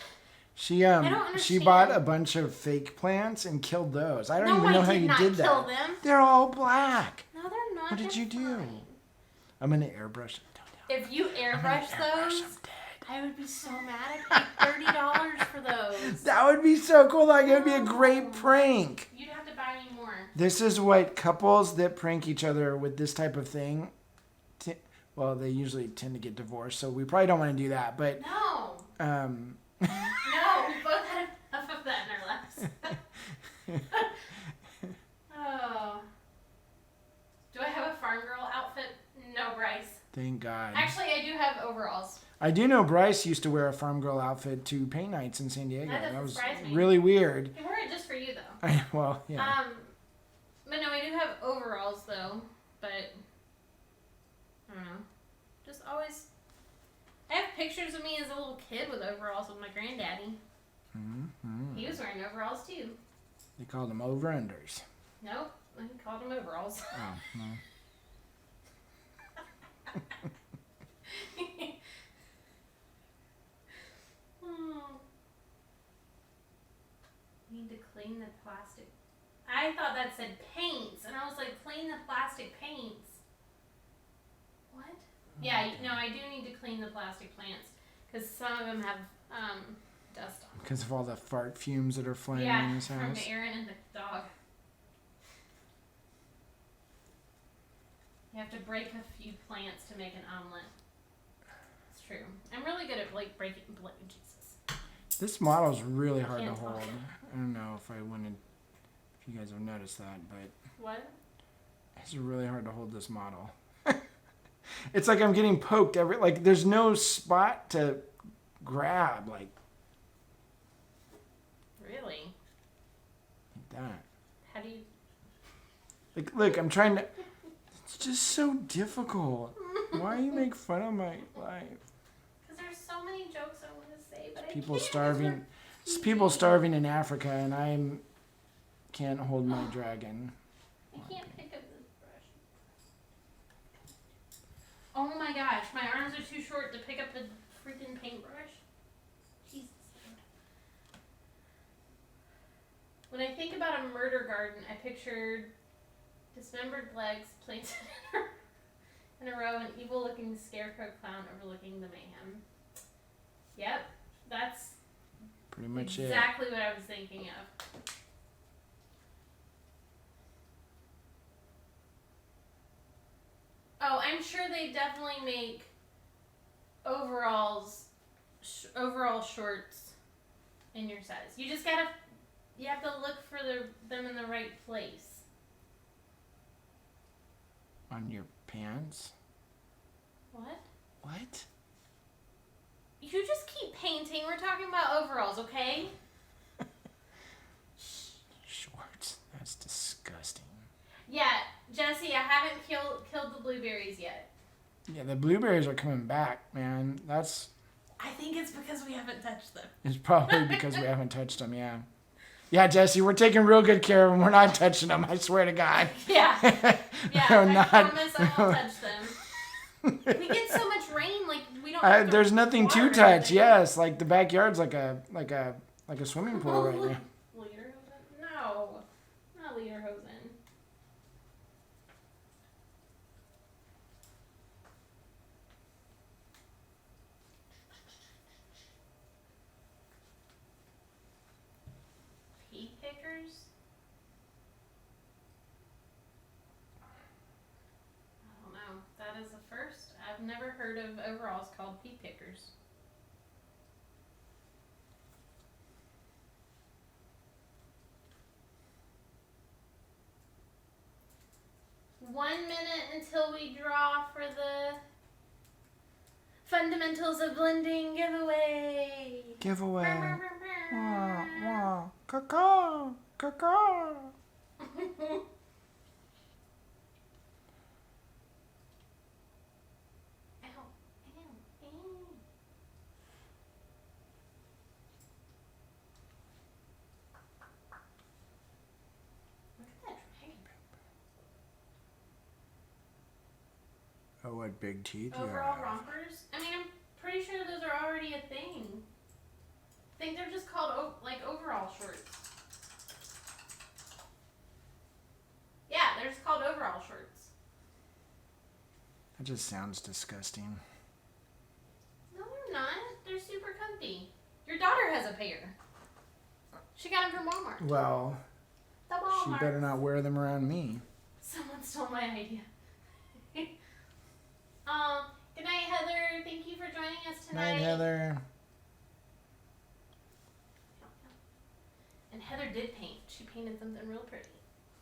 She don't she understand. bought a bunch of fake plants and killed those. I don't No, even know I how did you not did kill that. them. They're all black. No, they're not. What did They're you do? fine. I'm gonna airbrush. If you airbrush those, I'm dead. I would be so mad. I paid $30 for those. That would be so cool. Like it would be a great prank. You'd have to buy me more. This is what couples that prank each other with this type of thing. Well, they usually tend to get divorced, so we probably don't want to do that. But No. No, we both had enough of that in our lives. Oh. Do I have a farm girl outfit? No, Bryce. Thank God. Actually, I do have overalls. I do know Bryce used to wear a farm girl outfit to paint nights in San Diego. That doesn't That was surprise me. really weird. I wore it just for you, though. Well, yeah. But no, I do have overalls, though. But I don't know. Just always. I have pictures of me as a little kid with overalls with my granddaddy. Mm-hmm. He was wearing overalls too. They called them over-unders. Nope, I called them overalls. Oh, no. Need to clean the plastic. I thought that said paints, and I was like, clean the plastic paints. What? Yeah, no, I do need to clean the plastic plants because some of them have dust on them. Because of all the fart fumes that are flying in this from house. Aaron and the dog. You have to break a few plants to make an omelet. It's true. I'm really good at like breaking. Jesus. This model's really hard to Can't hold. talk. I don't know if you guys have noticed that, but What? it's really hard to hold this model. It's like I'm getting poked there's no spot to grab like Really? that. How do you? Look, I'm trying to. It's just so difficult. Why you make fun of my life? Because there's so many jokes I want to say, but People I can't. starving. It's people starving in Africa, and I can't hold my dragon. I can't pick up this brush. Oh my gosh, my arms are too short to pick up the freaking paintbrush. Jesus. When I think about a murder garden, I pictured dismembered legs planted in a row, an evil-looking scarecrow clown overlooking the mayhem. Yep, that's Pretty much exactly what I was thinking of. Oh, I'm sure they definitely make overall shorts in your size. You just you have to look for them in the right place. On your pants? What? What? You just keep painting. We're talking about overalls, okay? Shorts. That's disgusting. Yeah, Jesse, I haven't killed the blueberries yet. Yeah, the blueberries are coming back, man. I think it's because we haven't touched them. It's probably because we haven't touched them, yeah. Yeah, Jesse, we're taking real good care of them. We're not touching them, I swear to God. Yeah. Yeah, I promise I won't touch them. We get so much rain, like we don't have to there's nothing to water touch, anything. yes. Like the backyard's like a swimming pool right now. Lederhosen? No. Not Lederhosen. Pea pickers? I don't know. That is the first. I've never heard of overalls called pea pickers. One minute until we draw for the Fundamentals of Blending giveaway. Giveaway. Wah, wah. Caw, caw. Look at that dragon. Oh, what big teeth? Overall Yeah. rompers? I mean, I'm pretty sure those are already a thing. I think they're just called overall shorts. Yeah, they're just called overall shorts. That just sounds disgusting. No, they're not. They're super comfy. Your daughter has a pair. She got them from Walmart. Well, The she Walmart. better not wear them around me. Someone stole my idea. Good night, Heather. Thank you for joining us tonight. Night, Heather. And Heather did paint. She painted something real pretty.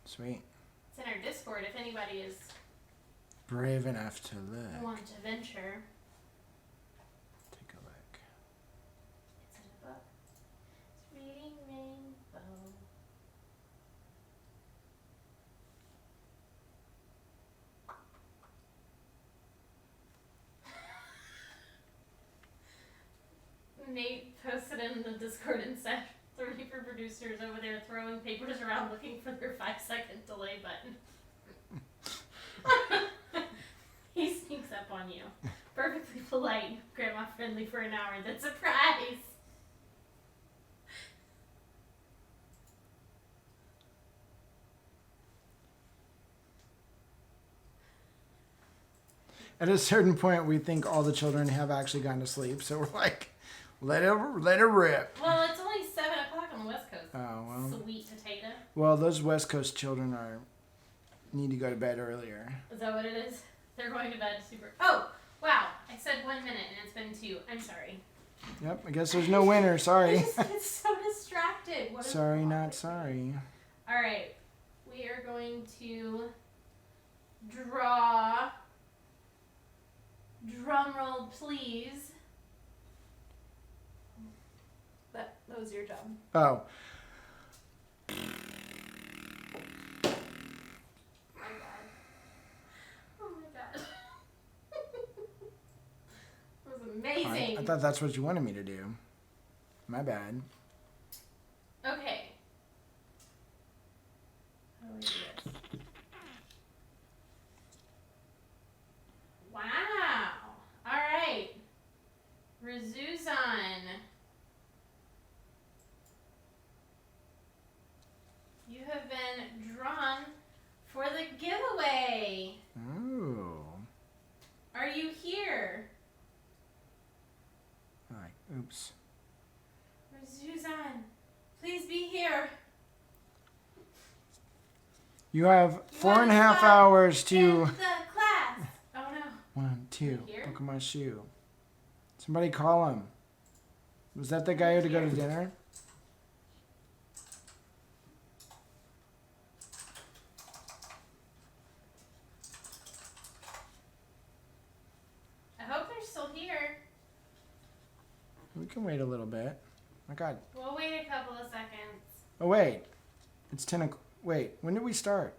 Sweet. It's in our Discord if anybody is Brave enough to look. want to venture. Take a look. It's in a book. It's reading Rainbow. Nate posted in the Discord and said, 30 for producers over there throwing papers around looking for their 5-second delay button. He sneaks up on you. Perfectly polite, grandma friendly for an hour. That's a surprise. At a certain point, we think all the children have actually gone to sleep, so we're like, let it rip. Well, it's only 7 o'clock on the West Coast. Oh, well. Sweet potato. Well, those West Coast children need to go to bed earlier. Is that what it is? They're going to bed super. Oh, wow. I said 1 minute and it's been 2. I'm sorry. Yep, I guess there's no winner. Sorry. I just get so distracted. What is Sorry, wrong not with sorry. me? All right. We are going to draw. Drum roll, please. That was your job. Oh, My God. Oh my God. That was amazing. I thought that's what you wanted me to do. My bad. Okay. How do we do this? Wow. All right. Razuzan. You have been drawn for the giveaway. Oh. Are you here? Alright, oops. Where's Suzanne? Please be here. You have You 4.5 spot hours In to... the class. Oh no. 1, 2, Here? look at my shoe. Somebody call him. Was that the guy who had to go to dinner? I hope they're still here. We can wait a little bit. My God. We'll wait a couple of seconds. Oh, wait. It's 10 o'clock. Wait, when did we start?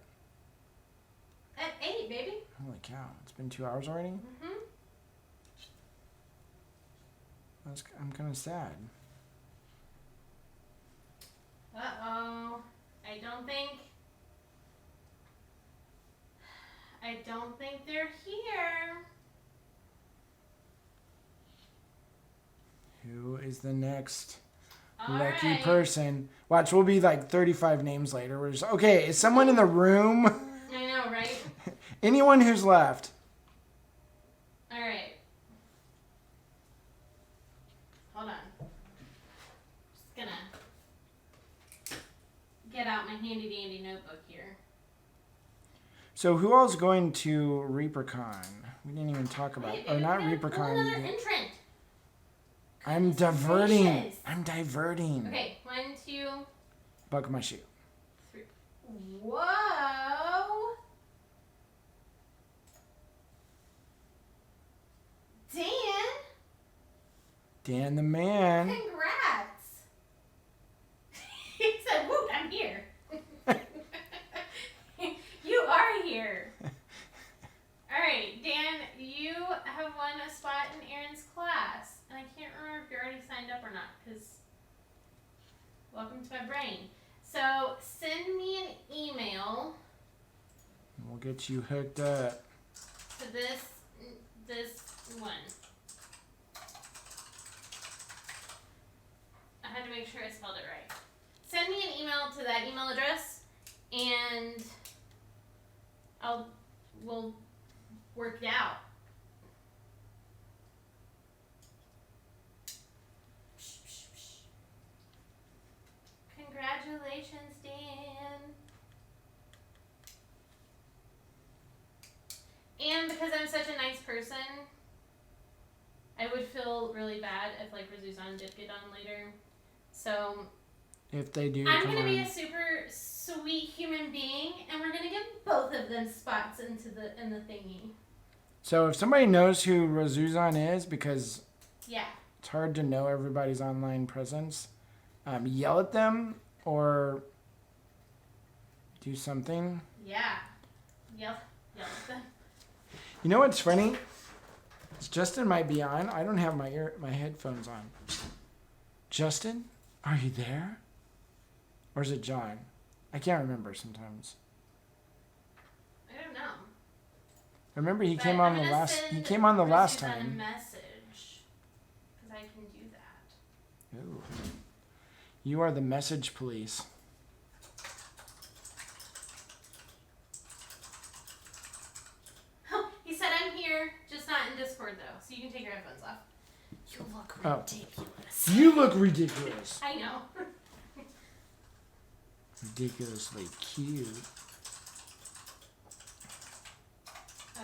At 8, baby. Holy cow. It's been 2 hours already? Mm-hmm. I'm kind of sad. Uh-oh. I don't think they're here. Who is the next All lucky right. person? Watch, we'll be like 35 names later. We're just, okay, is someone in the room? I know, right? Anyone who's left? All right. Hold on. Just gonna get out my handy dandy notebook here. So who all's going to ReaperCon? We didn't even talk about Wait, Oh, maybe not we gotta pull another ReaperCon. entrant. I'm Goodness diverting. gracious. I'm diverting. Okay, 1, 2, Buckle my shoe. 3. Whoa! Dan, Dan the man. congrats! He said, "Whoop, I'm here." You are here. All right, Dan, you have won a spot in Aaron's class, and I can't remember if you already signed up or not. Cause welcome to my brain. So send me an email We'll get you hooked up. to this one. I had to make sure I spelled it right. Send me an email to that email address, and we'll work it out. Congratulations, Dan. And because I'm such a nice person, I would feel really bad if like Razuzan did get on later. So If they do, I'm come gonna be on. a super sweet human being, and we're gonna give both of them spots in the thingy. So if somebody knows who Razuzan is, because Yeah. it's hard to know everybody's online presence, yell at them or do something. Yeah. Yell at them. You know what's funny? Justin might be on. I don't have my headphones on. Justin, are you there? Or is it John? I can't remember sometimes. I don't know. I remember he But came I'm on the gonna last. send He came on the last Razuzan a time. message, because I can do that. Ooh. You are the message police. He said I'm here, just not in Discord though, so you can take your headphones off. You look Oh. ridiculous. You look ridiculous. I know. Ridiculously cute.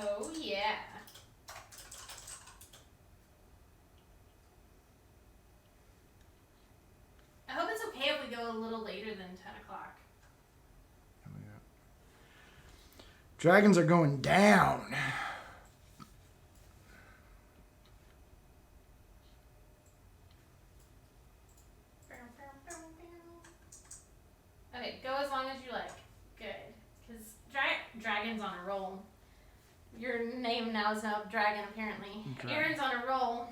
Oh yeah. I hope it's okay if we go a little later than 10 o'clock. Dragons are going down. Okay, go as long as you like. Good. Because Dragon's on a roll. Your name now is now Dragon, apparently. Okay. Aaron's on a roll.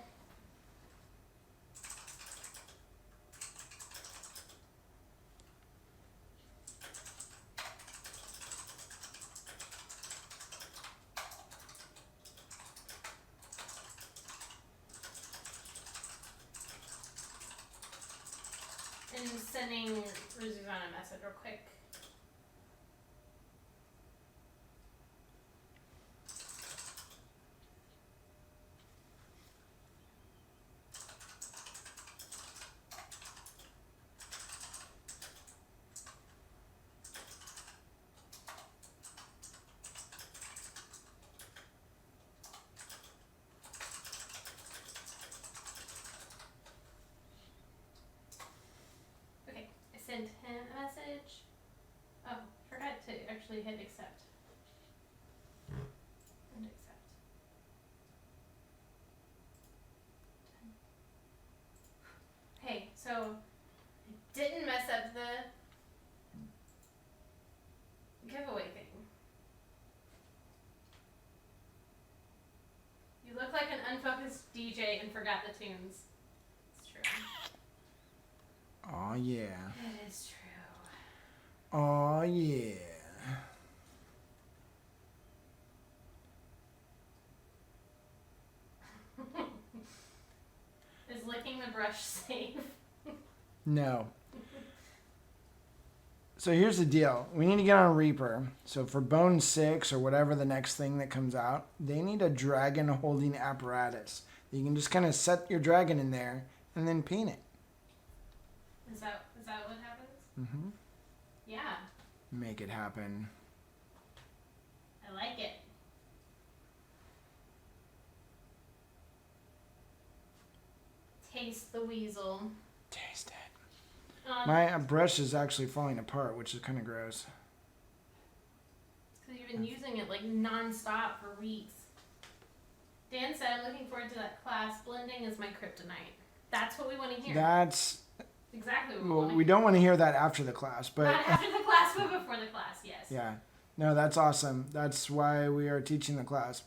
And sending Razuzan a message real quick. was DJ and forgot the tunes. It's true. Oh yeah. It is true. Oh yeah. Is licking the brush safe? No. So here's the deal. We need to get on Reaper. So for Bone 6 or whatever the next thing that comes out, they need a dragon holding apparatus. You can just kind of set your dragon in there and then paint it. Is that what happens? Mm-hmm. Yeah. Make it happen. I like it. Taste the weasel. Taste it. My brush is actually falling apart, which is kind of gross. Because you've been using it like non-stop for weeks. Dan said, I'm looking forward to that class. Blending is my kryptonite. That's what we want to hear. That's exactly what we well, want to we hear. don't want to hear that after the class, but Not after the class, but before the class, yes. yeah. No, that's awesome. That's why we are teaching the class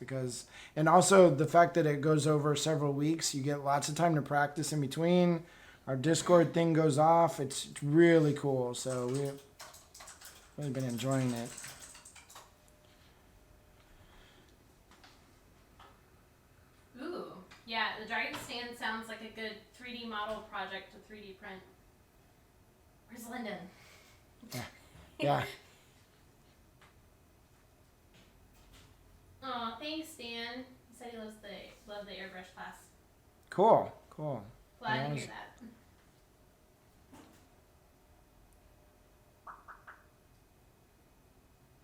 and also the fact that it goes over several weeks, you get lots of time to practice in between. Our Discord thing goes off. It's really cool. So we've really been enjoying it. Ooh, yeah, the dragon stand sounds like a good 3D model project to 3D print. Where's Lyndon? Yeah. Oh, thanks, Dan. He said he loved the airbrush class. Cool. Glad to hear that.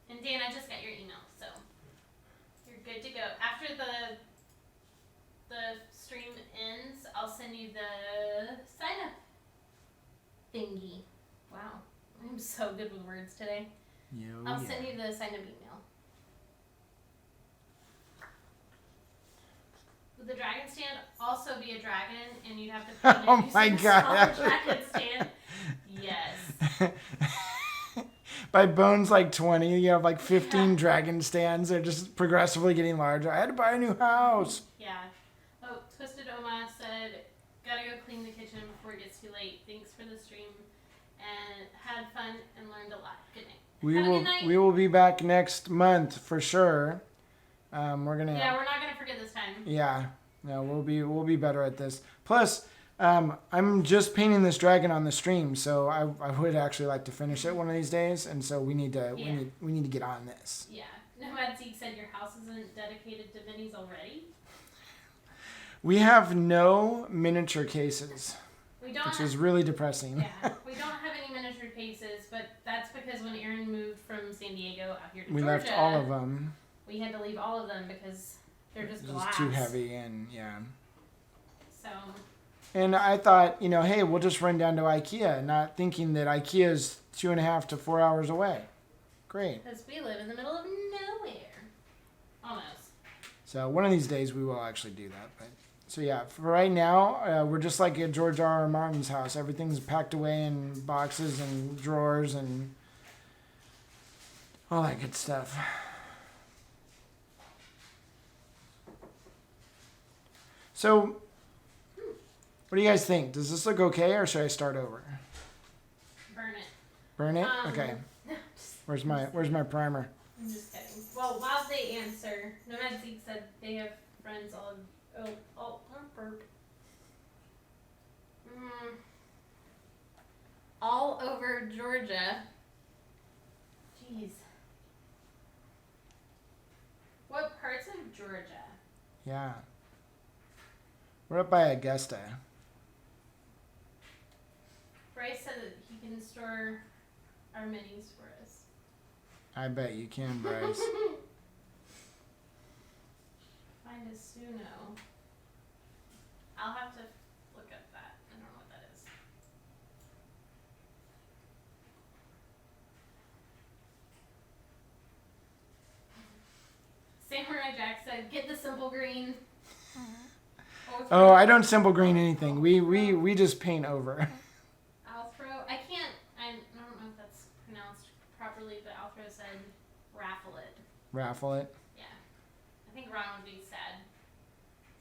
And Dan, I just got your email, so you're good to go. After the stream ends, I'll send you the sign up thingy. Wow, I'm so good with words today. I'll send you the sign up email. Would the dragon stand also be a dragon, and you'd have to paint it Oh using my a God. smaller dragon stand? Yes. By Bones like 20, you have like 15 dragon stands. They're just progressively getting larger. I had to buy a new house. Yeah. Oh, Twisted Oma said, gotta go clean the kitchen before it gets too late. Thanks for the stream, and had fun and learned a lot. Good night. Have a good night. We will be back next month for sure. We're gonna. Yeah, we're not gonna forget this time. Yeah. No, we'll be better at this. Plus, I'm just painting this dragon on the stream, so I would actually like to finish it one of these days, and so we need to get on this. Yeah. Nomad Zeke said your house isn't dedicated to minis already. We have no miniature cases. We don't. Which is really depressing. Yeah, we don't have any miniature cases, but that's because when Aaron moved from San Diego out here to we Georgia, left all of them. We had to leave all of them because they're just glass. Just too heavy and yeah. So. And I thought, hey, we'll just run down to IKEA, not thinking that IKEA is 2.5 to 4 hours away. Great. Because we live in the middle of nowhere. Almost. So one of these days we will actually do that. But so yeah, for right now, we're just like at George R.R. Martin's house. Everything's packed away in boxes and drawers and all that good stuff. So, what do you guys think? Does this look okay, or should I start over? Burn it. Burn it? Okay. Where's my primer? I'm just kidding. Well, while they answer, Nomad Zeke said they have friends burp. All over Georgia. Jeez. What parts of Georgia? Yeah. We're up by Augusta. Bryce said that he can store our minis for us. I bet you can, Bryce. Find a Suno. I'll have to look up that. I don't know what that is. Samurai Jack said, get the simple green. Oh, I don't simple green anything. We just paint over. Althro, I don't know if that's pronounced properly, but Althro said raffle it. Raffle it. Yeah. I think Ron would be sad.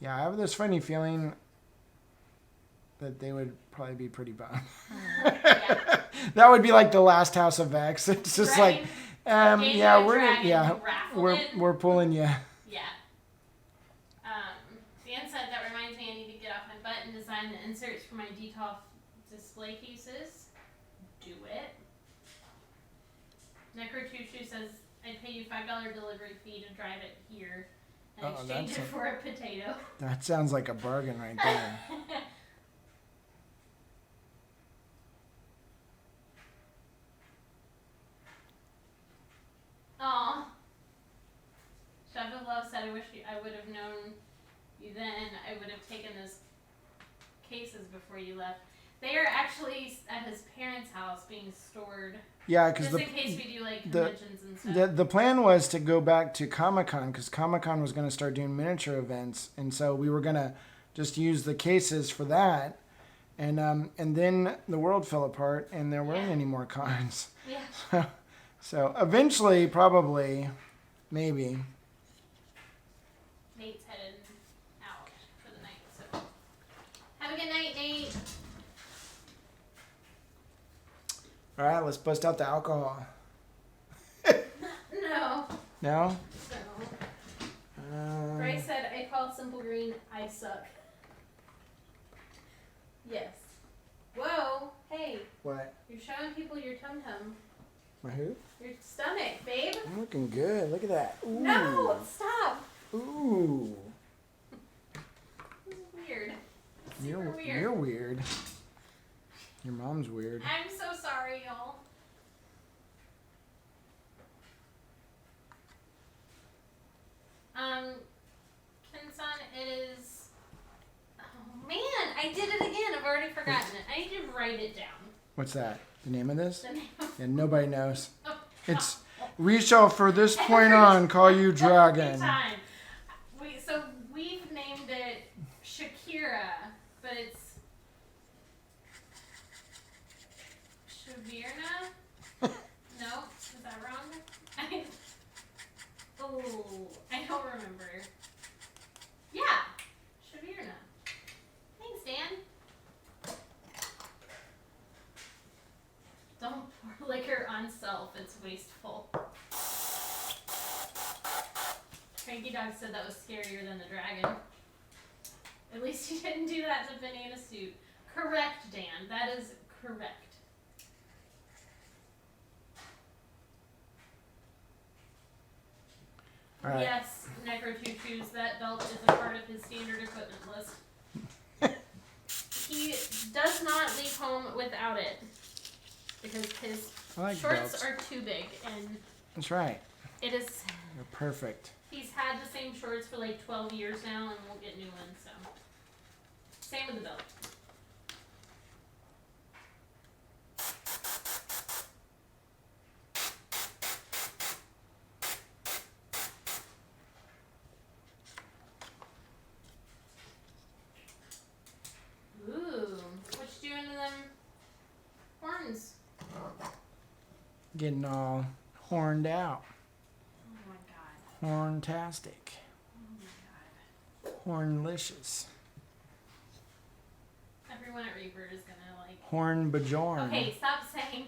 Yeah, I have this funny feeling that they would probably be pretty bummed. Yeah. That would be like the last House of Vex. It's just Right? like, Gave yeah, you a we're dragon, yeah, you raffled it. we're pulling you. Yeah. Dan said that reminds me I need to get off my butt and design the inserts for my DTOF display cases. Do it. Necrotutu says I'd pay you $5 delivery fee to drive it here and exchange it for a potato. That sounds like a bargain right there. Aw. Chef of Love said, I would have known you then. I would have taken those cases before you left. They are actually at his parents' house being stored. Yeah, Just because in case we do like conventions and stuff. the plan was to go back to Comic-Con because Comic-Con was going to start doing miniature events, and so we were going to just use the cases for that, and then the world fell apart and there weren't any more cons. Yeah. So eventually, probably, maybe. Nate's headed out for the night, so have a good night, Nate. All right, let's bust out the alcohol. No. No? So Bryce said, I call Simple Green, I suck. Yes. Whoa, hey, What? you're showing people your tum-tum. My who? Your stomach, babe. I'm looking good. Look at that. Ooh. No, stop. Ooh. This is weird. It's You're super weird. You're weird. Your mom's weird. I'm so sorry, y'all. Kinson, it is. Oh man, I did it again. I've already forgotten it. I need to write it down. What's that? The name of this? The name of Yeah, nobody knows. oh, It's we shall for this point on call you Dragon. time. We've named it Shakira, but it's Shavirna. No, is that wrong? I don't remember. Yeah, Shavirna. Thanks, Dan. Don't pour liquor on self, it's wasteful. Cranky Dog said that was scarier than the dragon. At least he didn't do that to Banana Suit. Correct, Dan. That is correct. All right. Yes, Necrotutus, that belt is a part of his standard equipment list. He does not leave home without it because his I like shorts belts. are too big, and That's right. it is. You're perfect. He's had the same shorts for like 12 years now, and won't get new ones. So, same with the belt. Ooh, what you doing to them horns? Getting all horned out. Oh my god. Horntastic. Oh my god. Hornlicious. Everyone at Reaper is gonna like. Horn bajorn. Okay, stop saying.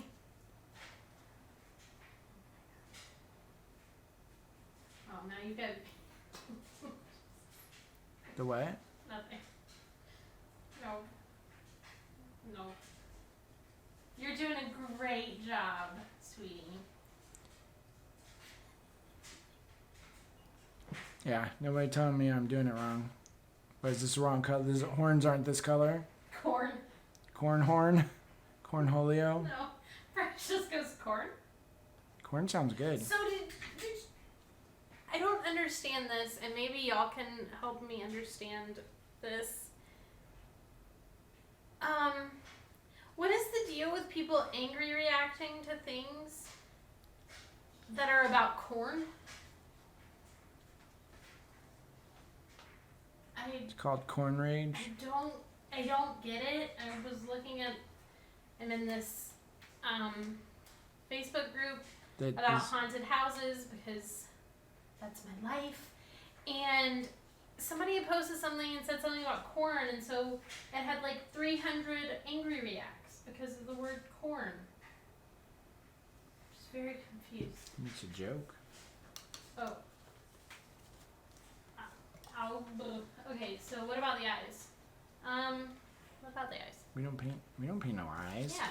Oh, now you've got The what? nothing. No. No. You're doing a great job, sweetie. Yeah, nobody telling me I'm doing it wrong. But is this the wrong color? These horns aren't this color? Corn. Corn horn? Cornholio? No. Fresh just goes corn. Corn sounds good. So did I don't understand this, and maybe y'all can help me understand this. What is the deal with people angry reacting to things that are about corn? It's called Corn Rage. I don't get it. I was looking at, I'm in this Facebook group That about is- haunted houses because that's my life. And somebody had posted something and said something about corn, and so it had like 300 angry reacts because of the word corn. Just very confused. It's a joke. Oh. Okay, so what about the eyes? What about the eyes? We don't paint no eyes. Yeah.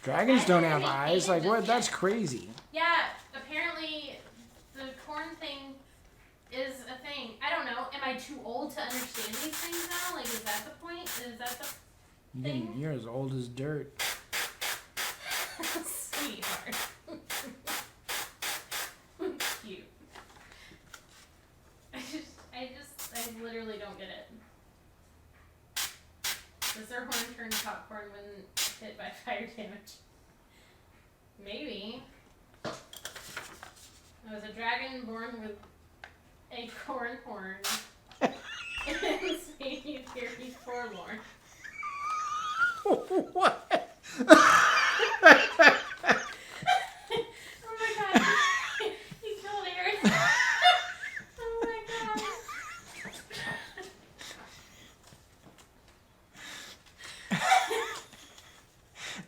Dragons don't have They eyes. painted Like what? just That's yet. crazy. Yeah, apparently the corn thing is a thing. I don't know. Am I too old to understand these things now? Like, is that the point? Is that the thing? You're as old as dirt. Sweetheart. Cute. I literally don't get it. Does their horn turn popcorn when hit by fire damage? Maybe. I was a dragon born with a corn horn. And made you very forlorn. What? Oh my god. You killed Aaron. Oh my god.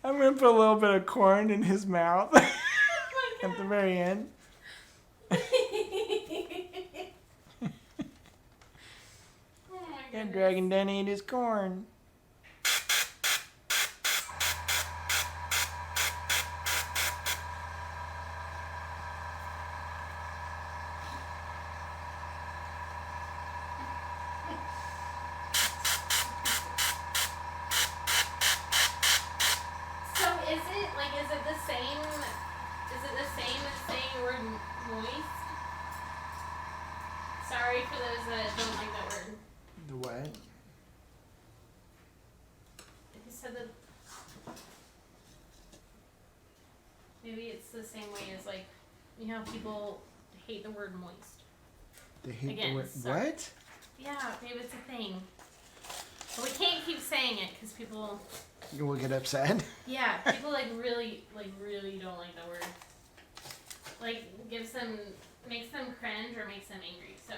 I'm gonna put a little bit of corn in his mouth Oh my at the very end. Oh my That goodness. dragon done ate his corn. So is it the same? Is it the same as saying the word moist? Sorry for those that don't like that word. The what? He said that maybe it's the same way as like, you know, people hate the word moist. They hate Again, the word. sorry. What? Yeah, maybe it's a thing. But we can't keep saying it because people. You will get upset. Yeah, people really don't like the word. Like, makes them cringe or makes them angry. So,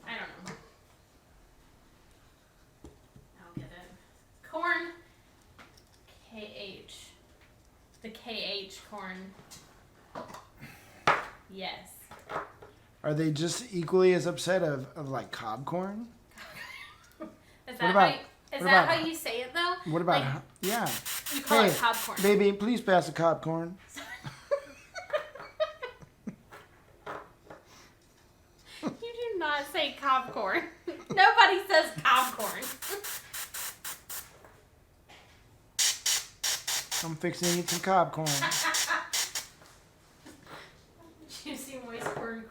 I don't know. I don't get it. Corn. KH. The KH corn. Yes. Are they just equally as upset of like cob corn? Is What that about- how? Is what that about- how you say it though? What about? Like, Yeah. you call it Hey, popcorn. Baby, please pass the cob corn. You do not say popcorn. Nobody says popcorn. I'm fixing to eat some cob corn. Juicy moist corn.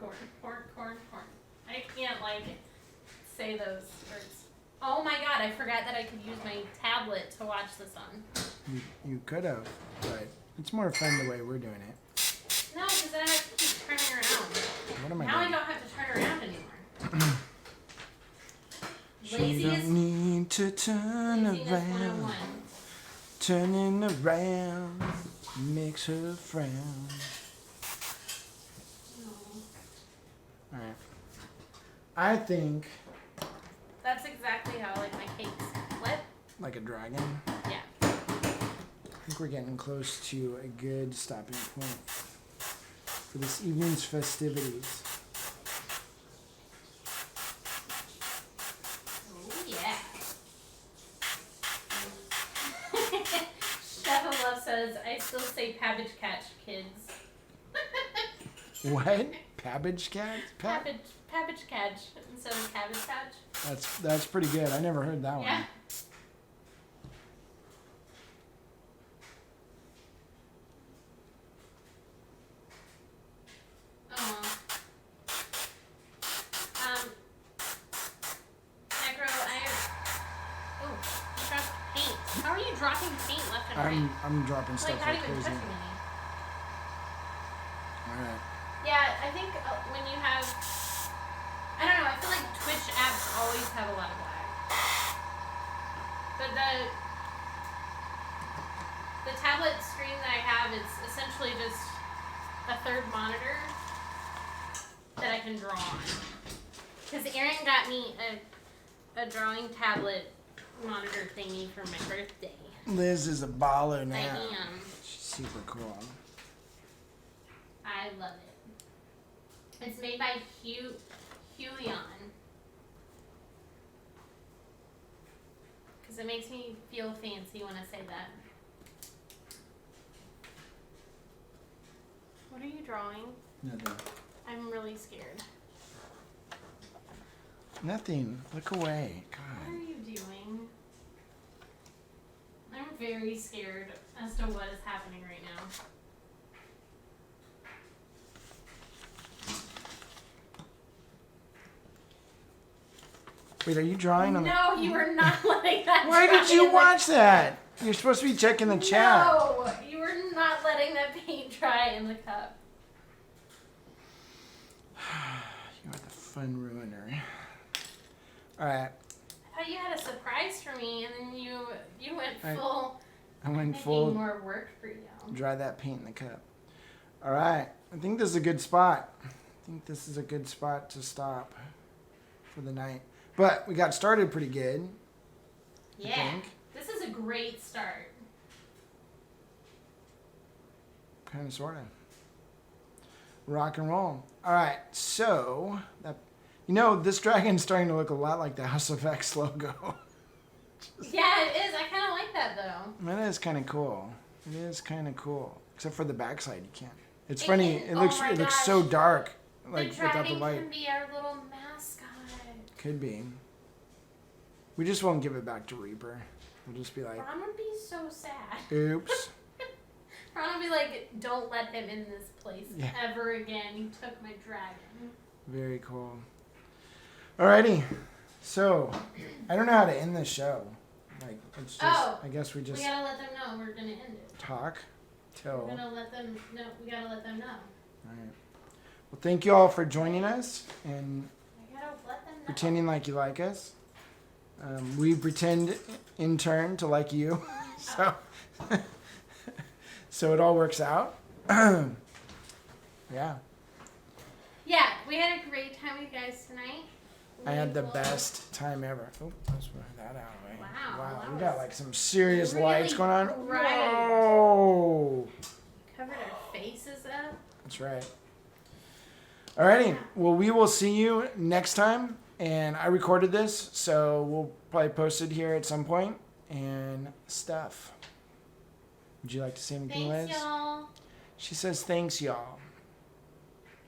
I can't say those words. Oh my god, I forgot that I could use my tablet to watch this on. You could have, but it's more fun the way we're doing it. No, because then I have to keep turning around. What am I Now I doing? don't have to turn around anymore. She Laziness, don't need to turn laziness around. 101. Turning around makes her frown. Alright. I think That's exactly how I like my cakes. What? like a dragon. Yeah. I think we're getting close to a good stopping point for this evening's festivities. Oh yeah. Chef of Love says, I still say Cabbage Catch, kids. What? Cabbage cat? Cabbage Catch instead of Cabbage Patch. That's pretty good. I never heard that Yeah. one. Necro, you dropped paint. How are you dropping paint left and right? I'm dropping stuff Like, not like even crazy. touching any. Alright. Yeah, I think when you have, I don't know, I feel like Twitch apps always have a lot of lag. But the tablet screen that I have is essentially just a third monitor that I can draw on. Because Aaron got me a drawing tablet monitor thingy for my birthday. Liz is a baller now. I am. She's super cool. I love it. It's made by Huion. Because it makes me feel fancy when I say that. What are you drawing? Nothing. I'm really scared. Nothing. Look away. What God. are you doing? I'm very scared as to what is happening right now. Wait, are you drawing on No, you were not letting that. Why dry did you in watch that? You're supposed to be checking the chat. No, you were not letting that paint dry in the cup. You are the fun ruiner. Alright. I thought you had a surprise for me, and then you went full. I went Making full. more work for you. Dry that paint in the cup. Alright. I think this is a good spot. I think this is a good spot to stop for the night. But we got started pretty good. I Yeah. think. This is a great start. Kind of, sort of. Rock and roll. All right, so this dragon's starting to look a lot like the House of Vex logo. Yeah, it is. I kind of like that though. That is kind of cool. It is kind of cool, except for the backside. You can't. It's funny. It looks so dark, like the without the dragon light. can be our little mascot. Could be. We just won't give it back to Reaper. We'll just be like, Ron would be so sad. oops. Ron would be like, don't let him in this place Yeah. ever again. You took my dragon. Very cool. Alrighty. So, I don't know how to end this show. Like, it's just, I guess we We just gotta let them know we're gonna end it. talk till. We're gonna let them know. We gotta let them know. Alright. Well, thank you all for joining us and I gotta let them know. pretending like you like us. We pretend in turn to like you. So, so it all works out. Yeah. Yeah, we had a great time with you guys tonight. I had the We will- best time ever. Oh, let's move that out of the way. Wow, Wow, that we got was like some serious really lights going on. bright. Whoa. Covered our faces up. That's right. Alrighty. Well, we will see you next time. And I recorded this, so we'll probably post it here at some point and stuff. Would you like to say anything, Thanks, Liz? y'all. She says, thanks, y'all.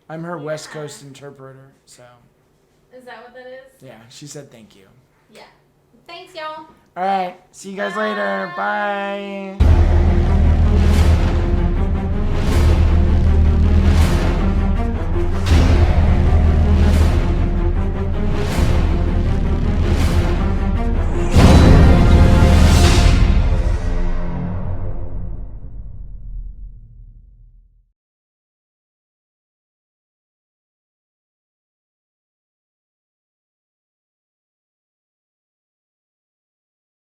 I'm her West Coast interpreter, so. Is that what that is? Yeah, she said thank you. Yeah. Thanks, y'all. All right. See you guys later. Bye. Bye.